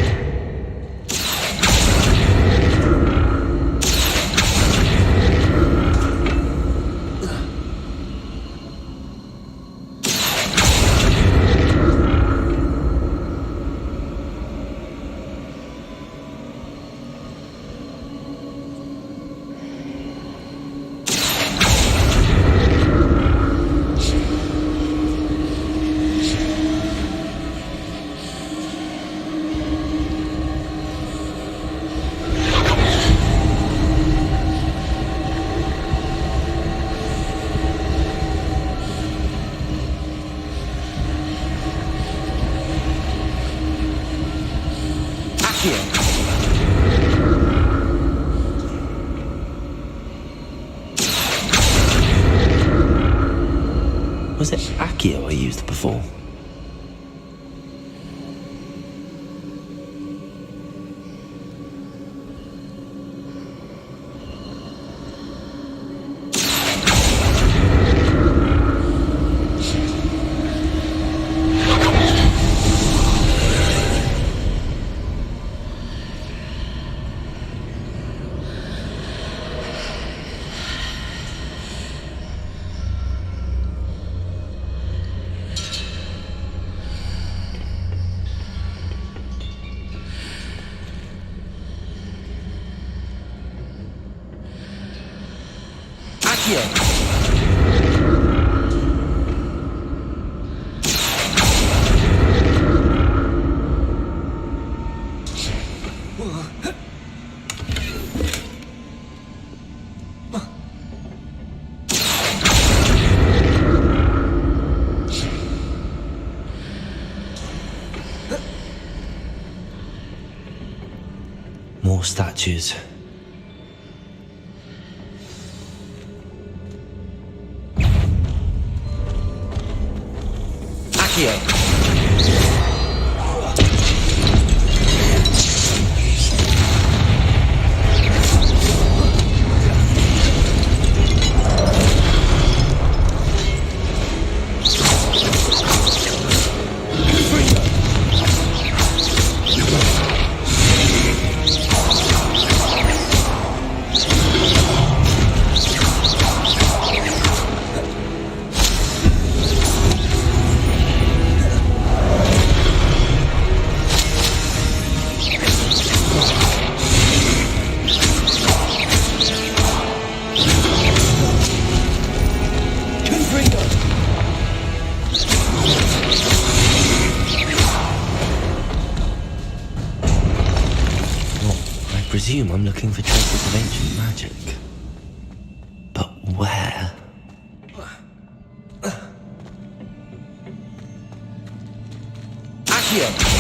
Was it Accio I used before? More statues. Accio! I presume I'm looking for traces of ancient magic. But where? Accio!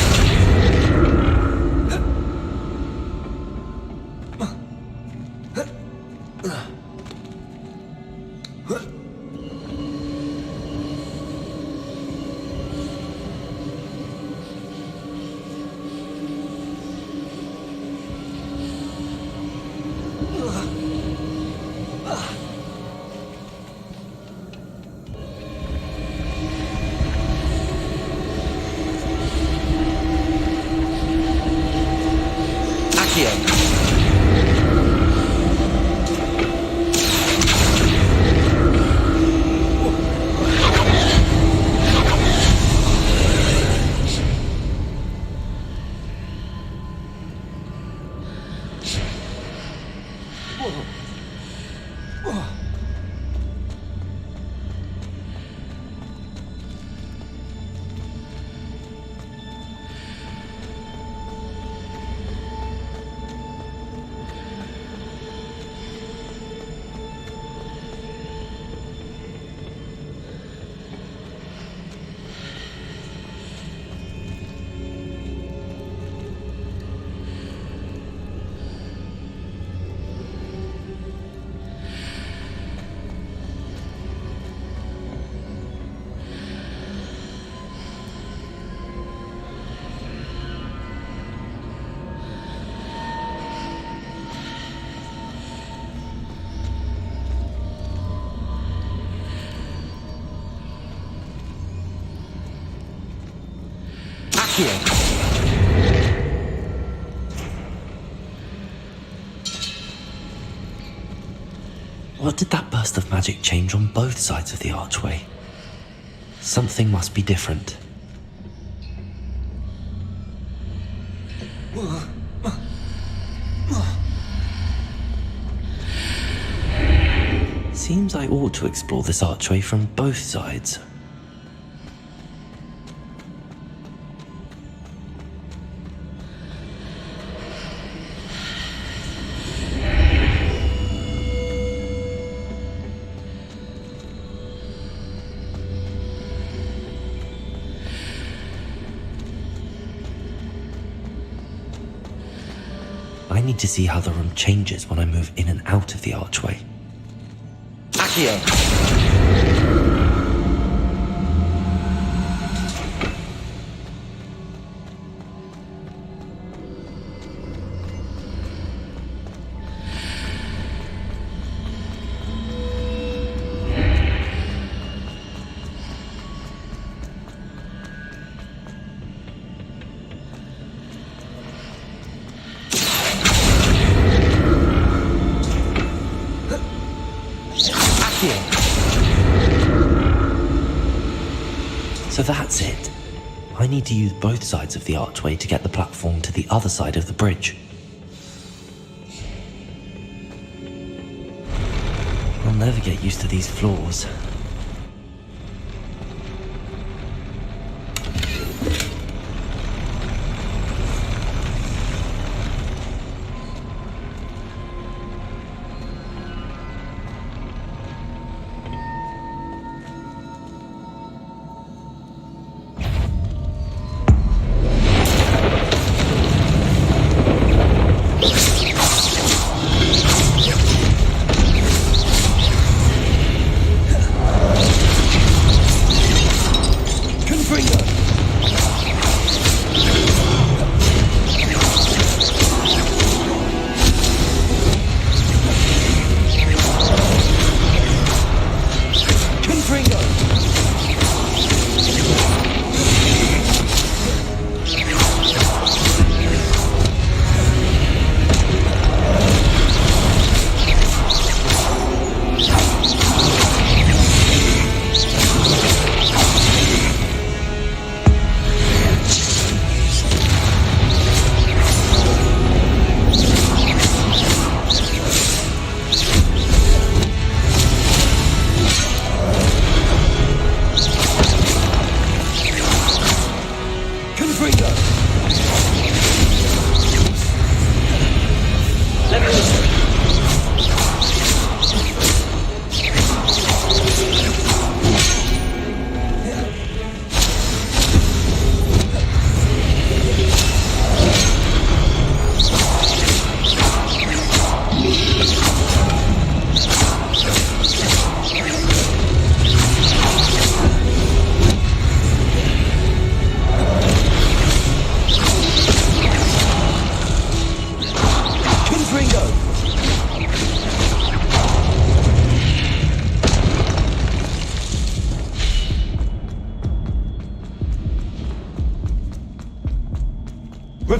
What did that burst of magic change on both sides of the archway? Something must be different. Seems I ought to explore this archway from both sides. I need to see how the room changes when I move in and out of the archway. Accio! So that's it. I need to use both sides of the archway to get the platform to the other side of the bridge. never get used to these floors.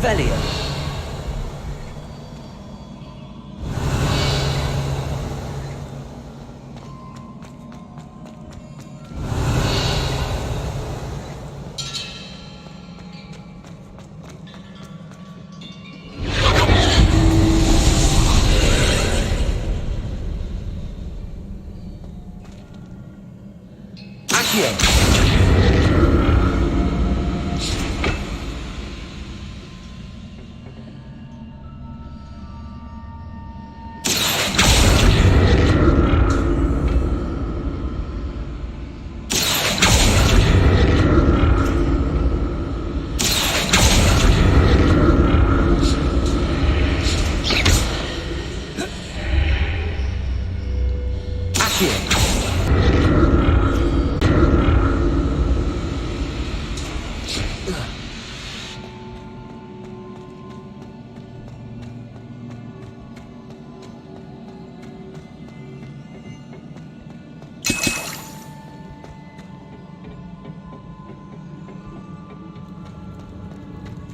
Revelio.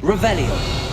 Revelio.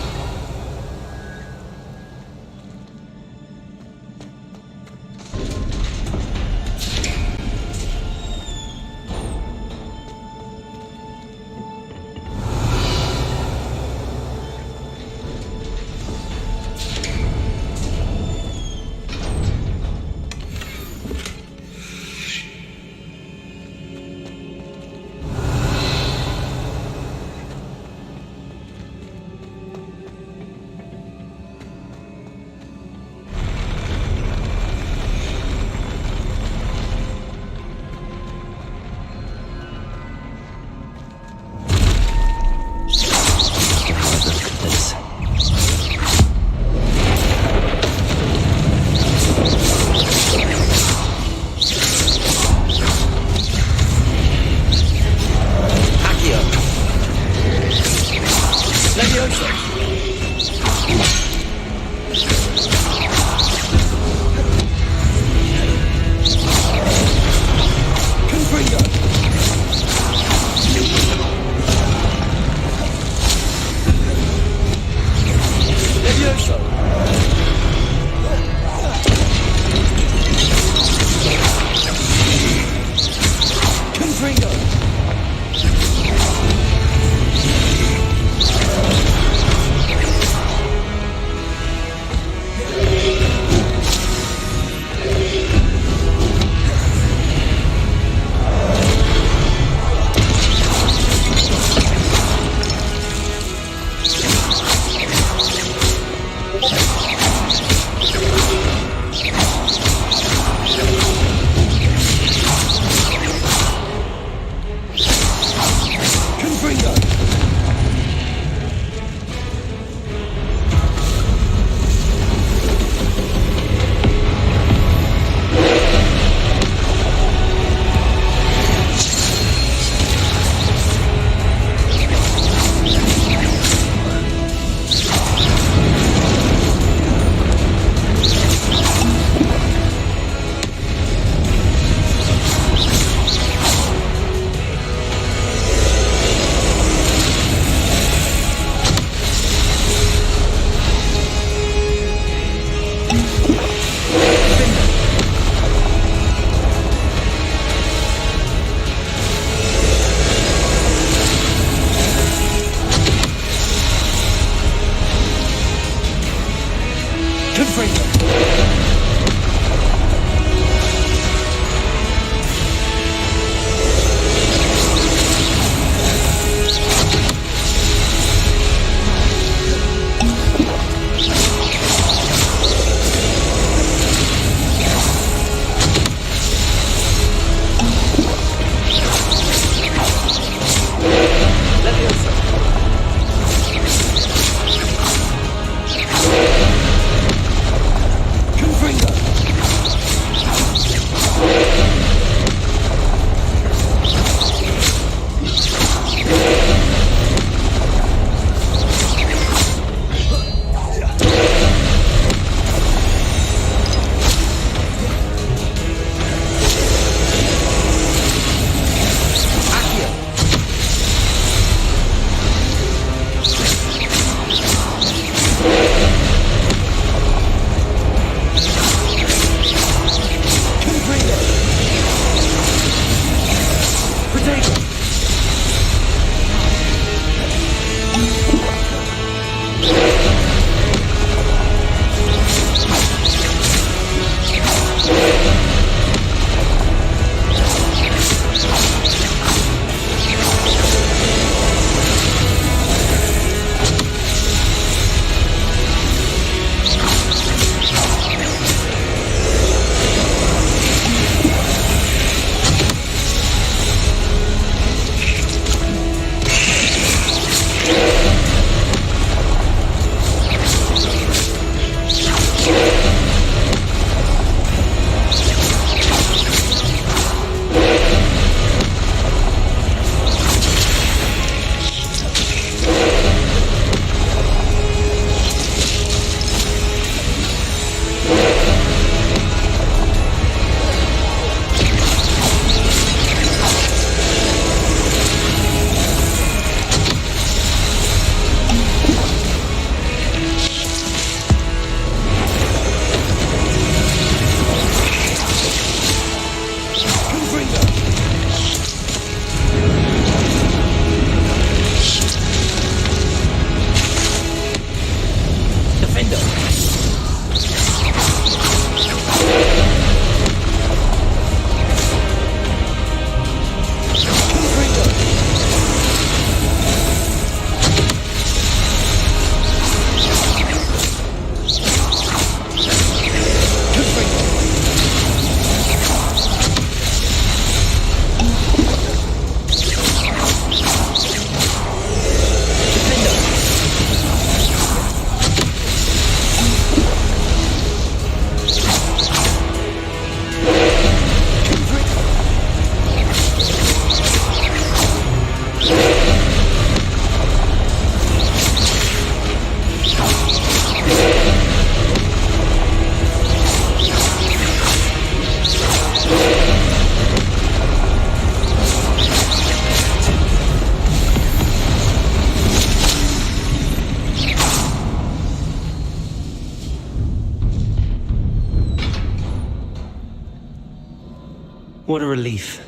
What a relief.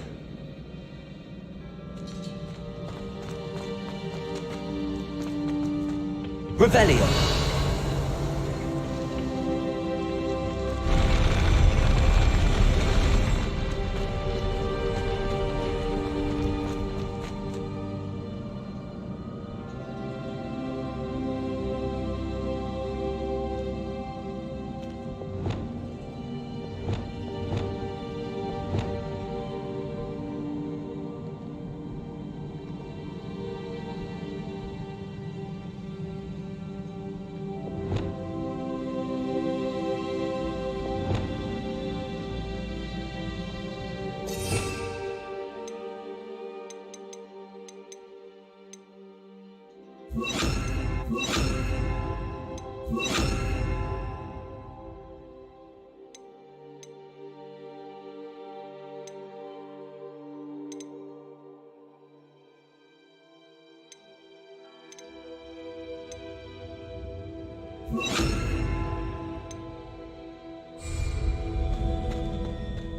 Revelio.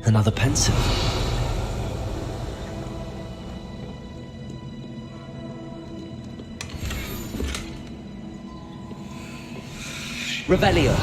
Another pencil. Revelio.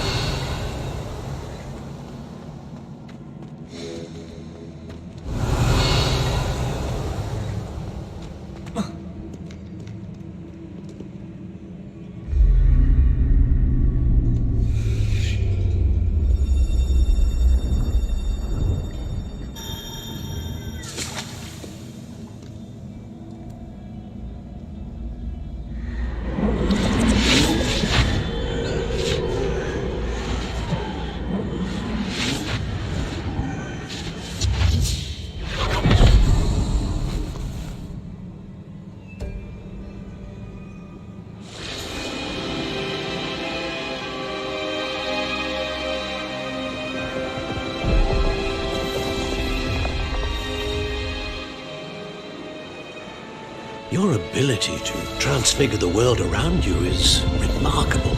Your ability to transfigure the world around you is remarkable.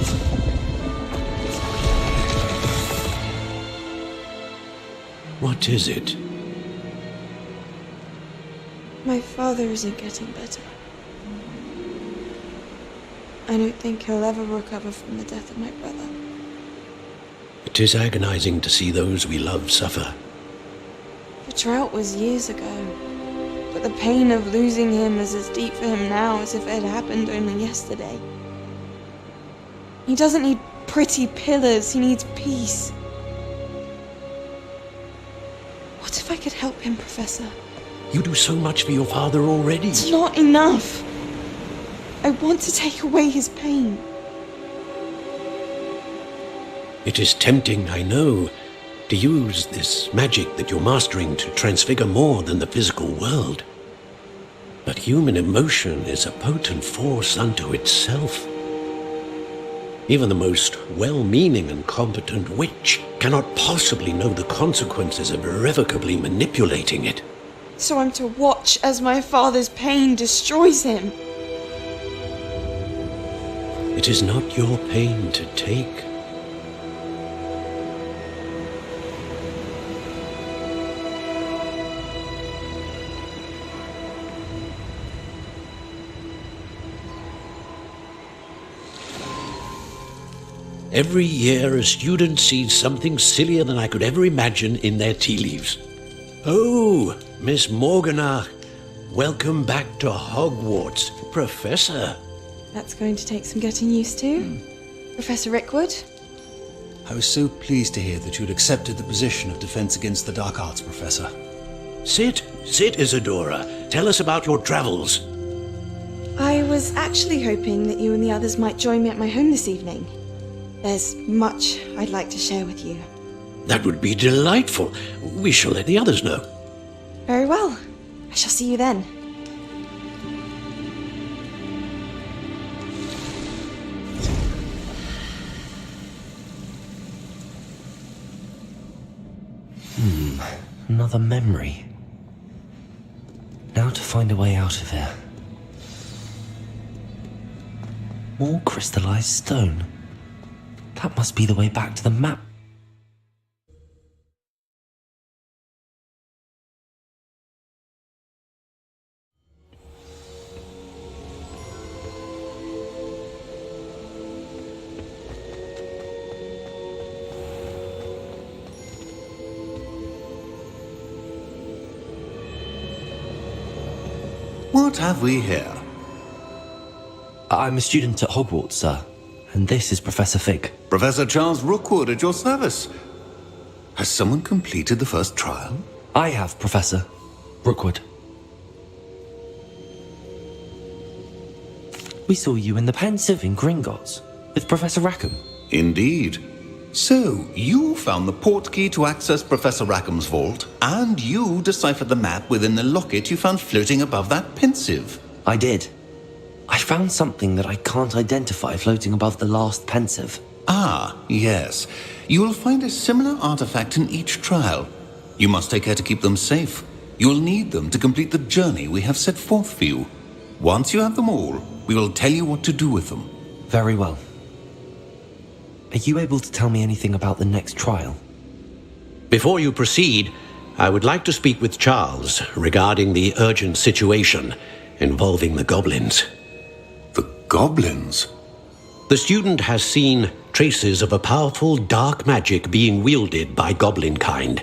What is it? My father isn't getting better. I don't think he'll ever recover from the death of my brother. It is agonizing to see those we love suffer. The drought was years ago, but the pain of losing him is as deep for him now as if it had happened only yesterday. He doesn't need pretty pillars, he needs peace. What if I could help him, Professor? You do so much for your father already. It's not enough. I want to take away his pain. It is tempting, I know, to use this magic that you're mastering to transfigure more than the physical world. But human emotion is a potent force unto itself. Even the most well-meaning and competent witch cannot possibly know the consequences of irrevocably manipulating it. So I'm to watch as my father's pain destroys him. It is not your pain to take. Every year, a student sees something sillier than I could ever imagine in their tea leaves. Oh, Miss Morganach, welcome back to Hogwarts, Professor. That's going to take some getting used to. Professor Rickwood? I was so pleased to hear that you'd accepted the position of Defense Against the Dark Arts, Professor. Sit, Isadora. Tell us about your travels. I was actually hoping that you and the others might join me at my home this evening. There's much I'd like to share with you. That would be delightful. We shall let the others know. Very well. I shall see you then. Another memory. Now to find a way out of here. More crystallized stone. That must be the way back to the map What have we here? I'm a student at Hogwarts, sir. And this is Professor Fig. Professor Charles Rookwood at your service. Has someone completed the first trial? I have, Professor Rookwood. We saw you in the Pensive in Gringotts with Professor Rackham. Indeed. So, you found the portkey to access Professor Rackham's vault, and you deciphered the map within the locket you found floating above that Pensive. I did. I found something that I can't identify floating above the last Pensive. Ah, yes. You will find a similar artifact in each trial. You must take care to keep them safe. You will need them to complete the journey we have set forth for you. Once you have them all, we will tell you what to do with them. Very well. Are you able to tell me anything about the next trial? Before you proceed, I would like to speak with Charles regarding the urgent situation involving the goblins. The goblins? The student has seen traces of a powerful dark magic being wielded by goblin kind.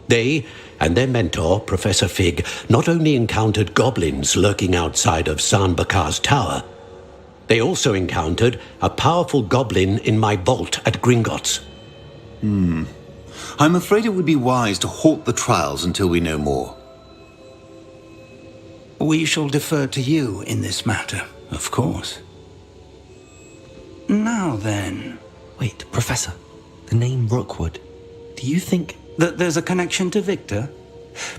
They and their mentor, Professor Fig, not only encountered goblins lurking outside of San Bakar's tower, they also encountered a powerful goblin in my vault at Gringotts. I'm afraid it would be wise to halt the trials until we know more. We shall defer to you in this matter, of course. Now then... Wait, Professor. The name Rookwood. Do you think... that there's a connection to Victor?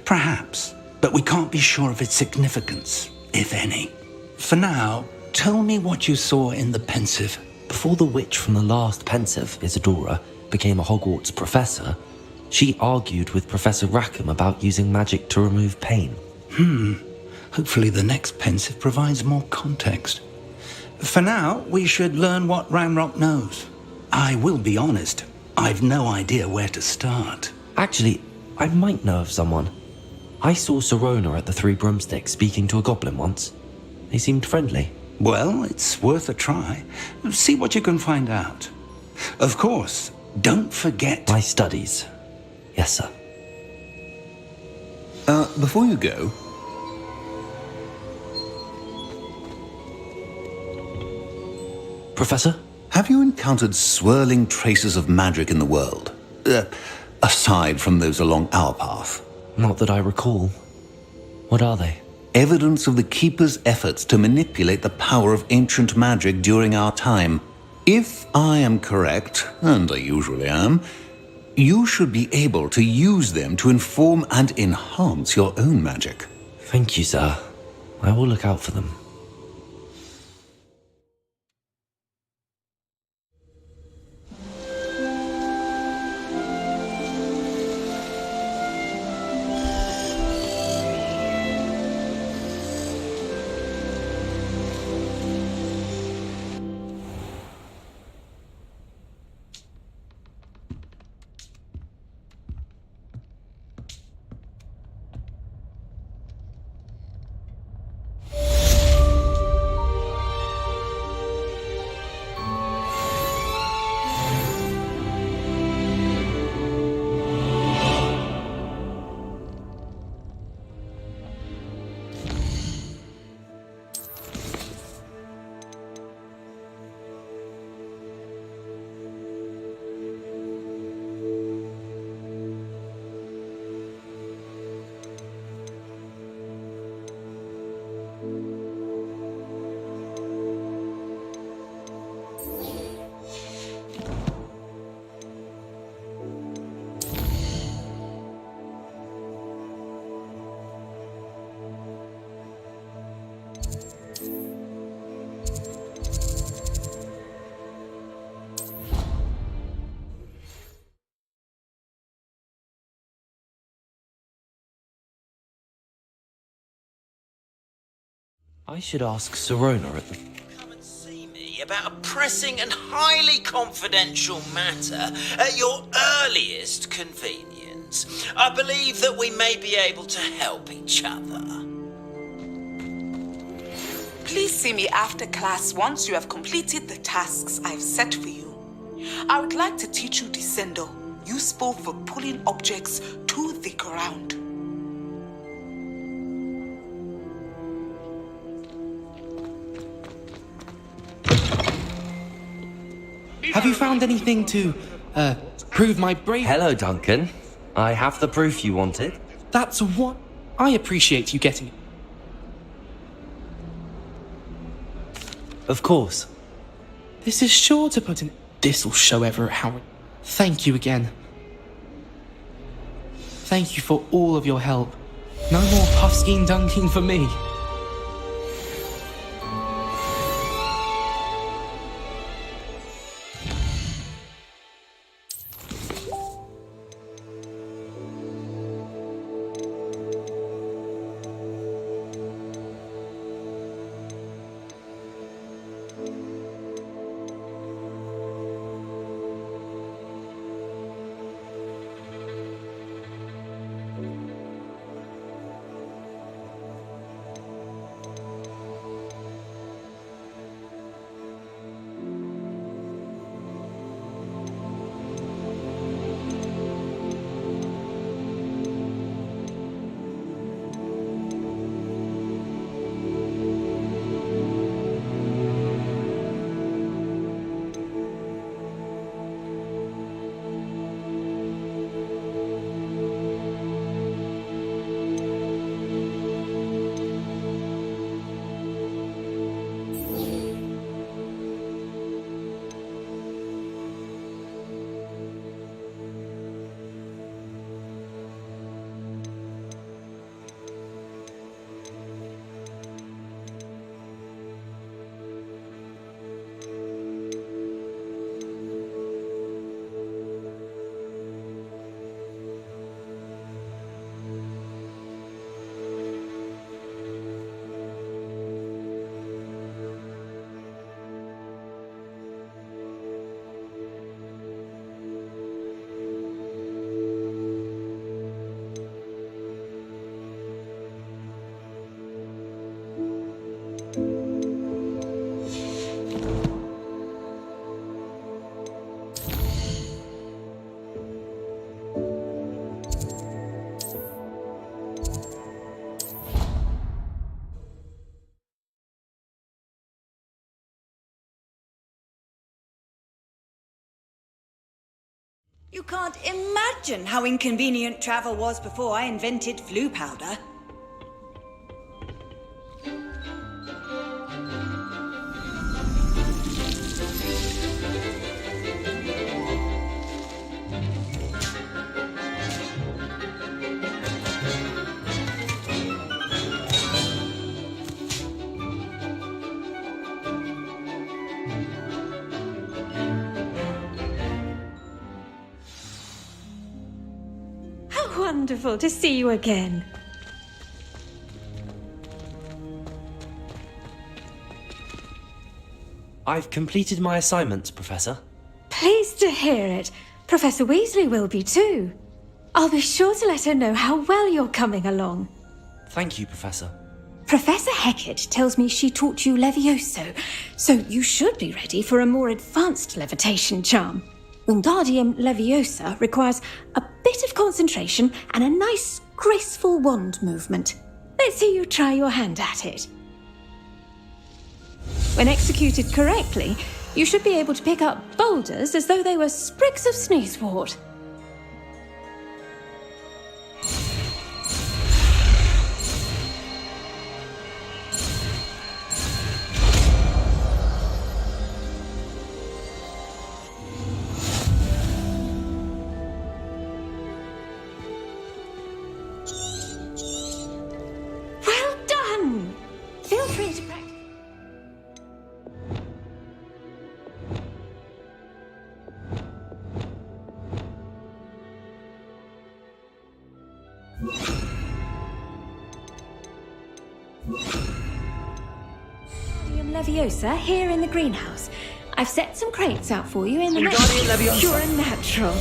Perhaps, but we can't be sure of its significance, if any. For now, tell me what you saw in the Pensive. Before the witch from the last Pensive, Isadora, became a Hogwarts professor, she argued with Professor Rackham about using magic to remove pain. Hopefully the next Pensive provides more context. For now, we should learn what Ranrock knows. I will be honest, I've no idea where to start. Actually, I might know of someone. I saw Sirona at the Three Broomsticks speaking to a goblin once. They seemed friendly. Well, it's worth a try. See what you can find out. Of course, don't forget... my studies. Yes, sir. Before you go... Professor? Have you encountered swirling traces of magic in the world? Aside from those along our path? Not that I recall. What are they? Evidence of the Keeper's efforts to manipulate the power of ancient magic during our time. If I am correct, and I usually am, you should be able to use them to inform and enhance your own magic. Thank you, sir. I will look out for them. I should ask Sirona at the... Come and see me about a pressing and highly confidential matter at your earliest convenience. I believe that we may be able to help each other. Please see me after class once you have completed the tasks I've set for you. I would like to teach you Descendo, useful for pulling objects to the ground. Have you found anything to, prove my bravery? Hello, Duncan. I have the proof you wanted. That's what... I appreciate you getting it. Of course. This is sure to put in... This'll show Everett how... Thank you again. Thank you for all of your help. No more puffskein dunking for me. You can't imagine how inconvenient travel was before I invented flu powder. Wonderful to see you again. I've completed my assignments, Professor. Pleased to hear it. Professor Weasley will be too. I'll be sure to let her know how well you're coming along. Thank you, Professor. Professor Hecat tells me she taught you Levioso, so you should be ready for a more advanced levitation charm. Wingardium Leviosa requires a bit of concentration and a nice, graceful wand movement. Let's see you try your hand at it. When executed correctly, you should be able to pick up boulders as though they were sprigs of sneezewort. Feel free to practice. Leviosa here in the greenhouse. I've set some crates out for you in the next pure and natural.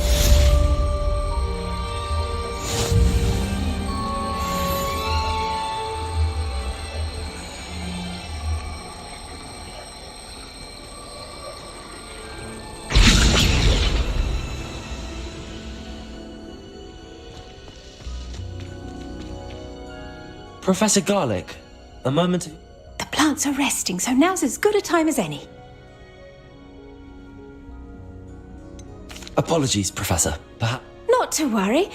Professor Garlick, a moment of... The plants are resting, so now's as good a time as any. Apologies, Professor. Perhaps... Not to worry.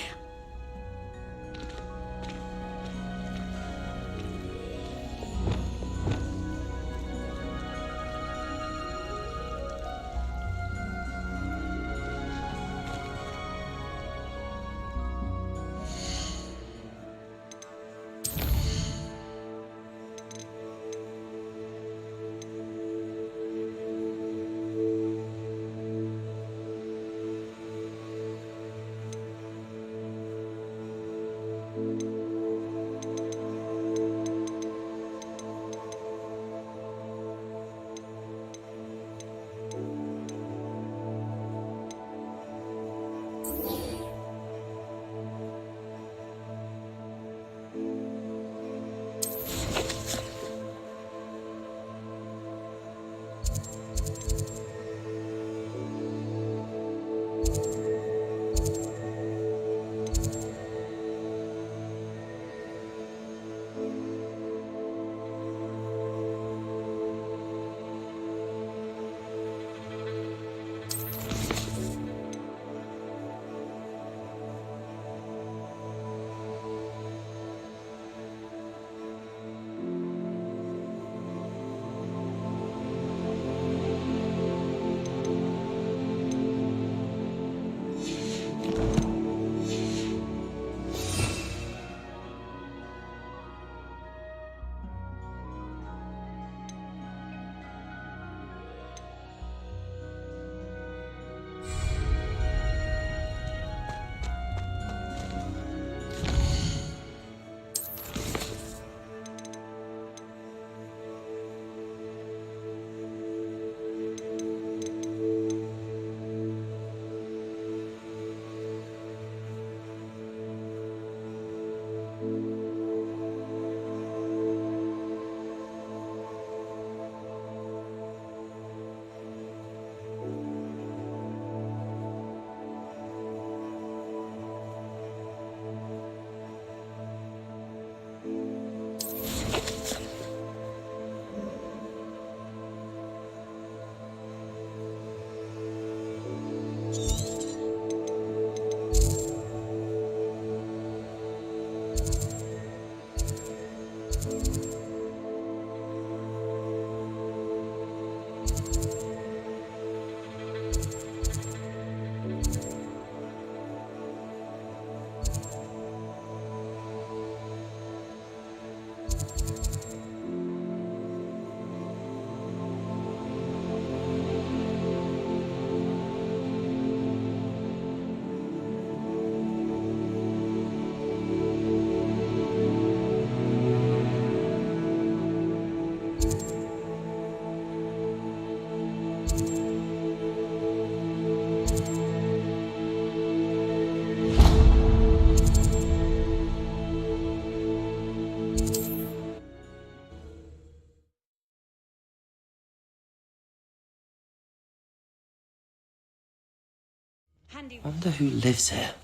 I wonder who lives here.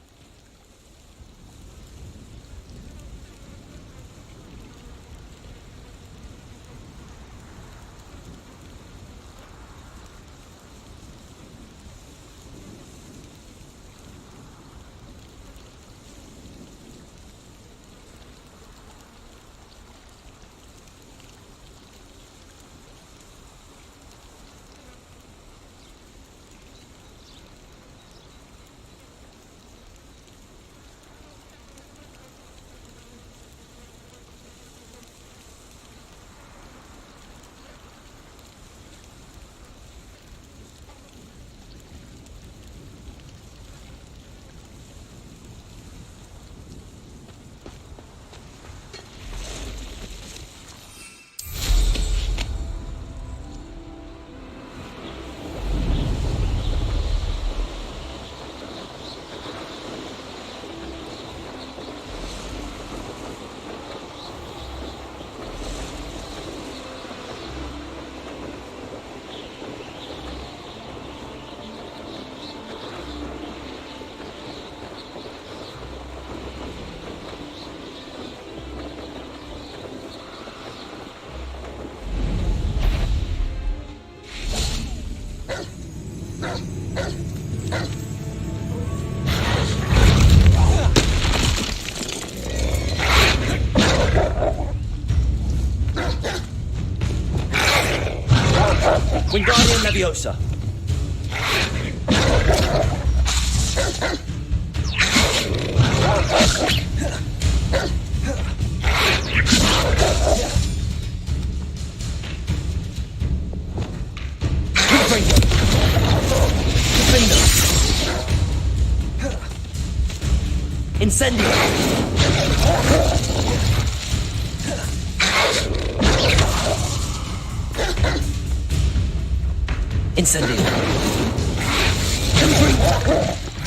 Wingardium Leviosa. Incendio! Incendio!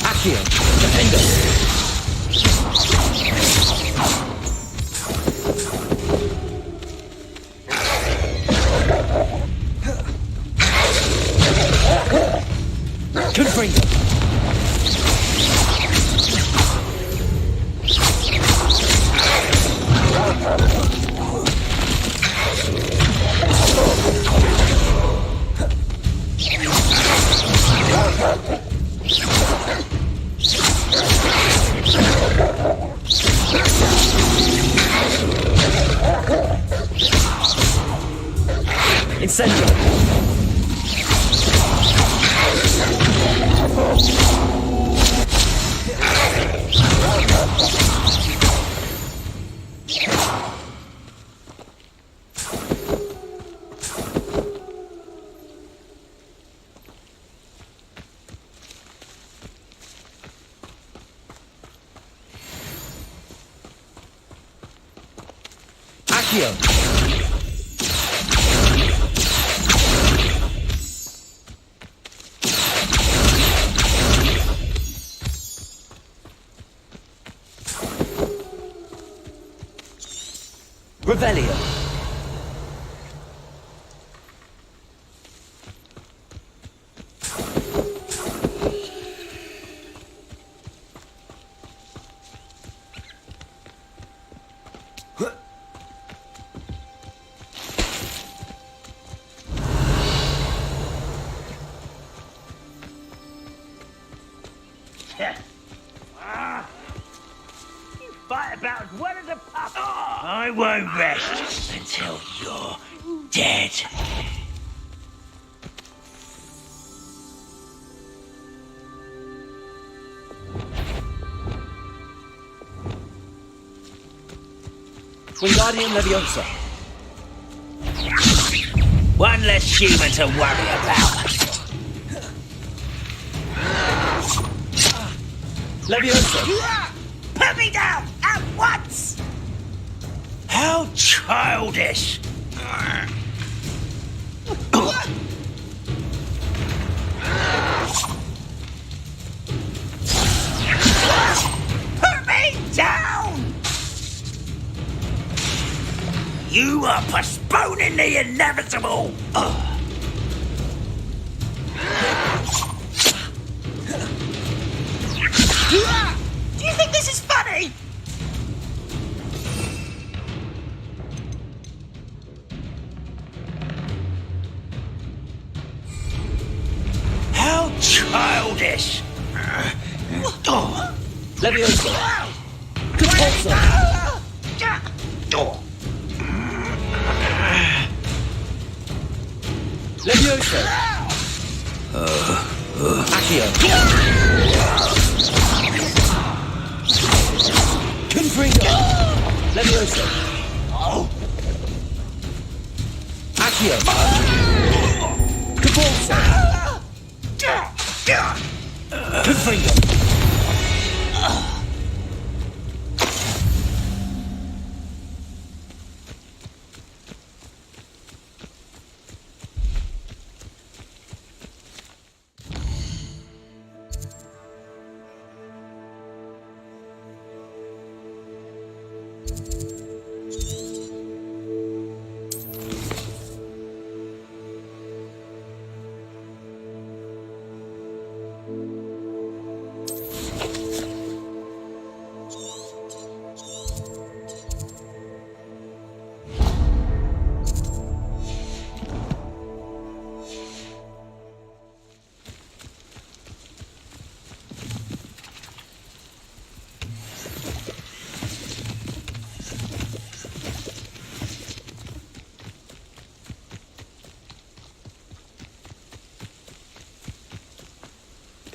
Accio! Defendo! Confringo! Incendio! Accio! Revelio! You fight about as well as a pup. I won't rest until you're dead. Wingardium Leviosa. One less human to worry about. Leviosa. Put me down at once! How childish! Put me down! You are postponing the inevitable! Do you think this is funny? How childish! Leviosa. Compulso. Leviosa. Accio. Confringo. Leviosa. Accio. Compulso. Confringo.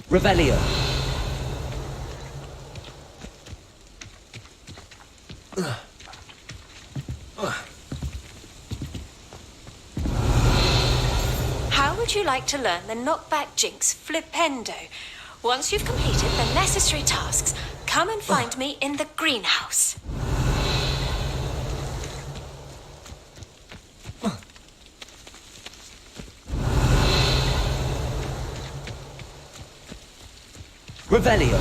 Revelio. How would you like to learn the knockback jinx flipendo? Once you've completed the necessary tasks, come and find me in the greenhouse. Revelio.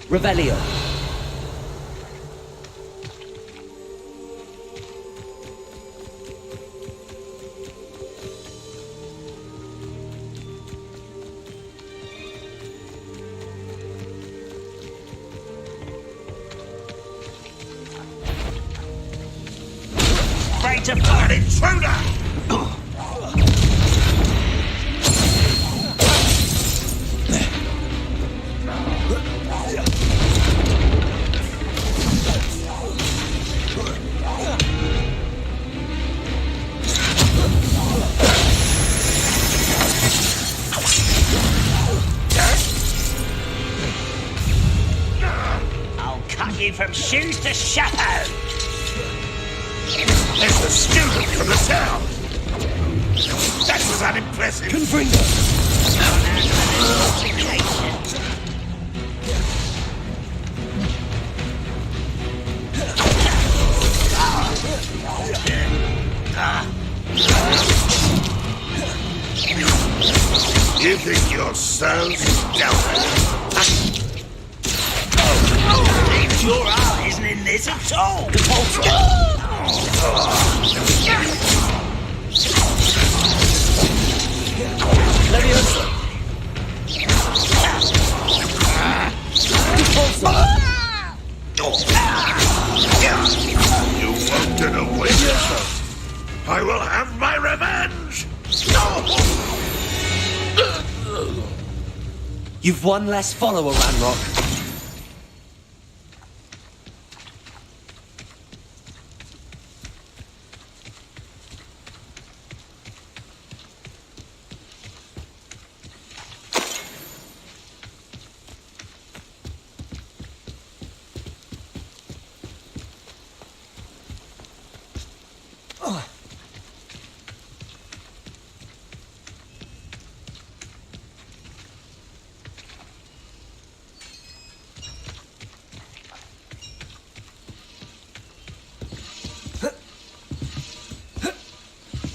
Revelio. Afraid to fight, intruder! I'll cut you from shoes to shadow! There's the student from the town! That was unimpressive! Confringo! You think you're so stealthy? Seems your art isn't in this at all! Leviosa. You won't get away with it. I will have my revenge! You've one less follower, Ranrock.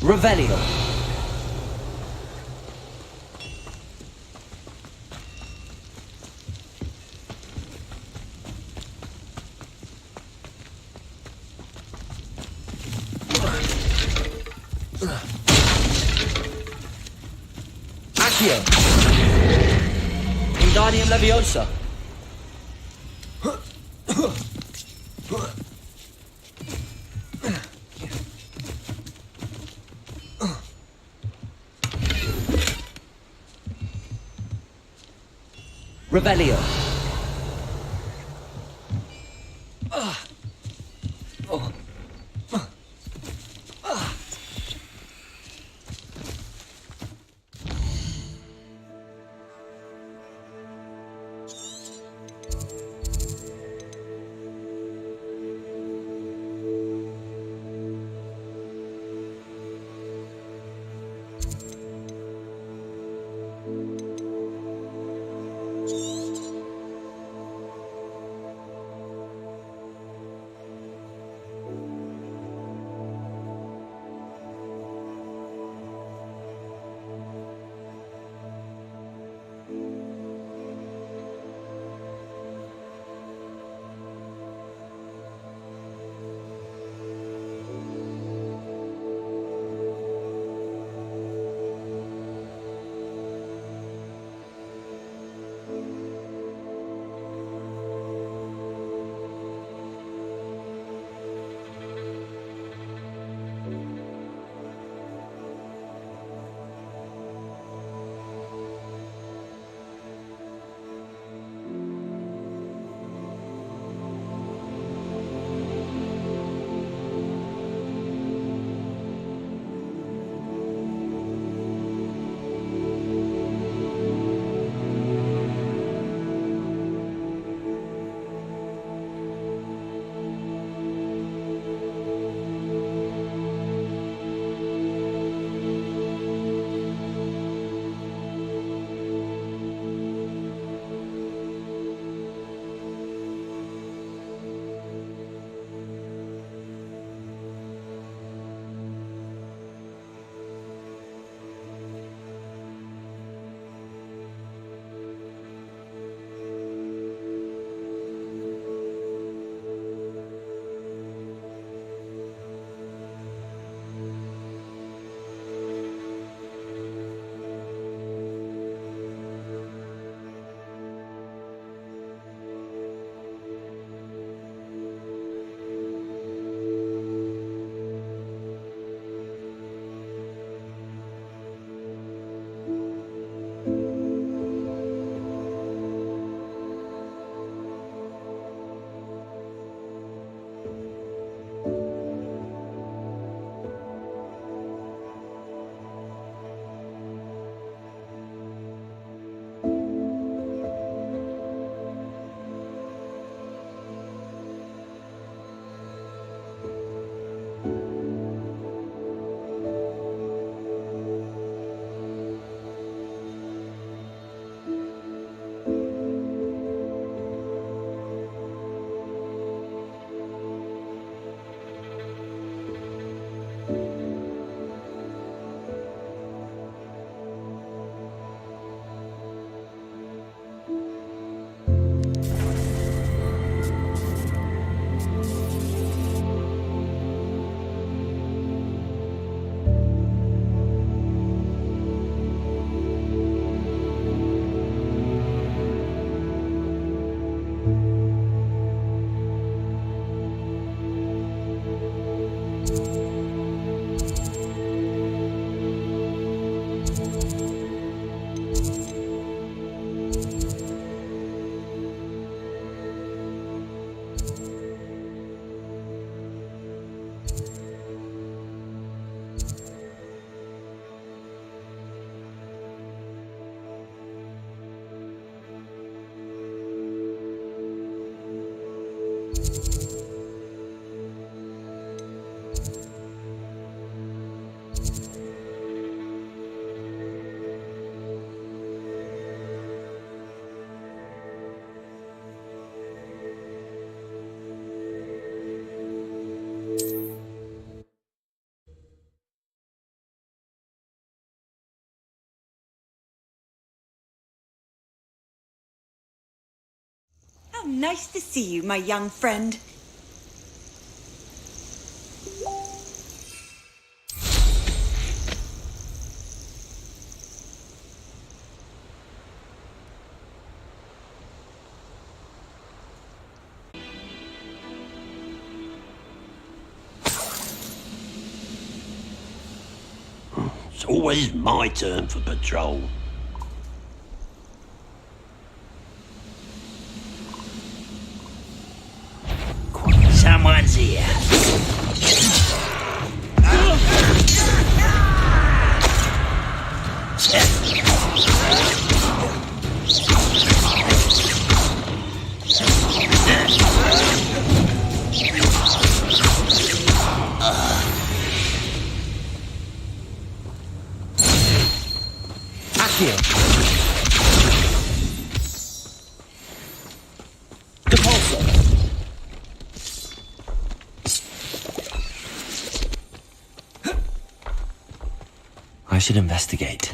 Revelio. Accio. Wingardium Leviosa. Revelio. How nice to see you, my young friend. It's always my turn for patrol. Someone's here. Accio. Depulso. I should investigate.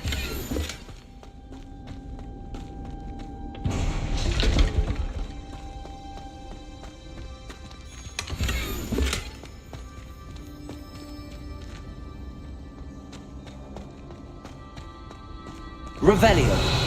Revelio.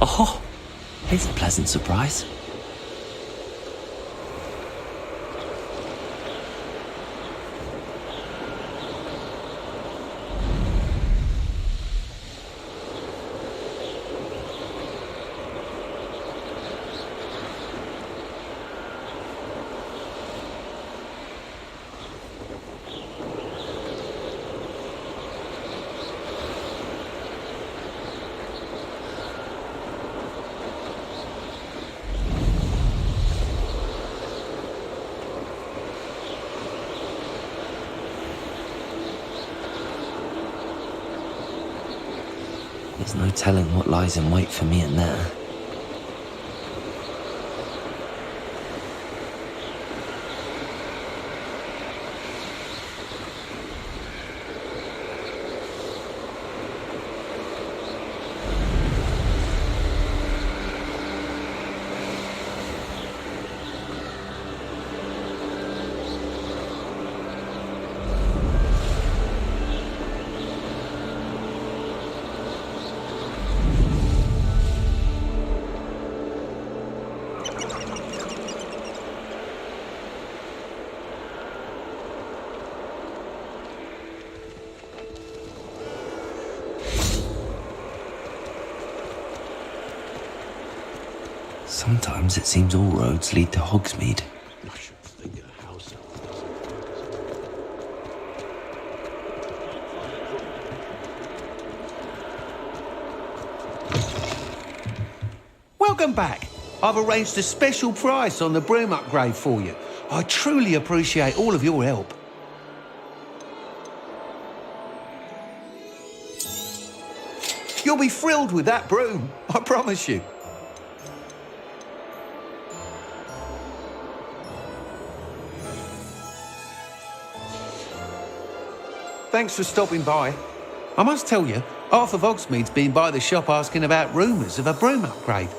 Oh, it's a pleasant surprise. There's no telling what lies in wait for me in there. Sometimes it seems all roads lead to Hogsmeade. Welcome back. I've arranged a special price on the broom upgrade for you. I truly appreciate all of your help. You'll be thrilled with that broom, I promise you. Thanks for stopping by. I must tell you, half of Hogsmeade's been by the shop asking about rumours of a broom upgrade.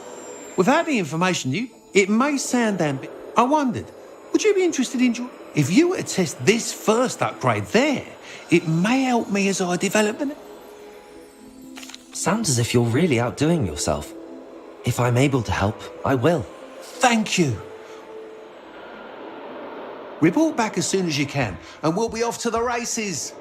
Without the information it may sound I wondered, would you be interested in... If you were to test this first upgrade there, it may help me as I develop the... Sounds as if you're really outdoing yourself. If I'm able to help, I will. Thank you. Report back as soon as you can, and we'll be off to the races.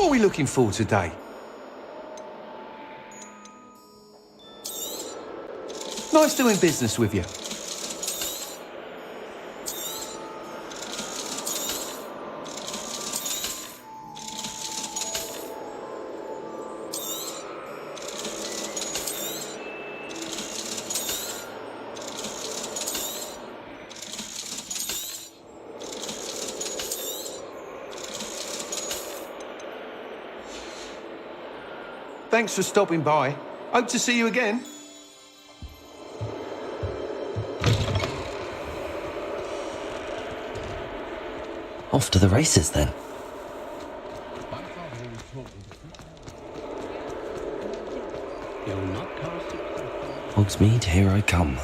What are we looking for today? Nice doing business with you. Thanks for stopping by. Hope to see you again. Off to the races then. Hogsmeade, here I come.